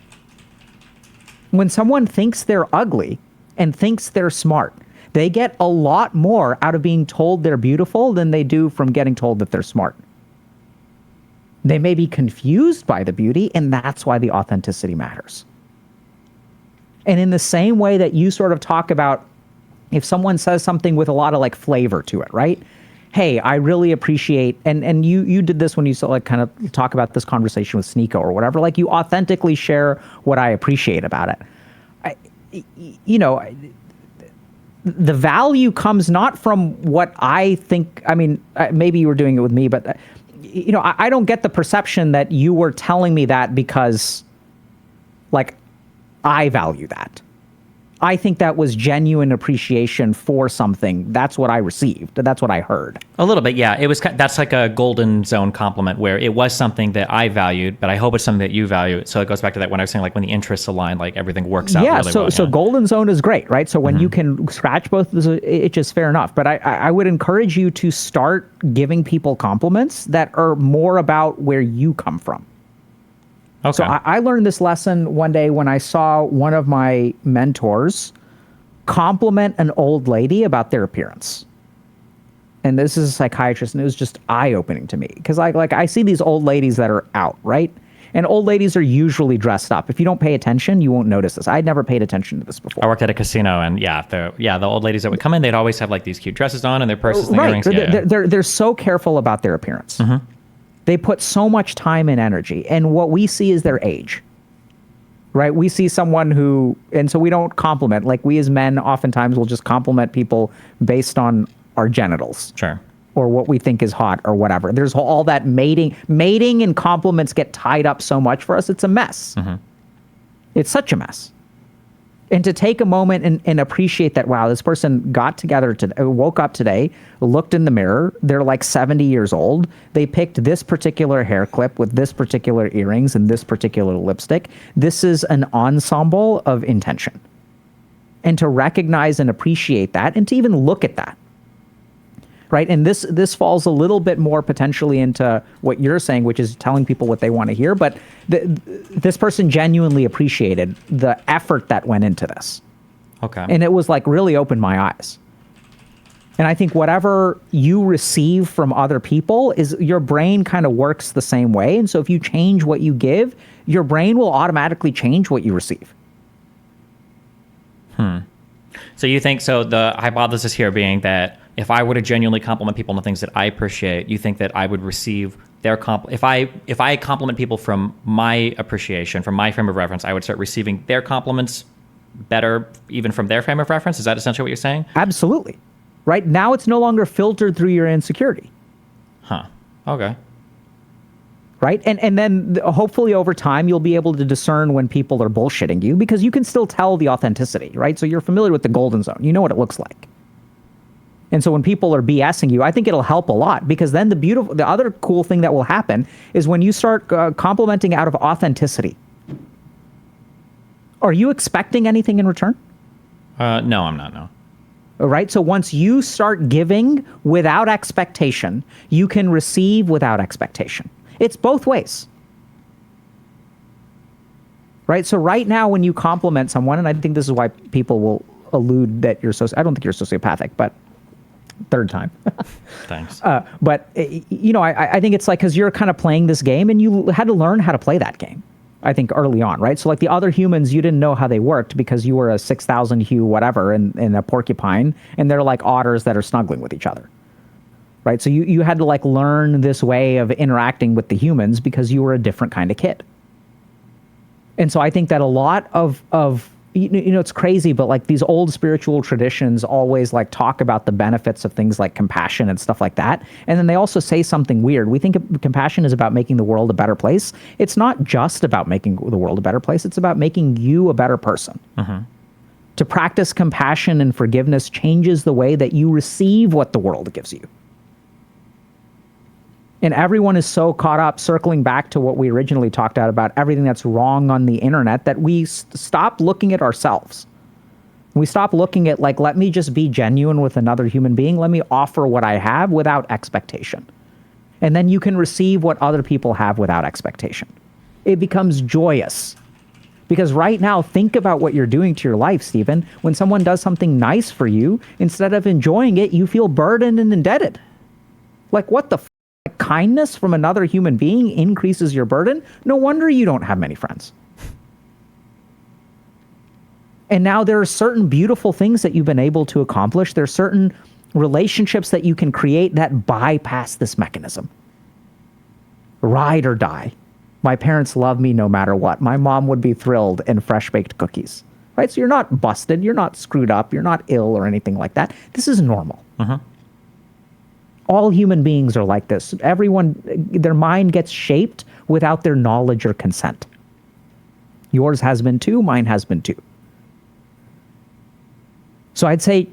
When someone thinks they're ugly and thinks they're smart, they get a lot more out of being told they're beautiful than they do from getting told that they're smart. They may be confused by the beauty, and that's why the authenticity matters. And in the same way that you sort of talk about, if someone says something with a lot of like flavor to it, right? Hey, I really appreciate, and you did this when you like kind of talk about this conversation with Sneeko or whatever, like you authentically share what I appreciate about it. The value comes not from what I think. I mean, maybe you were doing it with me, but I don't get the perception that you were telling me that because, like, I value that. I think that was genuine appreciation for something. That's what I received. That's what I heard. A little bit, yeah. That's like a golden zone compliment where it was something that I valued, but I hope it's something that you value. So it goes back to that when I was saying, like, when the interests align, like everything works out really well. So golden zone is great, right? So when you can scratch both of those, it's just fair enough. But I would encourage you to start giving people compliments that are more about where you come from. Okay. So I learned this lesson one day when I saw one of my mentors compliment an old lady about their appearance. And this is a psychiatrist, and it was just eye-opening to me. Because I see these old ladies that are out, right? And old ladies are usually dressed up. If you don't pay attention, you won't notice this. I'd never paid attention to this before. I worked at a casino, and the old ladies that would come in, they'd always have like these cute dresses on and their purses and right. earrings. They're so careful about their appearance. Mm-hmm. They put so much time and energy, and what we see is their age, right? We see someone who, and so we don't compliment, like we as men oftentimes will just compliment people based on our genitals. Sure. Or what we think is hot or whatever. There's all that mating and compliments get tied up so much for us. It's a mess. Mm-hmm. It's such a mess. And to take a moment and appreciate that, wow, this person got together, woke up today, looked in the mirror, they're like 70 years old, they picked this particular hair clip with this particular earrings and this particular lipstick. This is an ensemble of intention. And to recognize and appreciate that, and to even look at that. Right? And this falls a little bit more potentially into what you're saying, which is telling people what they want to hear. But this person genuinely appreciated the effort that went into this. Okay. And it was like really opened my eyes. And I think whatever you receive from other people is your brain kind of works the same way. And so if you change what you give, your brain will automatically change what you receive. So you think, so the hypothesis here being that if I were to genuinely compliment people on the things that I appreciate, you think that I would receive their if I compliment people from my appreciation, from my frame of reference, I would start receiving their compliments better even from their frame of reference? Is that essentially what you're saying? Absolutely. Right? Now it's no longer filtered through your insecurity. Huh. Okay. Right? And then hopefully over time, you'll be able to discern when people are bullshitting you, because you can still tell the authenticity, right? So you're familiar with the golden zone. You know what it looks like. And so when people are BSing you, I think it'll help a lot, because then the other cool thing that will happen is when you start complimenting out of authenticity. Are you expecting anything in return? No, I'm not, no. All right? So once you start giving without expectation, you can receive without expectation. It's both ways. Right? So right now when you compliment someone, and I think this is why people will allude that you're I don't think you're sociopathic, but third time. Thanks. But I think it's like, because you're kind of playing this game and you had to learn how to play that game, I think, early on, right? So like the other humans, you didn't know how they worked because you were a 6,000 hue whatever in a porcupine, and they're like otters that are snuggling with each other. Right? So you had to like learn this way of interacting with the humans because you were a different kind of kid. And so I think that a lot of it's crazy, but like these old spiritual traditions always like talk about the benefits of things like compassion and stuff like that. And then they also say something weird. We think compassion is about making the world a better place. It's not just about making the world a better place. It's about making you a better person. Mm-hmm. To practice compassion and forgiveness changes the way that you receive what the world gives you. And everyone is so caught up circling back to what we originally talked about everything that's wrong on the internet, that we stop looking at ourselves. We stop looking at, like, let me just be genuine with another human being. Let me offer what I have without expectation. And then you can receive what other people have without expectation. It becomes joyous. Because right now, think about what you're doing to your life, Stephen. When someone does something nice for you, instead of enjoying it, you feel burdened and indebted. Like, what the kindness from another human being increases your burden? No wonder you don't have many friends. And now there are certain beautiful things that you've been able to accomplish. There are certain relationships that you can create that bypass this mechanism. Ride or die. My parents love me no matter what. My mom would be thrilled in fresh-baked cookies. Right? So you're not busted. You're not screwed up. You're not ill or anything like that. This is normal. All human beings are like this. Everyone, their mind gets shaped without their knowledge or consent. Yours has been too. Mine has been too. So I'd say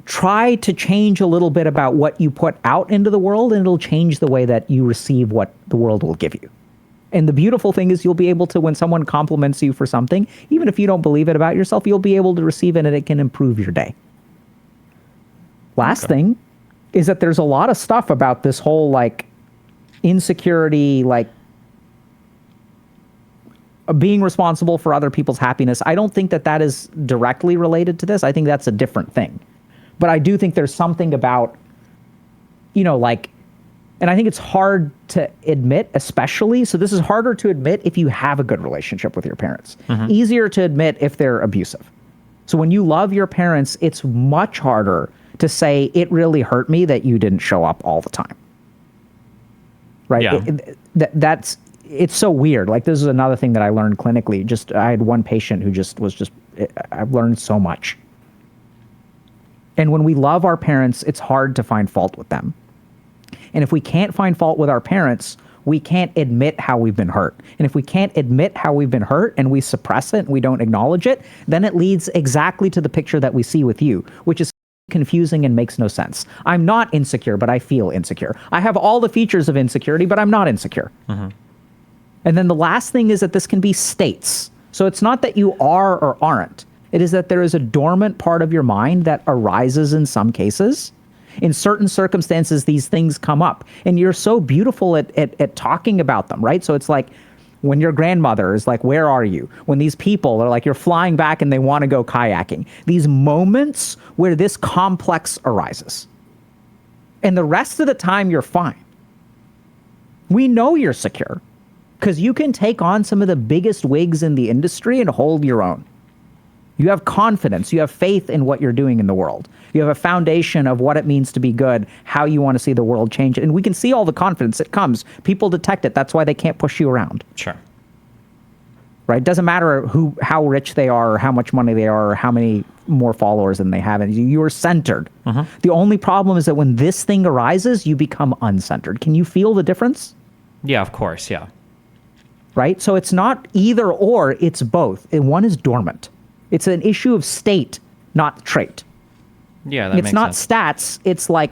try to change a little bit about what you put out into the world, and it'll change the way that you receive what the world will give you. And the beautiful thing is you'll be able to, when someone compliments you for something, even if you don't believe it about yourself, you'll be able to receive it and it can improve your day. Last thing is that there's a lot of stuff about this whole, like, insecurity, like, being responsible for other people's happiness. I don't think that that is directly related to this. I think that's a different thing. But I do think there's something about, you know, like, and I think it's hard to admit, especially, so this is harder to admit if you have a good relationship with your parents. Easier to admit if they're abusive. So when you love your parents, it's much harder to say, it really hurt me that you didn't show up all the time. Right? Yeah. It's so weird. Like, this is another thing that I learned clinically. I had one patient who I've learned so much. And when we love our parents, it's hard to find fault with them. And if we can't find fault with our parents, we can't admit how we've been hurt. And if we can't admit how we've been hurt and we suppress it and we don't acknowledge it, then it leads exactly to the picture that we see with you, which is confusing and makes no sense. I'm not insecure, but I feel insecure. I have all the features of insecurity, but I'm not insecure. And then the last thing is that this can be states. So it's not that you are or aren't. It is that there is a dormant part of your mind that arises in some cases. In certain circumstances, these things come up. And you're so beautiful at talking about them, right? So it's like when your grandmother is like, where are you? When these people are like, you're flying back and they want to go kayaking. These moments where this complex arises. And the rest of the time, you're fine. We know you're secure. Because you can take on some of the biggest wigs in the industry and hold your own. You have confidence. You have faith in what you're doing in the world. You have a foundation of what it means to be good, how you want to see the world change. And we can see all the confidence that comes. People detect it. That's why they can't push you around. Sure. Right? It doesn't matter how rich they are or how much money they are or how many more followers than they have. And you're centered. The only problem is that when this thing arises, you become uncentered. Can you feel the difference? Yeah, of course. Yeah. Right? So it's not either or, it's both. And one is dormant. It's an issue of state, not trait. Yeah, that makes sense. It's not stats. It's like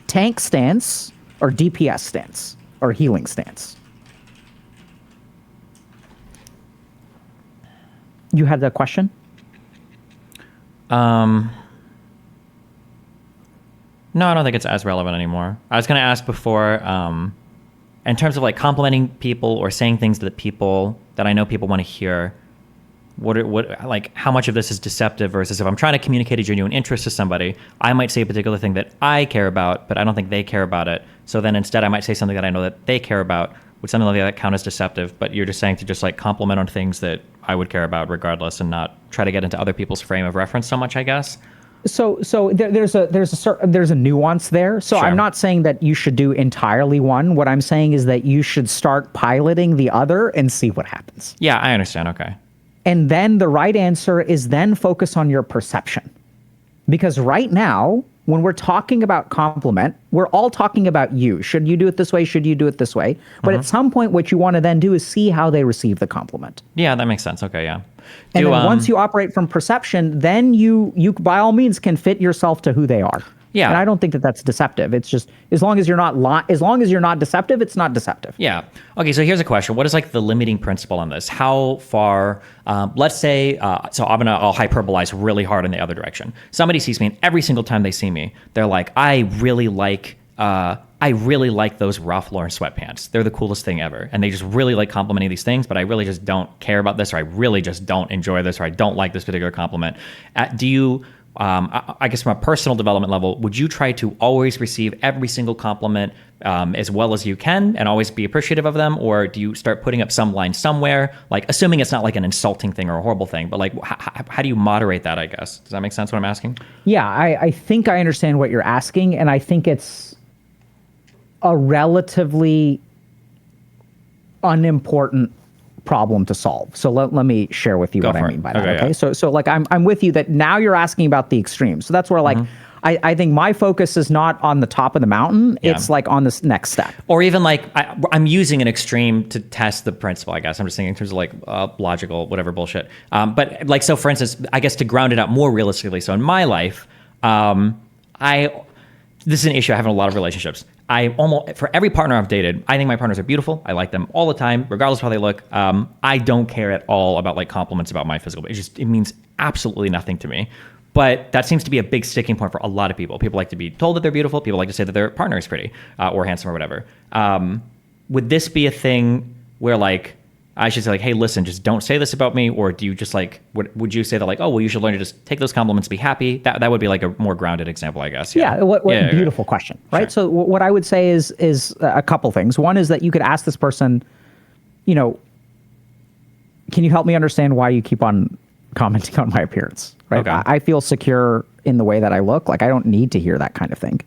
tank stance or DPS stance or healing stance. You had a question? No, I don't think it's as relevant anymore. I was going to ask before, in terms of like complimenting people or saying things that I know people want to hear, like how much of this is deceptive versus if I'm trying to communicate a genuine interest to somebody, I might say a particular thing that I care about, but I don't think they care about it. So then instead I might say something that I know that they care about. Would something like that count as deceptive? But you're just saying to just like compliment on things that I would care about regardless and not try to get into other people's frame of reference so much, I guess. So there's a nuance there. So Sure. I'm not saying that you should do entirely one. What I'm saying is that you should start piloting the other and see what happens. Yeah, I understand. Okay. And then the right answer is then focus on your perception. Because right now, when we're talking about compliment, we're all talking about you. Should you do it this way? Should you do it this way? But at some point, what you want to then do is see how they receive the compliment. Yeah, that makes sense. Okay, yeah. And then once you operate from perception, then you by all means can fit yourself to who they are. Yeah. And I don't think that that's deceptive. It's just as long as you're not deceptive, it's not deceptive. Yeah. Okay. So here's a question. What is like the limiting principle on this? How far, let's say, so I'll hyperbolize really hard in the other direction. Somebody sees me and every single time they see me, they're like, I really like those Ralph Lauren sweatpants. They're the coolest thing ever. And they just really like complimenting these things, but I really just don't care about this, or I really just don't enjoy this, or I don't like this particular compliment. Do you, I guess from a personal development level, would you try to always receive every single compliment as well as you can and always be appreciative of them? Or do you start putting up some line somewhere, like assuming it's not like an insulting thing or a horrible thing, but like how do you moderate that, I guess? Does that make sense what I'm asking? Yeah, I think I understand what you're asking, and I think it's a relatively unimportant problem to solve. So let me share with you what I mean by that. Okay. Yeah. So like I'm with you that now you're asking about the extremes. So that's where like I think my focus is not on the top of the mountain. Yeah. It's like on this next step. Or even like I'm using an extreme to test the principle, I guess. I'm just thinking in terms of like logical, whatever bullshit. But like, so for instance, I guess to ground it out more realistically. So in my life, this is an issue I have in a lot of relationships. For every partner I've dated, I think my partners are beautiful. I like them all the time, regardless of how they look. I don't care at all about like compliments about my physical. It means absolutely nothing to me. But that seems to be a big sticking point for a lot of people. People like to be told that they're beautiful. People like to say that their partner is pretty or handsome or whatever. Would this be a thing where like I should say like, hey, listen, just don't say this about me? Or do you just like, would you say that like, oh, well, you should learn to just take those compliments, be happy? That would be like a more grounded example, I guess. Yeah. What beautiful question, right? Sure. So what I would say is a couple things. One is that you could ask this person, can you help me understand why you keep on commenting on my appearance? Right. Okay. I feel secure in the way that I look. Like I don't need to hear that kind of thing.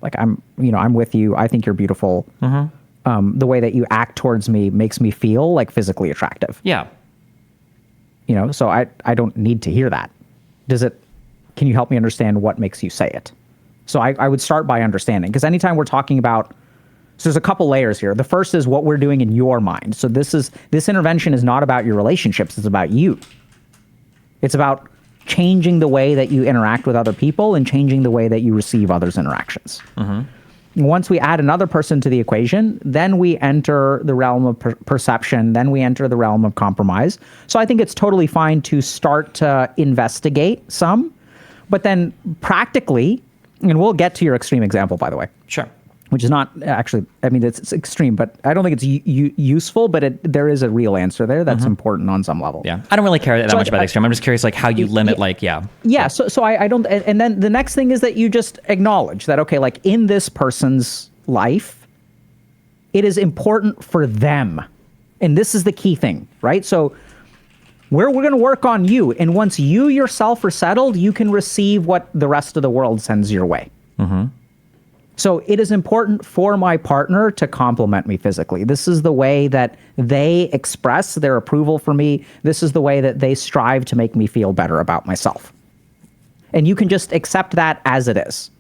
Like I'm with you. I think you're beautiful. Mm-hmm. The way that you act towards me makes me feel like physically attractive. Yeah. So I don't need to hear that. Can you help me understand what makes you say it? So I would start by understanding, because anytime we're talking about, so there's a couple layers here. The first is what we're doing in your mind. So this intervention is not about your relationships. It's about you. It's about changing the way that you interact with other people and changing the way that you receive others' interactions. Mm-hmm. Once we add another person to the equation, then we enter the realm of perception, then we enter the realm of compromise. So I think it's totally fine to start to investigate some, but then practically, and we'll get to your extreme example, by the way. Sure. Which is not actually, it's extreme, but I don't think it's useful, but there is a real answer there that's important on some level. Yeah. I don't really care that much about the extreme. I'm just curious, like how you limit, Yeah. So I don't, and then the next thing is that you just acknowledge that, okay, like in this person's life, it is important for them. And this is the key thing, right? So we're going to work on you. And once you yourself are settled, you can receive what the rest of the world sends your way. Mm-hmm. So it is important for my partner to compliment me physically. This is the way that they express their approval for me. This is the way that they strive to make me feel better about myself. And you can just accept that as it is.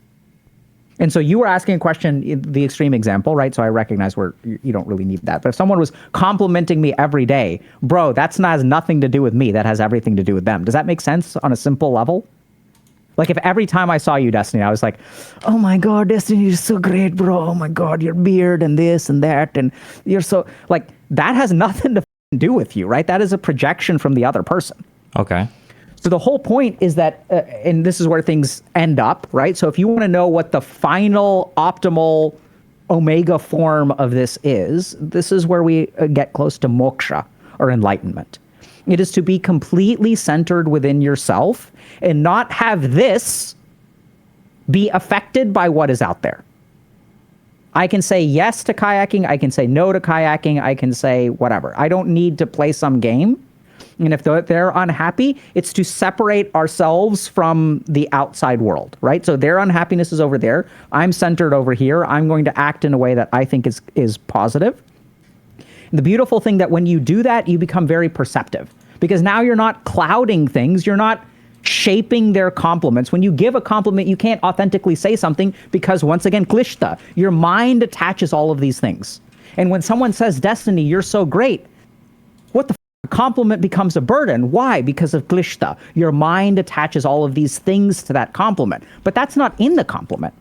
And so you were asking a question, the extreme example, right? So I recognize where you don't really need that. But if someone was complimenting me every day, bro, has nothing to do with me. That has everything to do with them. Does that make sense on a simple level? Like if every time I saw you, Destiny, I was like, oh my God, Destiny, you're so great, bro. Oh my God, your beard and this and that. And you're so, like, that has nothing to do with you, right? That is a projection from the other person. Okay. So the whole point is that, and this is where things end up, right? So if you want to know what the final optimal omega form of this is where we get close to moksha or enlightenment. It is to be completely centered within yourself and not have this be affected by what is out there. I can say yes to kayaking. I can say no to kayaking. I can say whatever. I don't need to play some game. And if they're unhappy, it's to separate ourselves from the outside world, right? So their unhappiness is over there. I'm centered over here. I'm going to act in a way that I think is positive. And the beautiful thing that when you do that, you become very perceptive, because now you're not clouding things. You're not shaping their compliments. When you give a compliment, you can't authentically say something because, once again, klishta, your mind attaches all of these things. And when someone says, Destiny, you're so great, what the compliment becomes a burden. Why? Because of klishta. Your mind attaches all of these things to that compliment. But that's not in the compliment.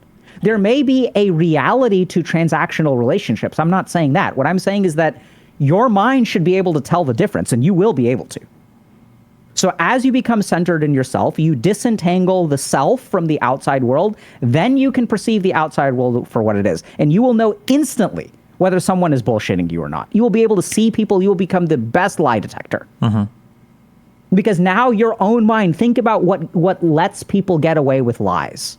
There may be a reality to transactional relationships. I'm not saying that. What I'm saying is that your mind should be able to tell the difference, and you will be able to. So as you become centered in yourself, you disentangle the self from the outside world, then you can perceive the outside world for what it is. And you will know instantly whether someone is bullshitting you or not. You will be able to see people. You will become the best lie detector. Because now your own mind, think about what lets people get away with lies.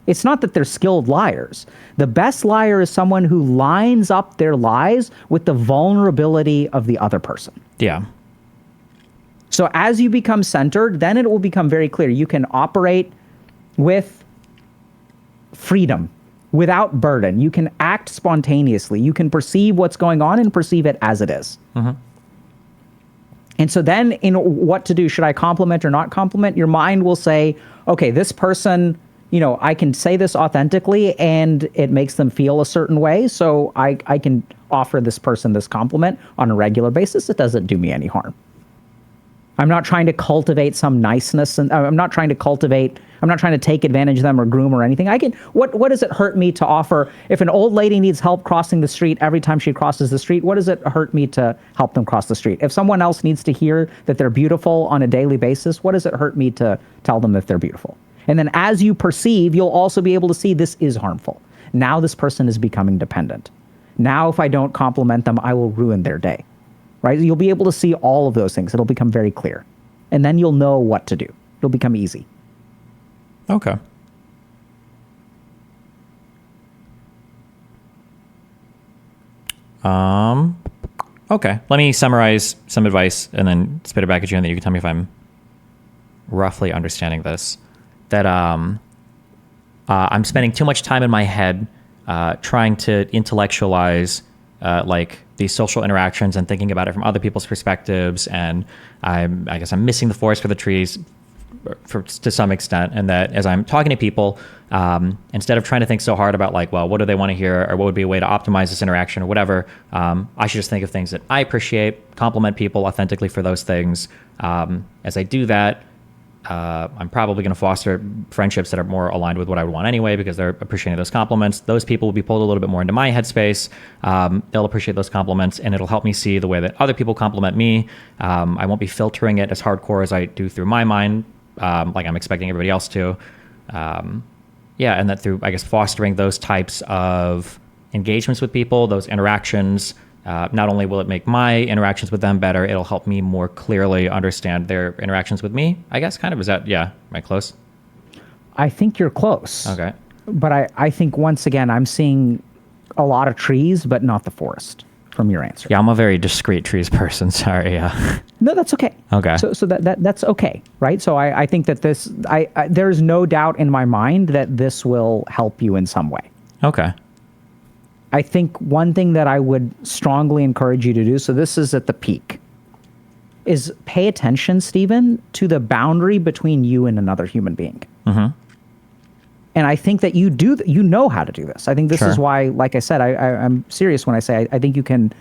It's not that they're skilled liars. The best liar is someone who lines up their lies with the vulnerability of the other person. Yeah. So as you become centered, then it will become very clear. You can operate with freedom, without burden. You can act spontaneously. You can perceive what's going on and perceive it as it is. And so then in what to do, should I compliment or not compliment? Your mind will say, okay, this person, I can say this authentically and it makes them feel a certain way. So I can offer this person this compliment on a regular basis. It doesn't do me any harm. I'm not trying to cultivate some niceness, and I'm not trying to take advantage of them or groom or anything. What does it hurt me to offer? If an old lady needs help crossing the street every time she crosses the street, what does it hurt me to help them cross the street? If someone else needs to hear that they're beautiful on a daily basis, what does it hurt me to tell them that they're beautiful? And then as you perceive, you'll also be able to see this is harmful. Now this person is becoming dependent. Now if I don't compliment them, I will ruin their day. Right? You'll be able to see all of those things. It'll become very clear. And then you'll know what to do. It'll become easy. Okay. Okay. Let me summarize some advice and then spit it back at you, and then you can tell me if I'm roughly understanding this. That I'm spending too much time in my head trying to intellectualize these social interactions and thinking about it from other people's perspectives, and I guess I'm missing the forest for the trees to some extent, and that as I'm talking to people, instead of trying to think so hard about what do they want to hear, or what would be a way to optimize this interaction or whatever, I should just think of things that I appreciate, compliment people authentically for those things. As I do that, I'm probably going to foster friendships that are more aligned with what I would want anyway, because they're appreciating those compliments. Those people will be pulled a little bit more into my headspace. They'll appreciate those compliments, and it'll help me see the way that other people compliment me. I won't be filtering it as hardcore as I do through my mind, like I'm expecting everybody else to. And that through, I guess, fostering those types of engagements with people, those interactions, not only will it make my interactions with them better, it'll help me more clearly understand their interactions with me, I guess, kind of. Is that, am I close? I think you're close. Okay. But I think, once again, I'm seeing a lot of trees, but not the forest from your answer. Yeah, I'm a very discrete trees person. Sorry. Yeah. No, that's okay. Okay. So that's okay, right? So I think that there's no doubt in my mind that this will help you in some way. Okay. I think one thing that I would strongly encourage you to do, so this is at the peak, is pay attention, Stephen, to the boundary between you and another human being. And I think that you know how to do this. I think this is why, like I said, I'm serious when I say I think you can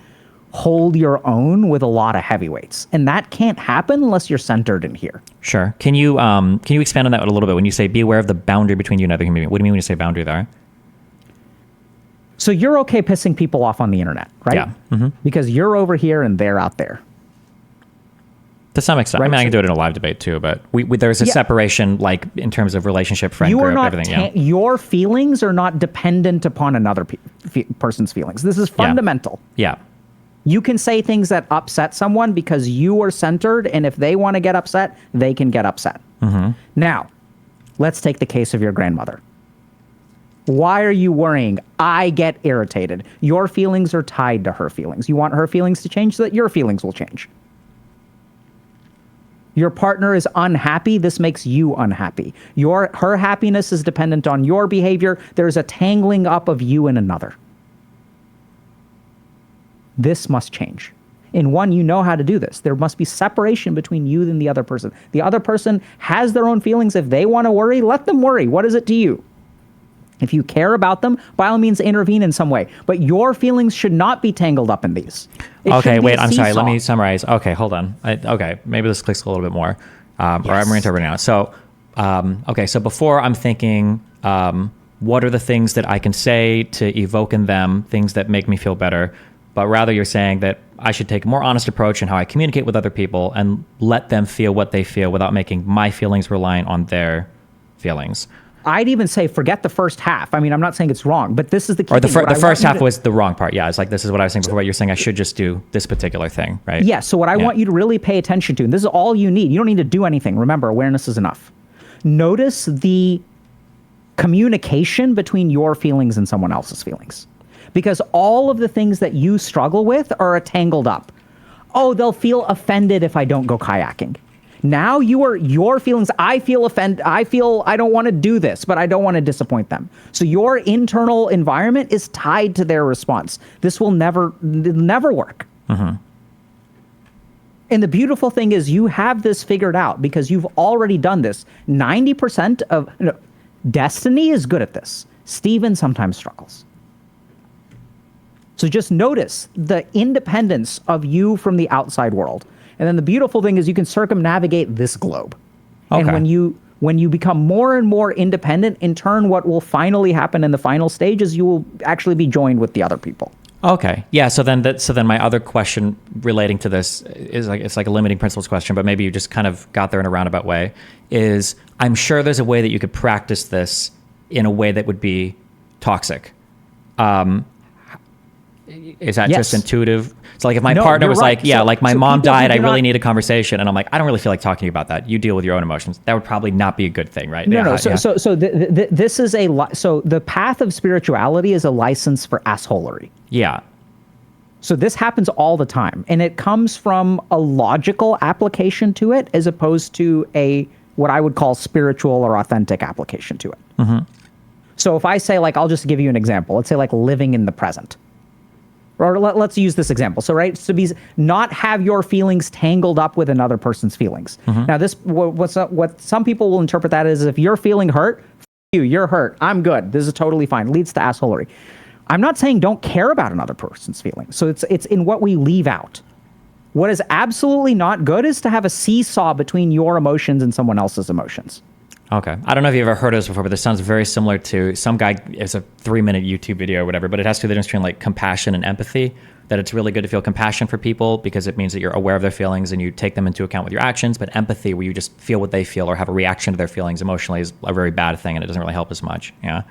hold your own with a lot of heavyweights. And that can't happen unless you're centered in here. Sure. Can you expand on that a little bit? When you say be aware of the boundary between you and another human being, what do you mean when you say boundary there? So you're okay pissing people off on the internet, right? Yeah. Because you're over here and they're out there. To some extent. Right? I mean, I can do it in a live debate too, but there's a separation, like in terms of relationship, friend group, everything. Your feelings are not dependent upon another person's feelings. This is fundamental. Yeah. You can say things that upset someone because you are centered, and if they want to get upset, they can get upset. Now, let's take the case of your grandmother. Why are you worrying? I get irritated. Your feelings are tied to her feelings. You want her feelings to change so that your feelings will change. Your partner is unhappy. This makes you unhappy. Her happiness is dependent on your behavior. There's a tangling up of you and another. This must change. In one, you know how to do this. There must be separation between you and the other person. The other person has their own feelings. If they want to worry, let them worry. What is it to you? If you care about them, by all means, intervene in some way. But your feelings should not be tangled up in these. Okay, wait, I'm sorry. Let me summarize. Okay, hold on. Okay, maybe this clicks a little bit more. Or I'm reinterpreting now. So, okay, so before I'm thinking, what are the things that I can say to evoke in them things that make me feel better? But rather you're saying that I should take a more honest approach in how I communicate with other people and let them feel what they feel without making my feelings reliant on their feelings. I'd even say forget the first half. I mean, I'm not saying it's wrong, but this is the key. Or the first half was the wrong part. Yeah, it's like this is what I was saying before. You're saying I should just do this particular thing, right? Yeah, so what I want you to really pay attention to, and this is all you need. You don't need to do anything. Remember, awareness is enough. Notice the communication between your feelings and someone else's feelings. Because all of the things that you struggle with are tangled up. Oh, they'll feel offended if I don't go kayaking. Now your feelings, I feel offended, I don't want to do this, but I don't want to disappoint them. So your internal environment is tied to their response. This will never work. Mm-hmm. And the beautiful thing is you have this figured out because you've already done this. 90% of Destiny is good at this. Steven sometimes struggles. So just notice the independence of you from the outside world. And then the beautiful thing is you can circumnavigate this globe. Okay. And when you become more and more independent, in turn, what will finally happen in the final stage is you will actually be joined with the other people. Okay. Yeah. So then my other question relating to this is it's like a limiting principles question, but maybe you just kind of got there in a roundabout way. Is I'm sure there's a way that you could practice this in a way that would be toxic. Is that just intuitive? So like if my partner was like, my mom died, I really need a conversation. And I'm like, I don't really feel like talking to you about that. You deal with your own emotions. That would probably not be a good thing, right? No. So this is so the path of spirituality is a license for assholery. Yeah. So this happens all the time. And it comes from a logical application to it as opposed to what I would call spiritual or authentic application to it. Mm-hmm. So if I say I'll just give you an example. Let's say living in the present. Or let's use this example. So, right, to not have your feelings tangled up with another person's feelings. Mm-hmm. Now, what some people will interpret that as if you're feeling hurt, you're hurt. I'm good. This is totally fine. Leads to assholery. I'm not saying don't care about another person's feelings. So it's in what we leave out. What is absolutely not good is to have a seesaw between your emotions and someone else's emotions. Okay. I don't know if you've ever heard of this before, but this sounds very similar to some guy, it's a 3-minute YouTube video or whatever, but it has to do with the difference between compassion and empathy, that it's really good to feel compassion for people because it means that you're aware of their feelings and you take them into account with your actions. But empathy, where you just feel what they feel or have a reaction to their feelings emotionally, is a very bad thing and it doesn't really help as much. Yeah.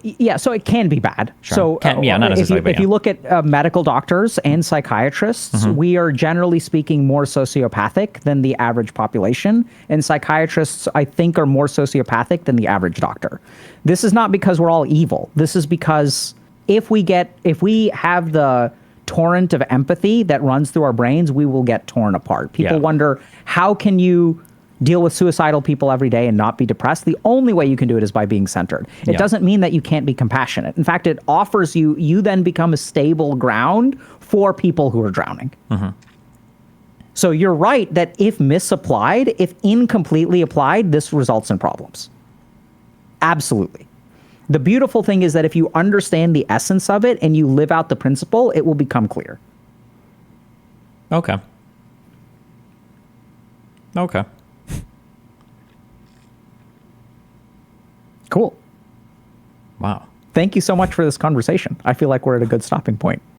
Yeah, so it can be bad. Sure. So not necessarily, if you look at medical doctors and psychiatrists, mm-hmm. we are generally speaking more sociopathic than the average population. And psychiatrists, I think, are more sociopathic than the average doctor. This is not because we're all evil. This is because if we have the torrent of empathy that runs through our brains, we will get torn apart. People wonder, how can you deal with suicidal people every day and not be depressed? The only way you can do it is by being centered. It doesn't mean that you can't be compassionate. In fact, it offers you then become a stable ground for people who are drowning. Mm-hmm. So you're right that if misapplied, if incompletely applied, this results in problems. Absolutely. The beautiful thing is that if you understand the essence of it and you live out the principle, it will become clear. Okay. Cool. Wow. Thank you so much for this conversation. I feel like we're at a good stopping point.